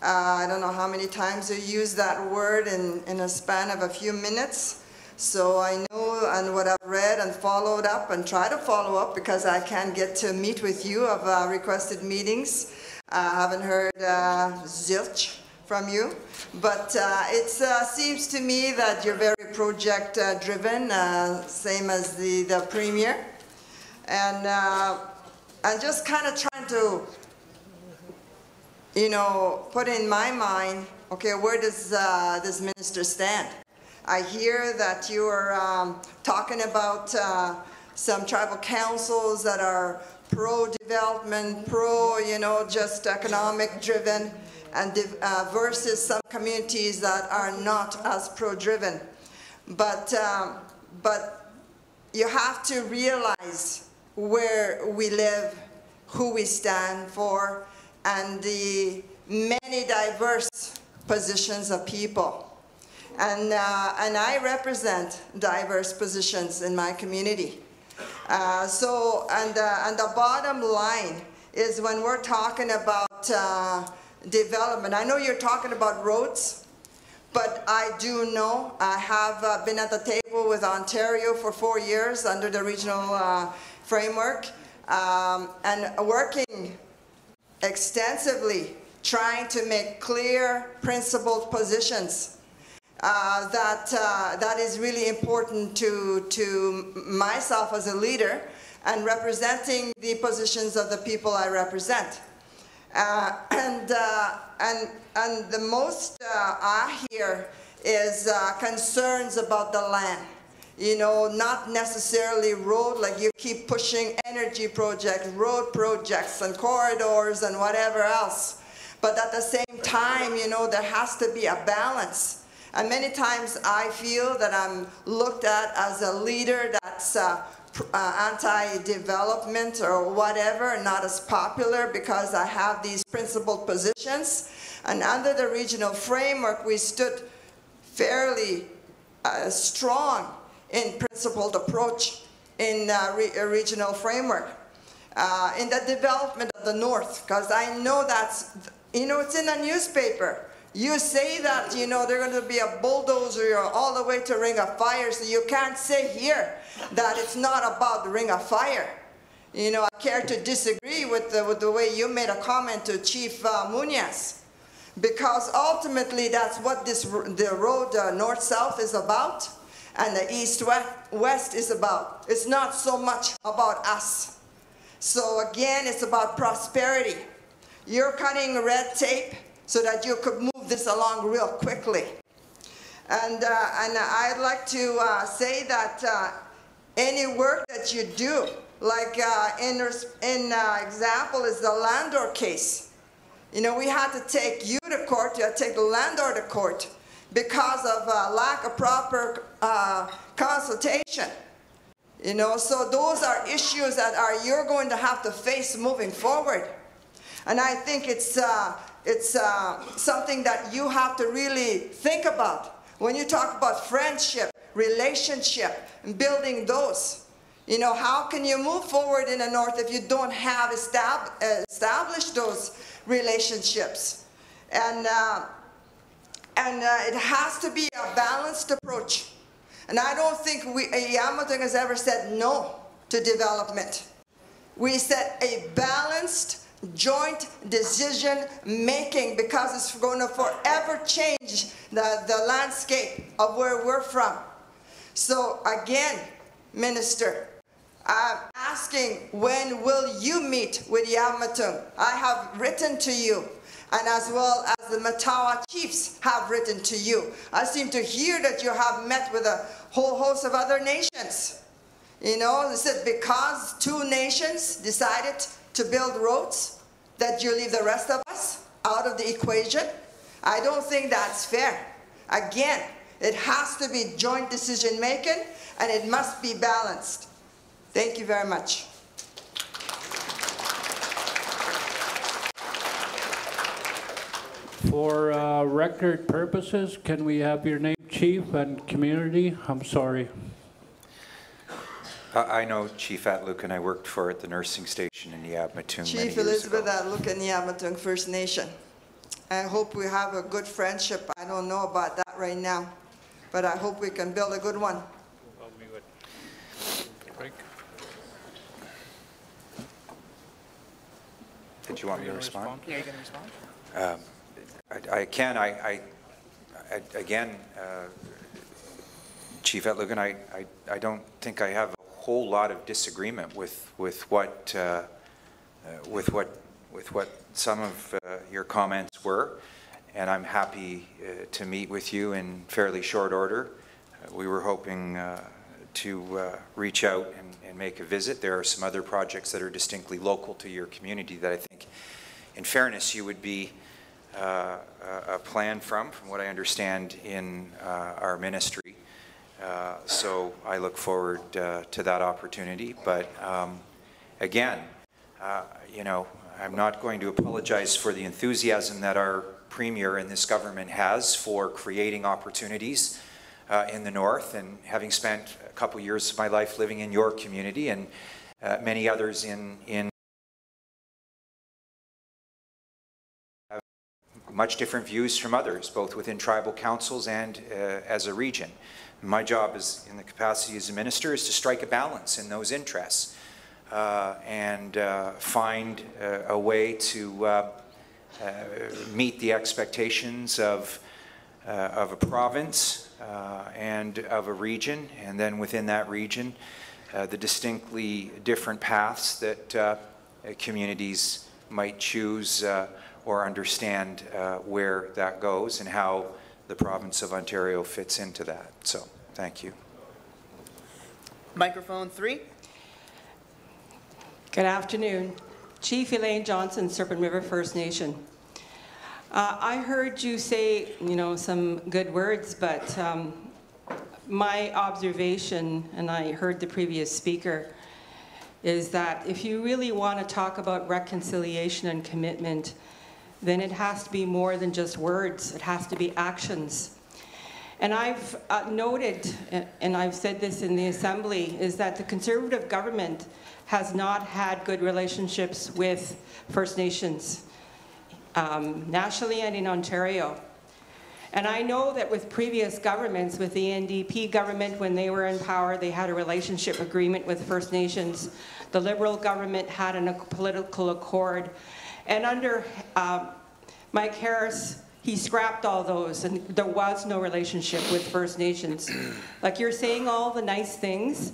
I don't know how many times you use that word in a span of a few minutes. So I know, and what I've read and followed up and try to follow up because I can't get to meet with you of requested meetings. I haven't heard zilch from you, but it seems to me that you're very project driven, same as the Premier. And I'm just kind of trying to, you know, put in my mind, okay, where does this minister stand? I hear that you are talking about some tribal councils that are pro-development, you know, just economic driven, and versus some communities that are not as pro-driven. But you have to realize where we live, who we stand for, and the many diverse positions of people. And I represent diverse positions in my community. And the bottom line is when we're talking about development, I know you're talking about roads, but I do know, I have been at the table with Ontario for 4 years under the regional framework, and working extensively, trying to make clear, principled positions. That is really important to myself as a leader and representing the positions of the people I represent. And the most I hear is concerns about the land. You know, not necessarily road, like you keep pushing energy projects, road projects and corridors and whatever else. But at the same time, you know, there has to be a balance. And many times I feel that I'm looked at as a leader that's anti-development or whatever, not as popular because I have these principled positions. And under the regional framework, we stood fairly strong in principled approach in a regional framework. In the development of the North, because I know that's, you know, it's in the newspaper. You say that, you know, they're going to be a bulldozer all the way to Ring of Fire, so you can't say here that it's not about the Ring of Fire. You know, I care to disagree with the way you made a comment to Chief Munoz, because ultimately that's what the road north-south is about, and the east-west is about. It's not so much about us. So again, it's about prosperity. You're cutting red tape so that you could move this along real quickly. And I'd like to say that any work that you do, like example is the landlord case. You know, we had to take you to court, you had to take the landlord to court because of lack of proper consultation. You know, so those are issues that you're going to have to face moving forward. And I think it's something that you have to really think about when you talk about friendship, relationship, and building those. You know, how can you move forward in the North if you don't have established those relationships? And it has to be a balanced approach. And I don't think Yamatung has ever said no to development. We said a balanced, joint decision making, because it's going to forever change the landscape of where we're from. So again, Minister, I'm asking, when will you meet with Yamatung? I have written to you, and as well as the Matawa chiefs have written to you. I seem to hear that you have met with a whole host of other nations. You know, they said because 2 nations decided to build roads, that you leave the rest of us out of the equation. I don't think that's fair. Again, it has to be joint decision making, and it must be balanced. Thank you very much. For record purposes, can we have your name, Chief, and community? I'm sorry. I know Chief Atlukan. I worked for at the nursing station in Yamatung many Chief years ago. Elizabeth Atlukan, Yamatung First Nation. I hope we have a good friendship. I don't know about that right now, but I hope we can build a good one. Did you want me to respond? Yeah, you're going to respond? Again, Chief Atlukan, I don't think I have a whole lot of disagreement with what some of your comments were, and I'm happy to meet with you in fairly short order. We were hoping to reach out and make a visit. There are some other projects that are distinctly local to your community that I think, in fairness, you would be a plan from what I understand in our ministry. So I look forward to that opportunity. But again, you know, I'm not going to apologize for the enthusiasm that our Premier and this government has for creating opportunities in the North, and having spent a couple years of my life living in your community and many others in have much different views from others, both within tribal councils and as a region. My job is, in the capacity as a minister, is to strike a balance in those interests and find a way to meet the expectations of a province and of a region, and then within that region, the distinctly different paths that communities might choose or understand where that goes and how the province of Ontario fits into that. So, thank you. Microphone 3. Good afternoon. Chief Elaine Johnson, Serpent River First Nation. I heard you say, you know, some good words, but my observation, and I heard the previous speaker, is that if you really want to talk about reconciliation and commitment, then it has to be more than just words. It has to be actions. And I've noted, and I've said this in the Assembly, is that the Conservative government has not had good relationships with First Nations, nationally and in Ontario. And I know that with previous governments, with the NDP government, when they were in power, they had a relationship agreement with First Nations. The Liberal government had a political accord. And under Mike Harris, he scrapped all those, and there was no relationship with First Nations. Like, you're saying all the nice things,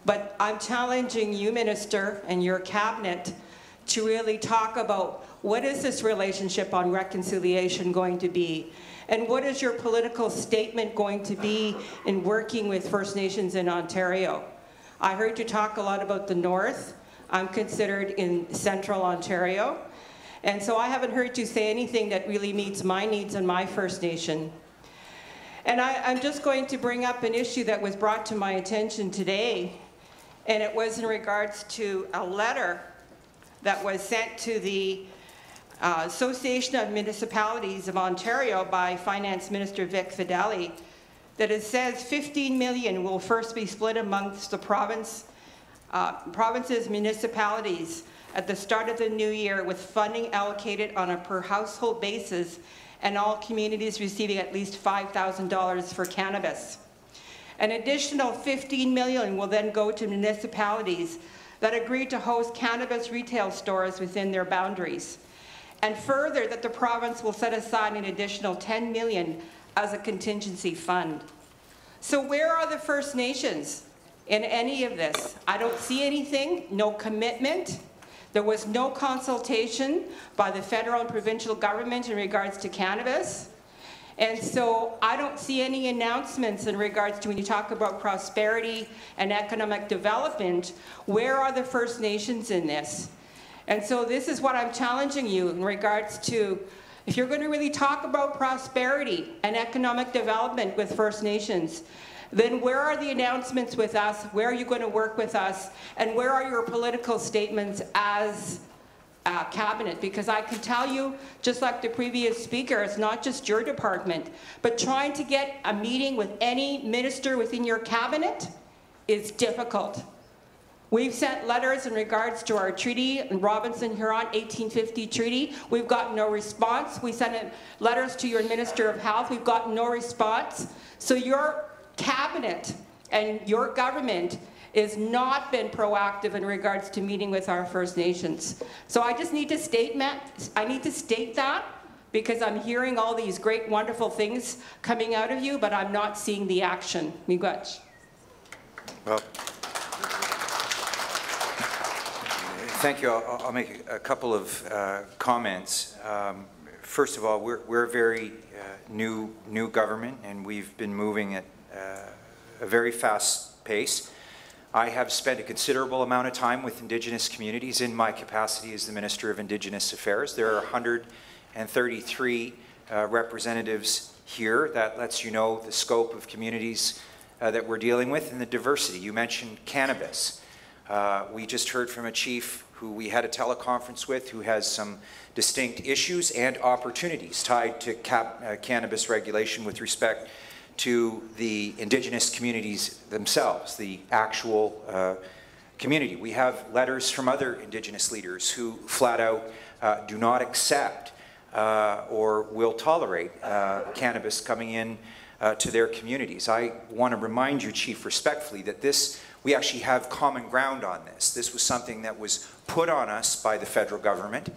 but I'm challenging you, Minister, and your cabinet to really talk about what is this relationship on reconciliation going to be, and what is your political statement going to be in working with First Nations in Ontario? I heard you talk a lot about the North. I'm considered in Central Ontario. And so I haven't heard you say anything that really meets my needs and my First Nation. And I'm just going to bring up an issue that was brought to my attention today, and it was in regards to a letter that was sent to the Association of Municipalities of Ontario by Finance Minister Vic Fedeli, that it says 15 million will first be split amongst the province's municipalities at the start of the new year, with funding allocated on a per household basis, and all communities receiving at least $5,000 for cannabis. An additional 15 million will then go to municipalities that agree to host cannabis retail stores within their boundaries. And further, that the province will set aside an additional 10 million as a contingency fund. So where are the First Nations in any of this? I don't see anything, no commitment. There was no consultation by the federal and provincial government in regards to cannabis. And so I don't see any announcements in regards to, when you talk about prosperity and economic development, where are the First Nations in this? And so this is what I'm challenging you in regards to, if you're going to really talk about prosperity and economic development with First Nations, then where are the announcements with us? Where are you going to work with us? And where are your political statements as cabinet? Because I can tell you, just like the previous speaker, it's not just your department, but trying to get a meeting with any minister within your cabinet is difficult. We've sent letters in regards to our treaty in Robinson-Huron 1850 treaty. We've got no response. We sent letters to your Minister of Health. We've got no response. So your cabinet and your government has not been proactive in regards to meeting with our First Nations. So I just need to state that, because I'm hearing all these great, wonderful things coming out of you, but I'm not seeing the action. Miigwech. Well, thank you. I'll make a couple of comments. First of all, we're a very new government, and we've been moving at a very fast pace. I have spent a considerable amount of time with Indigenous communities in my capacity as the Minister of Indigenous Affairs. There are 133 representatives here. That lets you know the scope of communities that we're dealing with and the diversity. You mentioned cannabis. We just heard from a chief who we had a teleconference with, who has some distinct issues and opportunities tied to cannabis regulation with respect to the Indigenous communities themselves, the actual community. We have letters from other Indigenous leaders who flat out do not accept or will tolerate cannabis coming in to their communities. I want to remind you, Chief, respectfully, that we actually have common ground on this. This was something that was put on us by the federal government.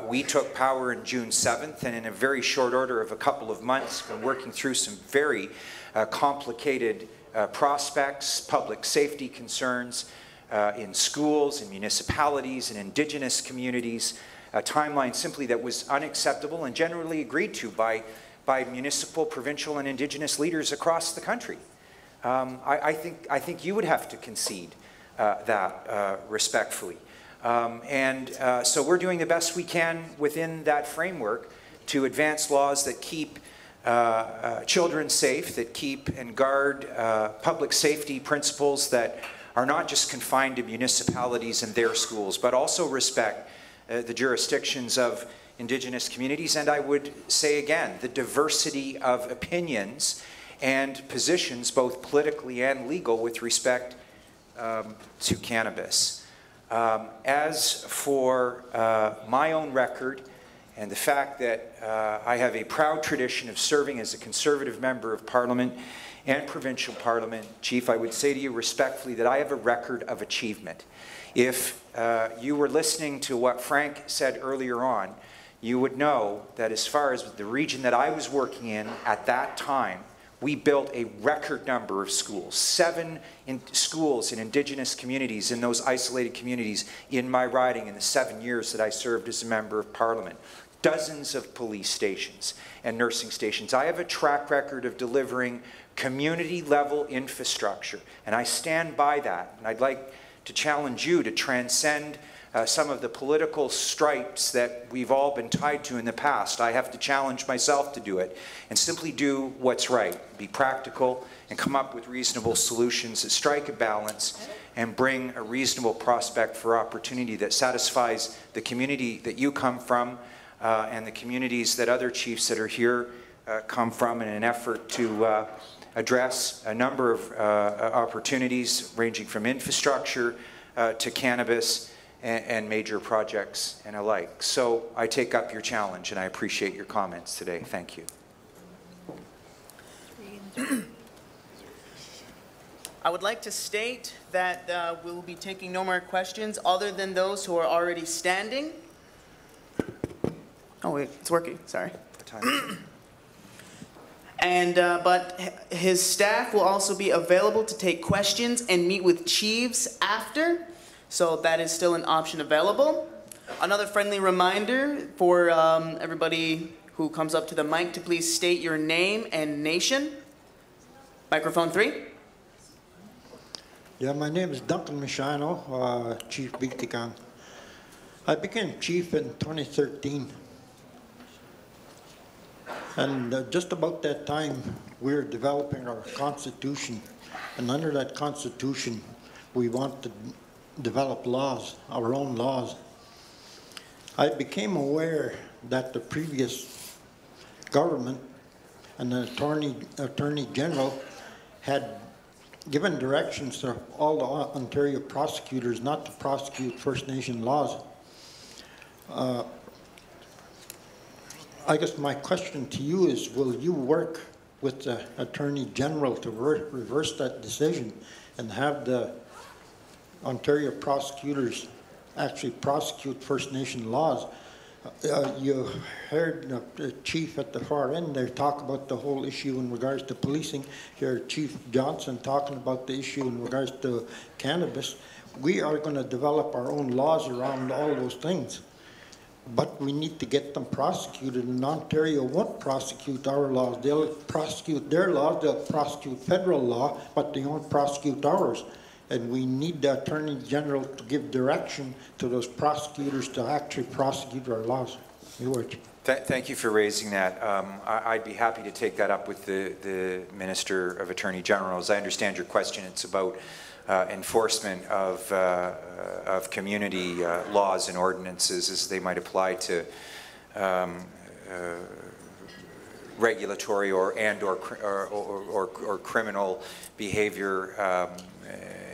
We took power in June 7th, and in a very short order of a couple of months, been working through some very complicated prospects, public safety concerns in schools, in municipalities, in Indigenous communities, a timeline simply that was unacceptable and generally agreed to by municipal, provincial, and Indigenous leaders across the country. I think you would have to concede that respectfully. So we're doing the best we can within that framework to advance laws that keep children safe, that keep and guard public safety principles that are not just confined to municipalities and their schools, but also respect the jurisdictions of Indigenous communities, and I would say again, the diversity of opinions and positions, both politically and legal, with respect to cannabis. As for my own record and the fact that I have a proud tradition of serving as a Conservative Member of Parliament and Provincial Parliament, Chief, I would say to you respectfully that I have a record of achievement. If you were listening to what Frank said earlier on, you would know that as far as the region that I was working in at that time, we built a record number of schools, 7 schools in Indigenous communities, in those isolated communities in my riding in the 7 years that I served as a Member of Parliament. Dozens of police stations and nursing stations. I have a track record of delivering community-level infrastructure. And I stand by that. And I'd like to challenge you to transcend some of the political stripes that we've all been tied to in the past. I have to challenge myself to do it and simply do what's right, be practical, and come up with reasonable solutions that strike a balance and bring a reasonable prospect for opportunity that satisfies the community that you come from and the communities that other chiefs that are here come from, in an effort to address a number of opportunities ranging from infrastructure to cannabis and major projects and alike. So I take up your challenge and I appreciate your comments today. Thank you. I would like to state that we will be taking no more questions other than those who are already standing. Oh wait, it's working, sorry. And, but his staff will also be available to take questions and meet with chiefs after. So that is still an option available. Another friendly reminder for everybody who comes up to the mic to please state your name and nation. Microphone 3. Yeah, my name is Duncan Michano, Chief Bigtikan. I became chief in 2013. And just about that time, we were developing our constitution. And under that constitution, we want to develop laws, our own laws. I became aware that the previous government and the Attorney General had given directions to all the Ontario prosecutors not to prosecute First Nation laws. I guess my question to you is, will you work with the Attorney General to reverse that decision and have the Ontario prosecutors actually prosecute First Nation laws? You heard the chief at the far end there talk about the whole issue in regards to policing. You heard Chief Johnson talking about the issue in regards to cannabis. We are going to develop our own laws around all those things. But we need to get them prosecuted, and Ontario won't prosecute our laws. They'll prosecute their laws, they'll prosecute federal law, but they won't prosecute ours. And we need the Attorney General to give direction to those prosecutors to actually prosecute our laws. Thank you for raising that. I'd be happy to take that up with the Minister of Attorney General. As I understand your question, it's about enforcement of community laws and ordinances as they might apply to regulatory or criminal behavior,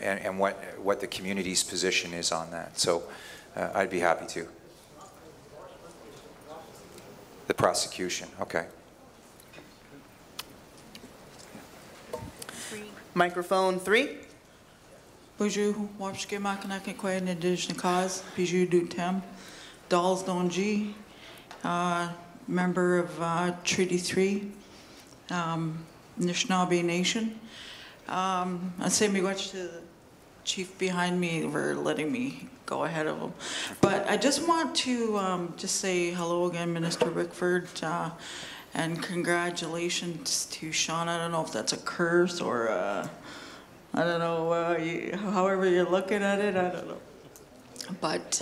and what the community's position is on that. So I'd be happy to. The prosecution, okay. Microphone 3. Bonjour, Wapshke Makanaki Kway Indigenous Cause, Bijou du Tem, Dolls Donji, member of Treaty 3, Anishinaabe Nation. I say me watch to the chief behind me for letting me go ahead of him. But I just want to just say hello again, Minister Rickford, and congratulations to Sean. I don't know if that's a curse or I don't know, however you're looking at it, I don't know. But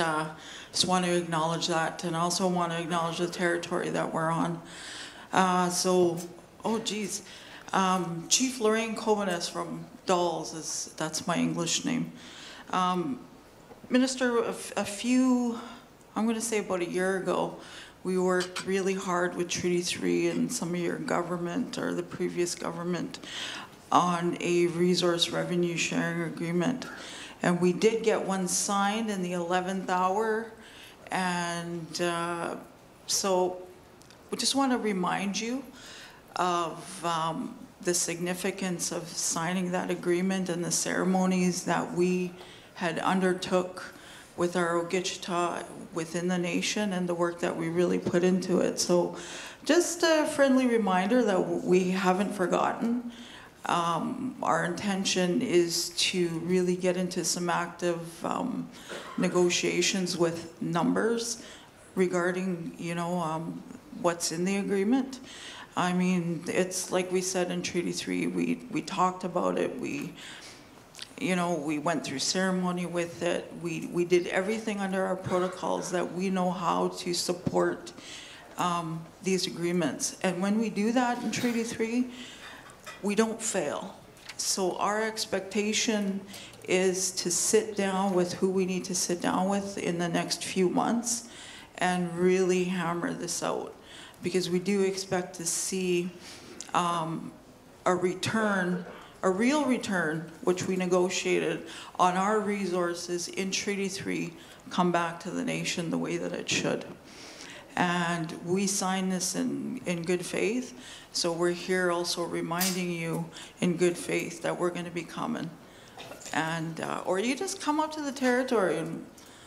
just want to acknowledge that, and also want to acknowledge the territory that we're on. Oh geez, Chief Lorraine Comanes from Dolls, that's my English name. Minister, I'm going to say about a year ago, we worked really hard with Treaty 3 and some of your government, or the previous government, on a resource revenue sharing agreement. And we did get one signed in the 11th hour. And so we just want to remind you of the significance of signing that agreement and the ceremonies that we had undertook with our Ogichita within the nation and the work that we really put into it. So just a friendly reminder that we haven't forgotten. Our intention is to really get into some active negotiations with numbers regarding, what's in the agreement. I mean, it's like we said in Treaty 3, we talked about it, you know, we went through ceremony with it, we did everything under our protocols that we know how to support these agreements. And when we do that in Treaty 3, we don't fail. So our expectation is to sit down with who we need to sit down with in the next few months and really hammer this out. Because we do expect to see a return, a real return, which we negotiated on our resources in Treaty 3, come back to the nation the way that it should. And we signed this in good faith, so we're here also reminding you in good faith that we're going to be coming. And, or you just come up to the territory and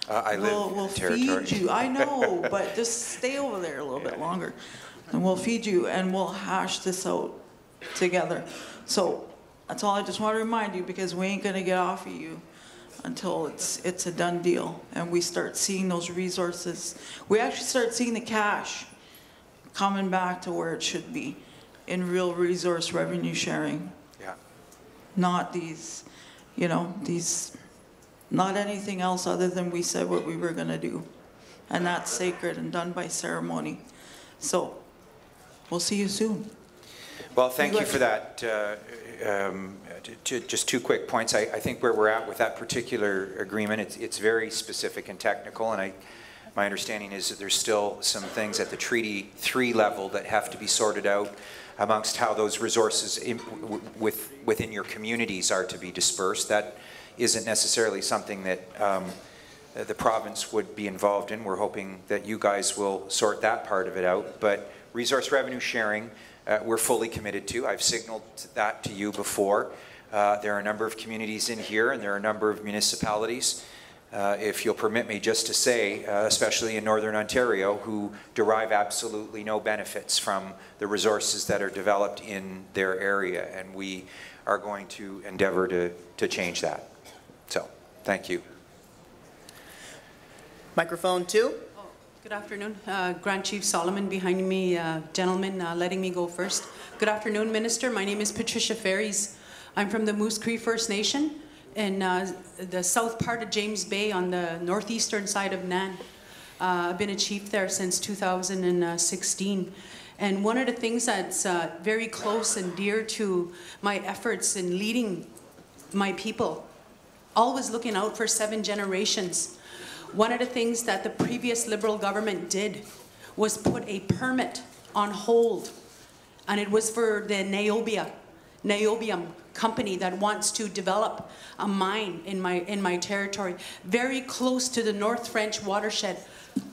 we'll feed you. I know, but just stay over there a little bit longer. And we'll feed you and we'll hash this out together. So that's all I just want to remind you, because we ain't going to get off of you until it's a done deal and we start seeing those resources. We actually start seeing the cash coming back to where it should be in real resource revenue sharing. Yeah. Not these, you know, not anything else other than we said what we were going to do. And that's sacred and done by ceremony. So we'll see you soon. Well, thank you for that. Just two quick points. I think where we're at with that particular agreement, it's very specific and technical, and my understanding is that there's still some things at the Treaty 3 level that have to be sorted out amongst how those resources within your communities are to be dispersed. That isn't necessarily something that the province would be involved in. We're hoping that you guys will sort that part of it out. But resource revenue sharing, we're fully committed to. I've signaled that to you before. There are a number of communities in here, and there are a number of municipalities, if you'll permit me just to say, especially in Northern Ontario, who derive absolutely no benefits from the resources that are developed in their area, and we are going to endeavor to change that. So, thank you. Microphone 2. Good afternoon. Grand Chief Solomon behind me, gentlemen, letting me go first. Good afternoon, Minister. My name is Patricia Ferries. I'm from the Moose Cree First Nation in the south part of James Bay on the northeastern side of Nan. I've been a chief there since 2016. And one of the things that's very close and dear to my efforts in leading my people, always looking out for 7 generations. One of the things that the previous Liberal government did was put a permit on hold, and it was for the niobium company that wants to develop a mine in my territory, very close to the North French watershed.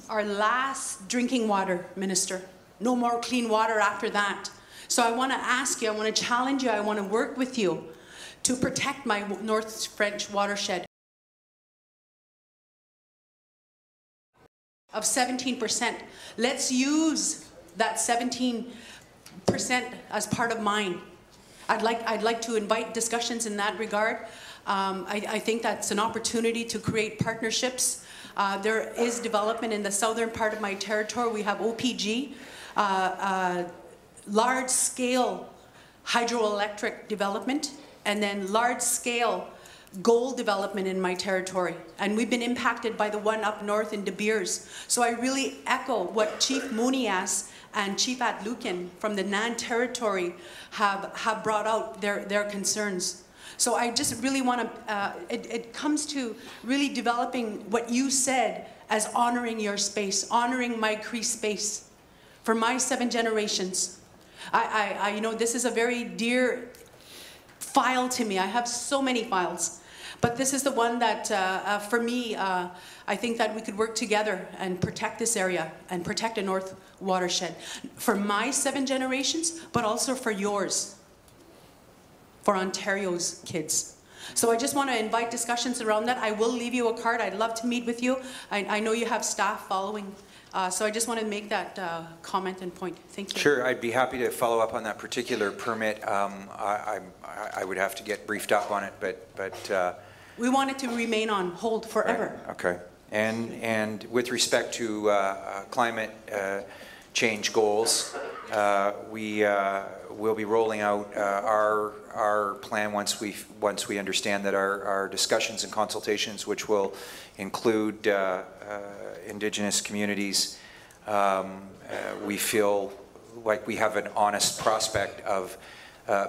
Our last drinking water, Minister. No more clean water after that. So I want to ask you, I want to challenge you, I want to work with you to protect my North French watershed. Of 17%. Let's use that 17% as part of mine. I'd like to invite discussions in that regard. I think that's an opportunity to create partnerships. There is development in the southern part of my territory. We have OPG, large-scale hydroelectric development, and then large-scale gold development in my territory. And we've been impacted by the one up north in De Beers. So I really echo what Chief Munias and Chief Atlukin from the Nan territory have brought out their concerns. So I just really want to, it comes to really developing what you said as honoring your space, honoring my Cree space for my 7 generations. You know, this is a very dear file to me. I have so many files, but this is the one that, for me, I think that we could work together and protect this area and protect the North watershed for my 7 generations, but also for yours, for Ontario's kids. So I just want to invite discussions around that. I will leave you a card. I'd love to meet with you. I know you have staff following. So I just want to make that comment and point. Thank you. Sure, I'd be happy to follow up on that particular permit. I would have to get briefed up on it, but we want it to remain on hold forever. Right, okay. And with respect to climate change goals. We will be rolling out our plan once we understand that our discussions and consultations, which will include Indigenous communities, we feel like we have an honest prospect of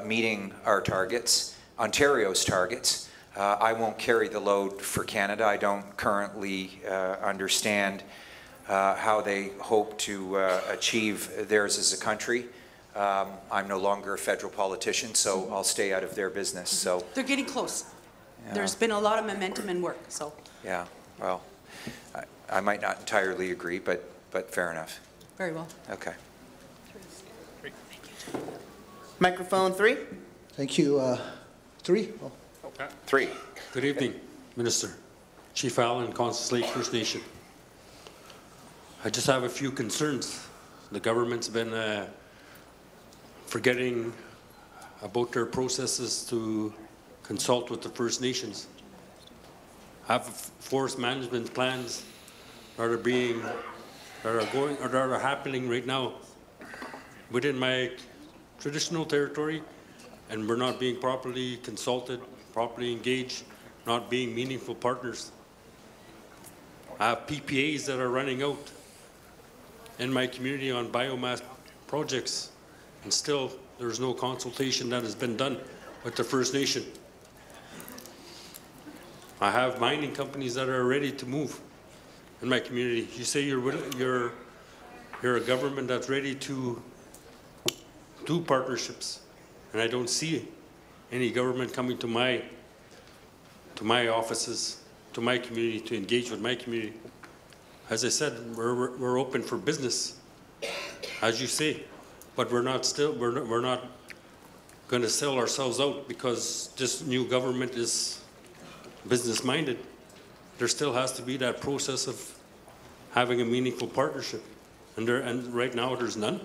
meeting our targets, Ontario's targets. I won't carry the load for Canada. I don't currently understand how they hope to achieve theirs as a country. I'm no longer a federal politician, so I'll stay out of their business. So They're getting close. Yeah. There's been a lot of momentum in work, so. yeah, well, I might not entirely agree, but fair enough. Very well. Okay. Microphone 3. Thank you. 3? Oh. 3. Good evening, Minister. Chief Allen, Constance Lake First Nation. I just have a few concerns. The government's been forgetting about their processes to consult with the First Nations. Have forest management plans that are happening right now within my traditional territory, and we're not being properly consulted, properly engaged, not being meaningful partners. I have PPAs that are running out in my community on biomass projects, and still there's no consultation that has been done with the First Nation. I have mining companies that are ready to move in my community. You say you're a government that's ready to do partnerships, and I don't see any government coming to my offices, to my community, to engage with my community. As I said, we're open for business, as you say, but we're not going to sell ourselves out because this new government is business-minded. There still has to be that process of having a meaningful partnership, and right now there's none.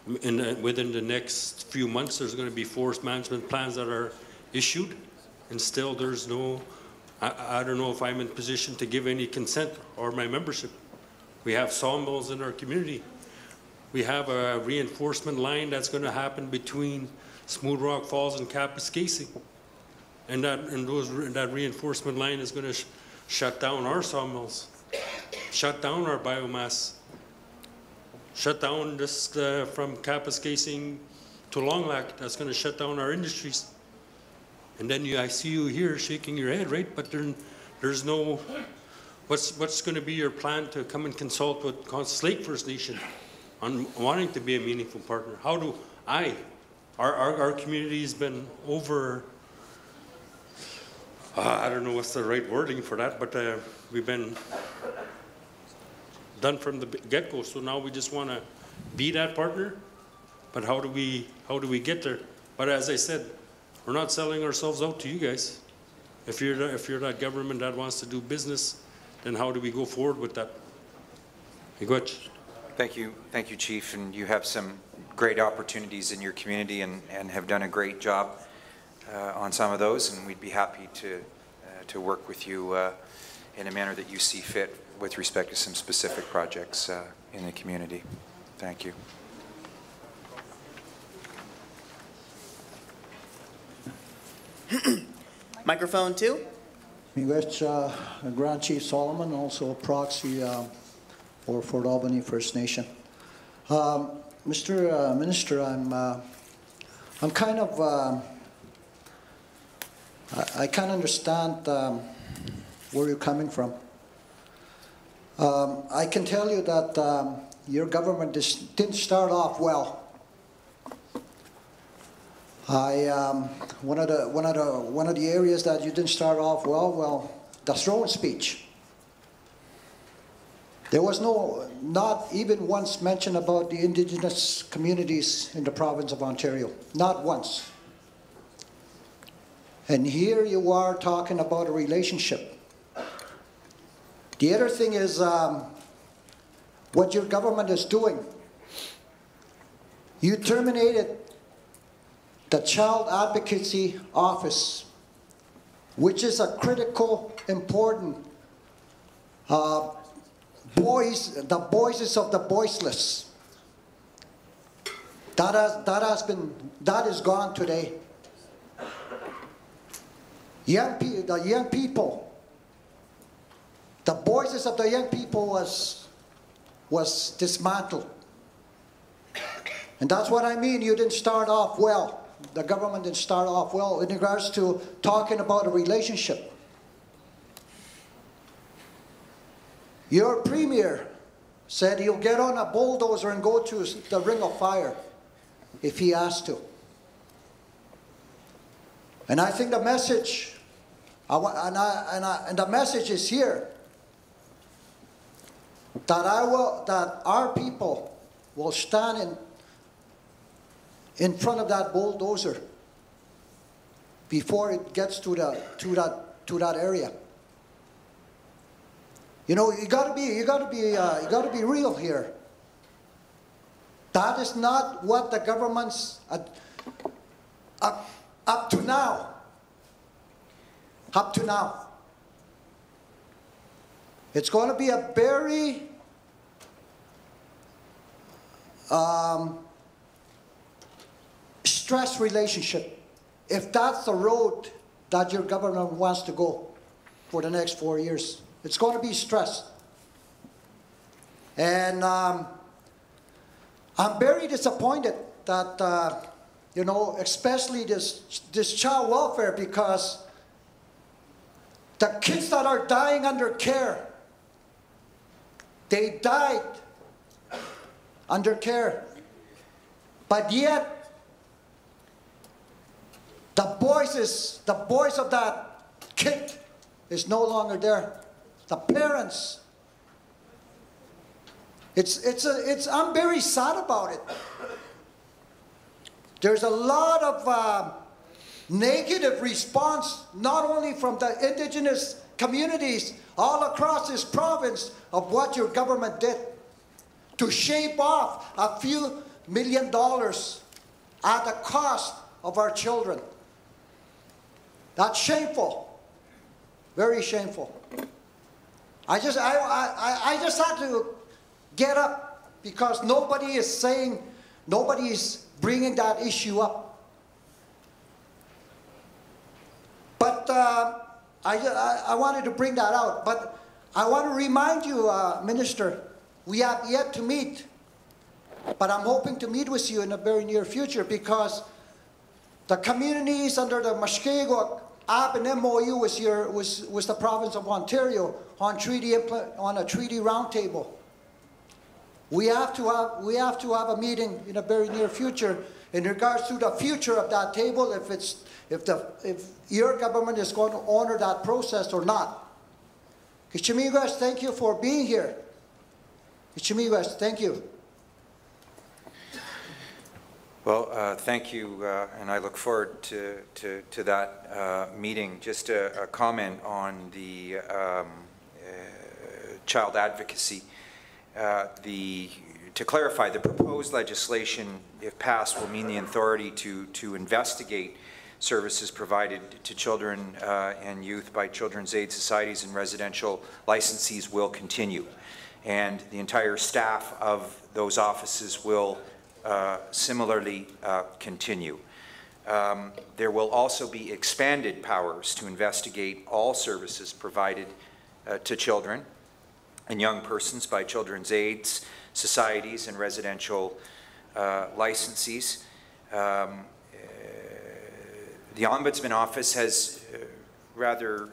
Within the next few months, there's going to be forest management plans that are issued, and still there's no. I don't know if I'm in position to give any consent or my membership. We have sawmills in our community. We have a reinforcement line that's going to happen between Smooth Rock Falls and Kapuskasing. And that reinforcement line is going to shut down our sawmills, shut down our biomass, shut down this from Kapuskasing to Long Lac. That's going to shut down our industries. And then I see you here shaking your head, right? But there's no. What's going to be your plan to come and consult with Constance Lake First Nation on wanting to be a meaningful partner? How do our community's been over. I don't know what's the right wording for that, but we've been done from the get-go. So now we just want to be that partner. But how do we get there? But as I said, we're not selling ourselves out to you guys. If you're that government that wants to do business, then how do we go forward with that? Thank you, Chief. And you have some great opportunities in your community and have done a great job on some of those, and we'd be happy to work with you in a manner that you see fit with respect to some specific projects in the community. Thank you. Microphone 2. Miigwech, Grand Chief Solomon, also a proxy for Fort Albany First Nation. Mr. Minister, I'm kind of I can't understand where you're coming from. I can tell you that your government didn't start off well. One of the areas that you didn't start off well, the throne speech. There was not even once mention about the Indigenous communities in the province of Ontario. Not once. And here you are talking about a relationship. The other thing is what your government is doing. You terminated the Child Advocacy Office, which is a critical, important the voices of the voiceless. That is gone today. The young people, the voices of the young people was dismantled. And that's what I mean, you didn't start off well. The government didn't start off well in regards to talking about a relationship. Your premier said he'll get on a bulldozer and go to the ring of fire if he has to. And I think the message, and the message is here, that our people will stand in front of that bulldozer before it gets to that area. You know, you gotta be real here. That is not what the government's up to now. Up to now. It's going to be a very stressed relationship if that's the road that your government wants to go for the next 4 years. It's going to be stressed. And I'm very disappointed that, you know, especially this child welfare, because the kids that are dying under care, they died under care. But yet, the voice of that kid is no longer there. The parents. I'm very sad about it. There's a lot of negative response, not only from the indigenous communities all across this province, of what your government did to shave off a few $1 million at the cost of our children. That's shameful, very shameful. I just had to get up because nobody is bringing that issue up. But I wanted to bring that out. But I want to remind you, Minister, we have yet to meet. But I'm hoping to meet with you in the very near future, because the communities under the Mushkegowuk have an MOU with the province of Ontario on a treaty roundtable. We have to have a meeting in the very near future in regards to the future of that table, if your government is going to honor that process or not. Kichimigas, thank you for being here. Kichimigas, thank you. Well, thank you, and I look forward to that meeting. Just a comment on the child advocacy. To clarify, the proposed legislation, if passed, will mean the authority to investigate services provided to children and youth by children's aid societies and residential licensees will continue. And the entire staff of those offices will similarly continue. There will also be expanded powers to investigate all services provided to children and young persons by children's aids societies and residential licensees. The Ombudsman Office has rather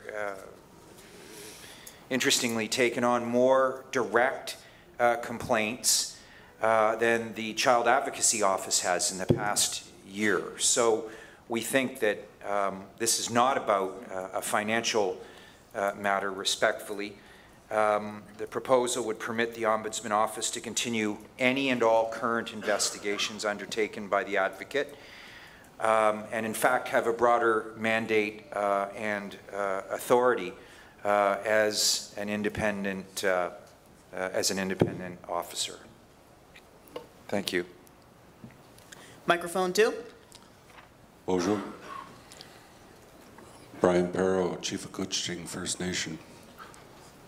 interestingly taken on more direct complaints than the Child Advocacy Office has in the past year. So we think that this is not about a financial matter, respectfully. The proposal would permit the Ombudsman Office to continue any and all current investigations undertaken by the advocate, and in fact have a broader mandate and authority as an independent officer. Thank you. Microphone 2. Bonjour. Brian Perro, Chief of Couchiching First Nation.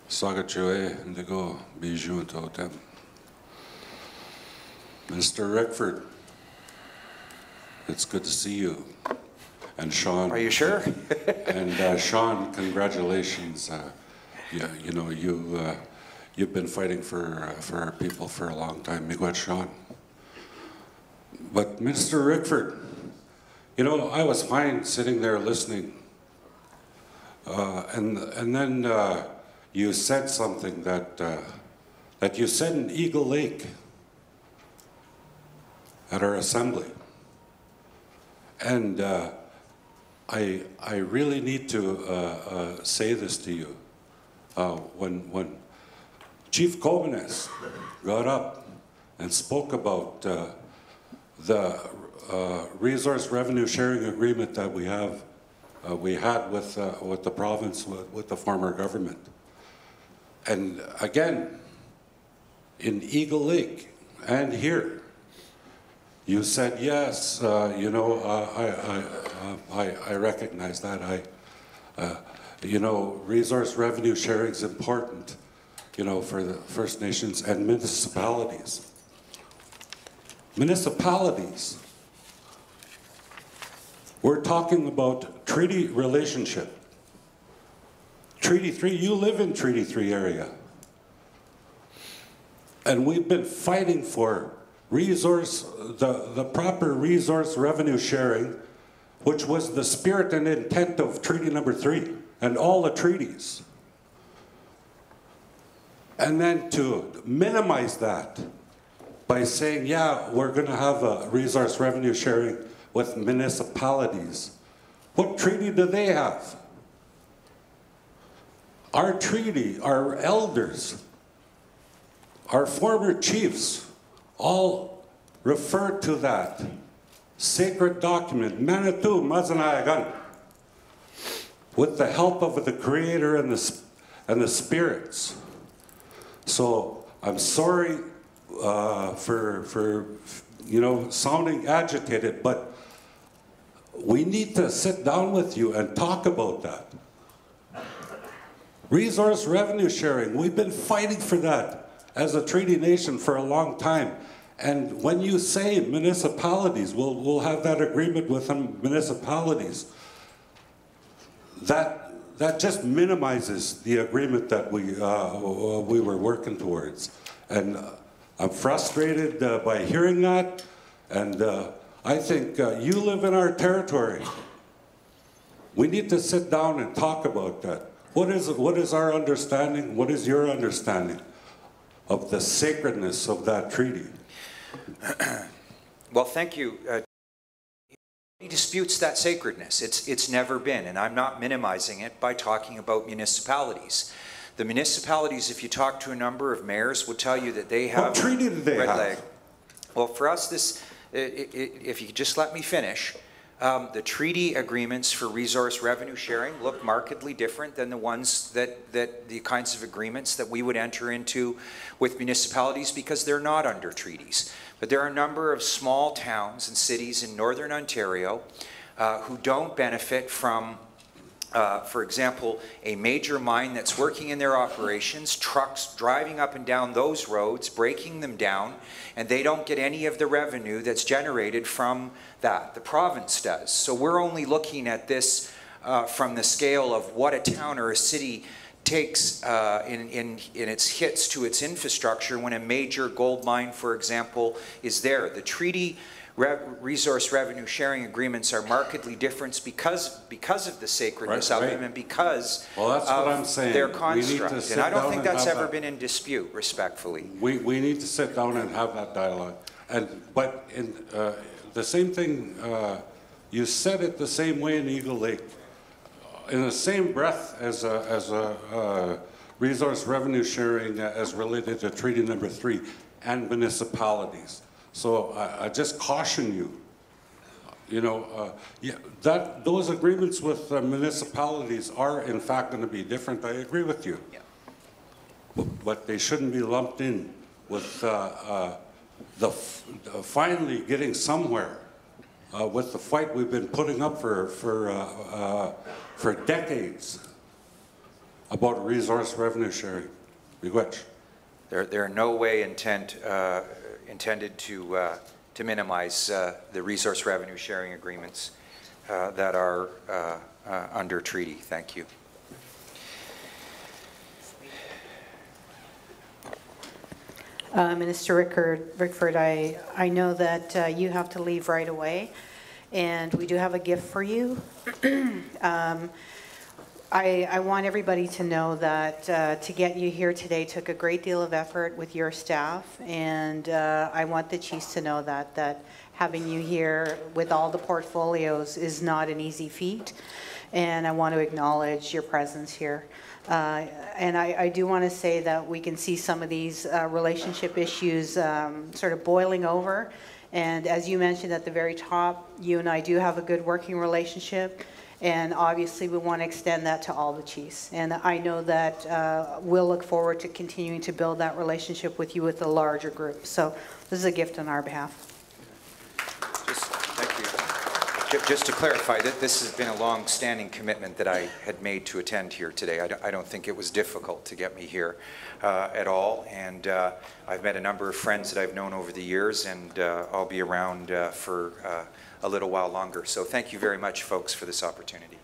Sagachue Indigo Bijou Totem. Minister Rickford, It's good to see you. And Sean. Are you sure? And Sean, congratulations. You know, you've been fighting for our people for a long time. Miigwech, Sean. But Minister Rickford, you know, I was fine sitting there listening. And then you said something that you said in Eagle Lake at our assembly. And I really need to say this to you. When Chief Cobones got up and spoke about the resource revenue sharing agreement that we had with the province, with the former government. And again, in Eagle Lake and here, you said, yes, you know, I recognize that. You know, resource revenue sharing is important, you know, for the First Nations and municipalities. Municipalities. We're talking about treaty relationship. Treaty 3, you live in Treaty 3 area. And we've been fighting for the proper resource revenue sharing, which was the spirit and intent of Treaty Number 3 and all the treaties. And then to minimize that by saying, yeah, we're going to have a resource revenue sharing with municipalities. What treaty do they have? Our treaty, our elders, our former chiefs, all referred to that sacred document, Manitou Mazanayagan, with the help of the Creator and the spirits. So I'm sorry for you know, sounding agitated, but we need to sit down with you and talk about that. Resource revenue sharing, we've been fighting for that as a treaty nation for a long time. And when you say municipalities, we'll have that agreement with some municipalities, that just minimizes the agreement that we were working towards. And I'm frustrated by hearing that, and I think you live in our territory. We need to sit down and talk about that. What is our understanding? What is your understanding of the sacredness of that treaty? Well, thank you. He disputes that sacredness. It's never been, and I'm not minimizing it by talking about municipalities. The municipalities, if you talk to a number of mayors, will tell you that they have... What treaty do they have? Well, for us, this, if you could just let me finish, the treaty agreements for resource revenue sharing look markedly different than the ones the kinds of agreements that we would enter into with municipalities, because they're not under treaties. But there are a number of small towns and cities in Northern Ontario who don't benefit from, for example, a major mine that's working in their operations, trucks driving up and down those roads, breaking them down, and they don't get any of the revenue that's generated from that. The province does. So we're only looking at this from the scale of what a town or a city takes in its hits to its infrastructure when a major gold mine, for example, is there. The treaty resource revenue sharing agreements are markedly different because of the sacredness of them and because of their construct. And I don't think that's ever been in dispute, respectfully. We need to sit down and have that dialogue. But in the same thing, you said it the same way in Eagle Lake. In the same breath as resource revenue sharing as related to Treaty Number 3 and municipalities. So I just caution you, you know, those agreements with municipalities are in fact going to be different. I agree with you. Yeah. But they shouldn't be lumped in with finally getting somewhere with the fight we've been putting up for decades about resource revenue sharing. Miigwech. There are no way intended to to minimize the resource revenue sharing agreements that are under treaty. Thank you. Minister Rickford, I know that you have to leave right away, and we do have a gift for you. I want everybody to know that to get you here today took a great deal of effort with your staff, and I want the chiefs to know that having you here with all the portfolios is not an easy feat, and I want to acknowledge your presence here. And I do want to say that we can see some of these relationship issues sort of boiling over, and as you mentioned at the very top, you and I do have a good working relationship. And obviously, we want to extend that to all the chiefs. And I know that we'll look forward to continuing to build that relationship with you with a larger group. So this is a gift on our behalf. Thank you. Just to clarify, this has been a long-standing commitment that I had made to attend here today. I don't think it was difficult to get me here at all. And I've met a number of friends that I've known over the years, and I'll be around for a little while longer. So thank you very much, folks, for this opportunity.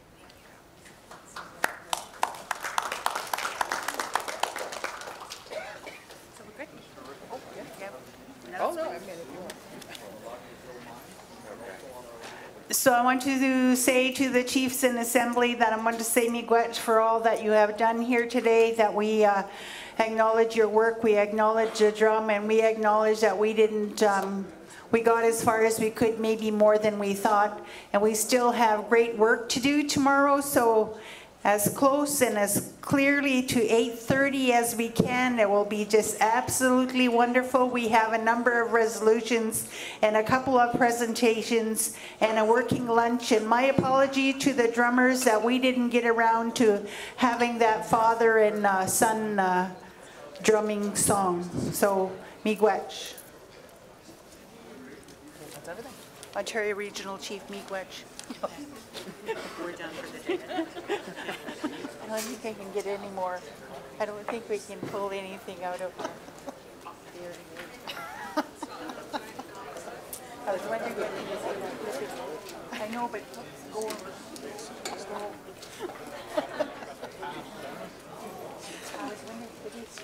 So I want to say to the chiefs in assembly that I want to say miigwech for all that you have done here today, that we acknowledge your work, we acknowledge the drum, and we acknowledge that we didn't we got as far as we could, maybe more than we thought, and we still have great work to do tomorrow. So as close and as clearly to 8:30 as we can, it will be just absolutely wonderful. We have a number of resolutions and a couple of presentations and a working lunch. And my apology to the drummers that we didn't get around to having that father and son drumming song. So miigwech. Ontario Regional Chief miigwech. We're done for the day. I don't think I can get any more. I don't think we can pull anything out of I was wondering if you just say that. I know, but go over. I was wondering if it's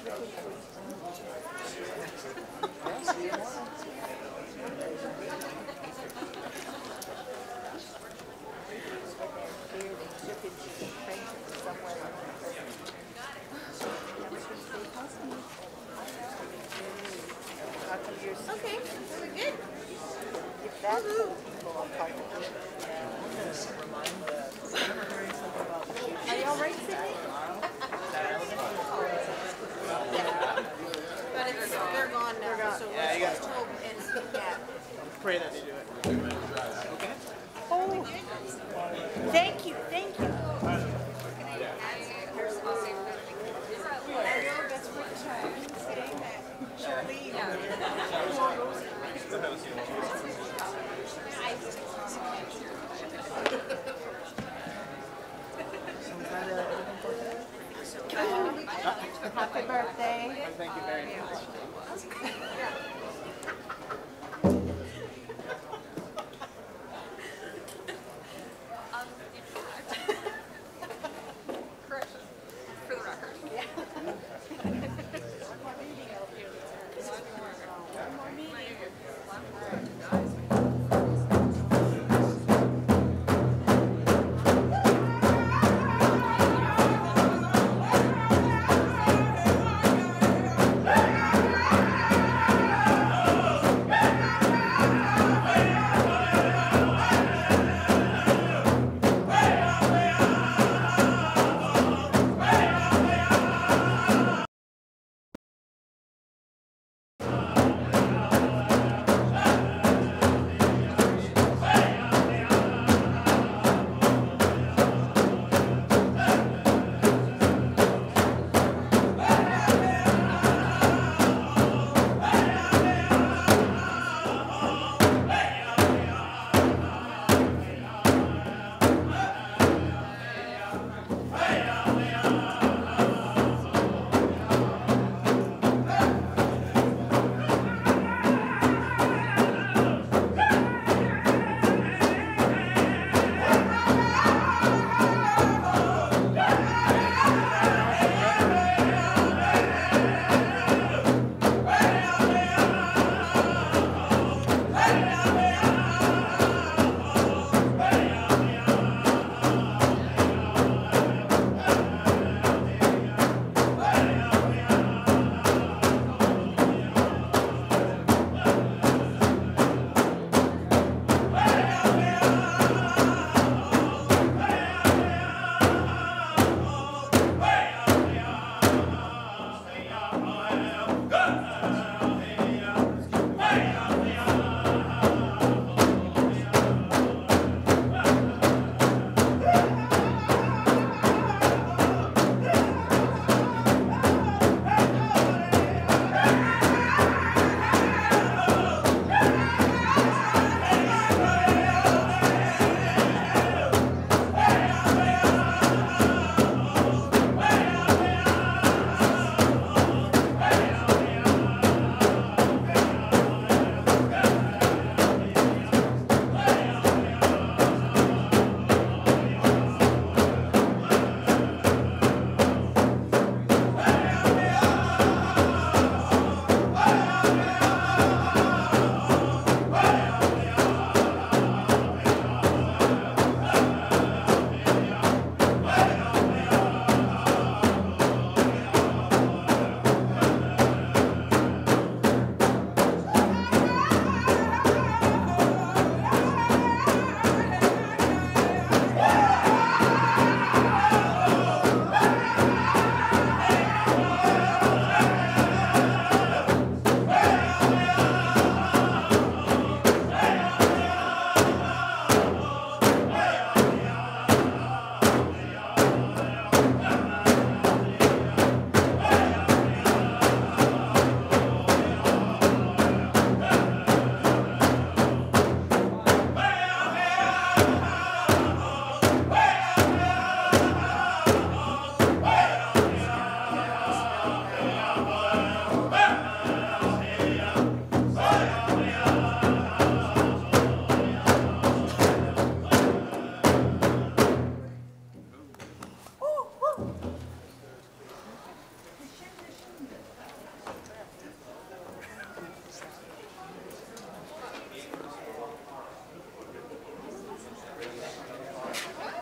Okay, we're good. If that's Are you all right, Sydney? But they're gone now, so Yeah, you it's got it. Tobe and Kat. Pray that they do it. Okay. Oh, thank you, thank you. Happy birthday. Thank you very much.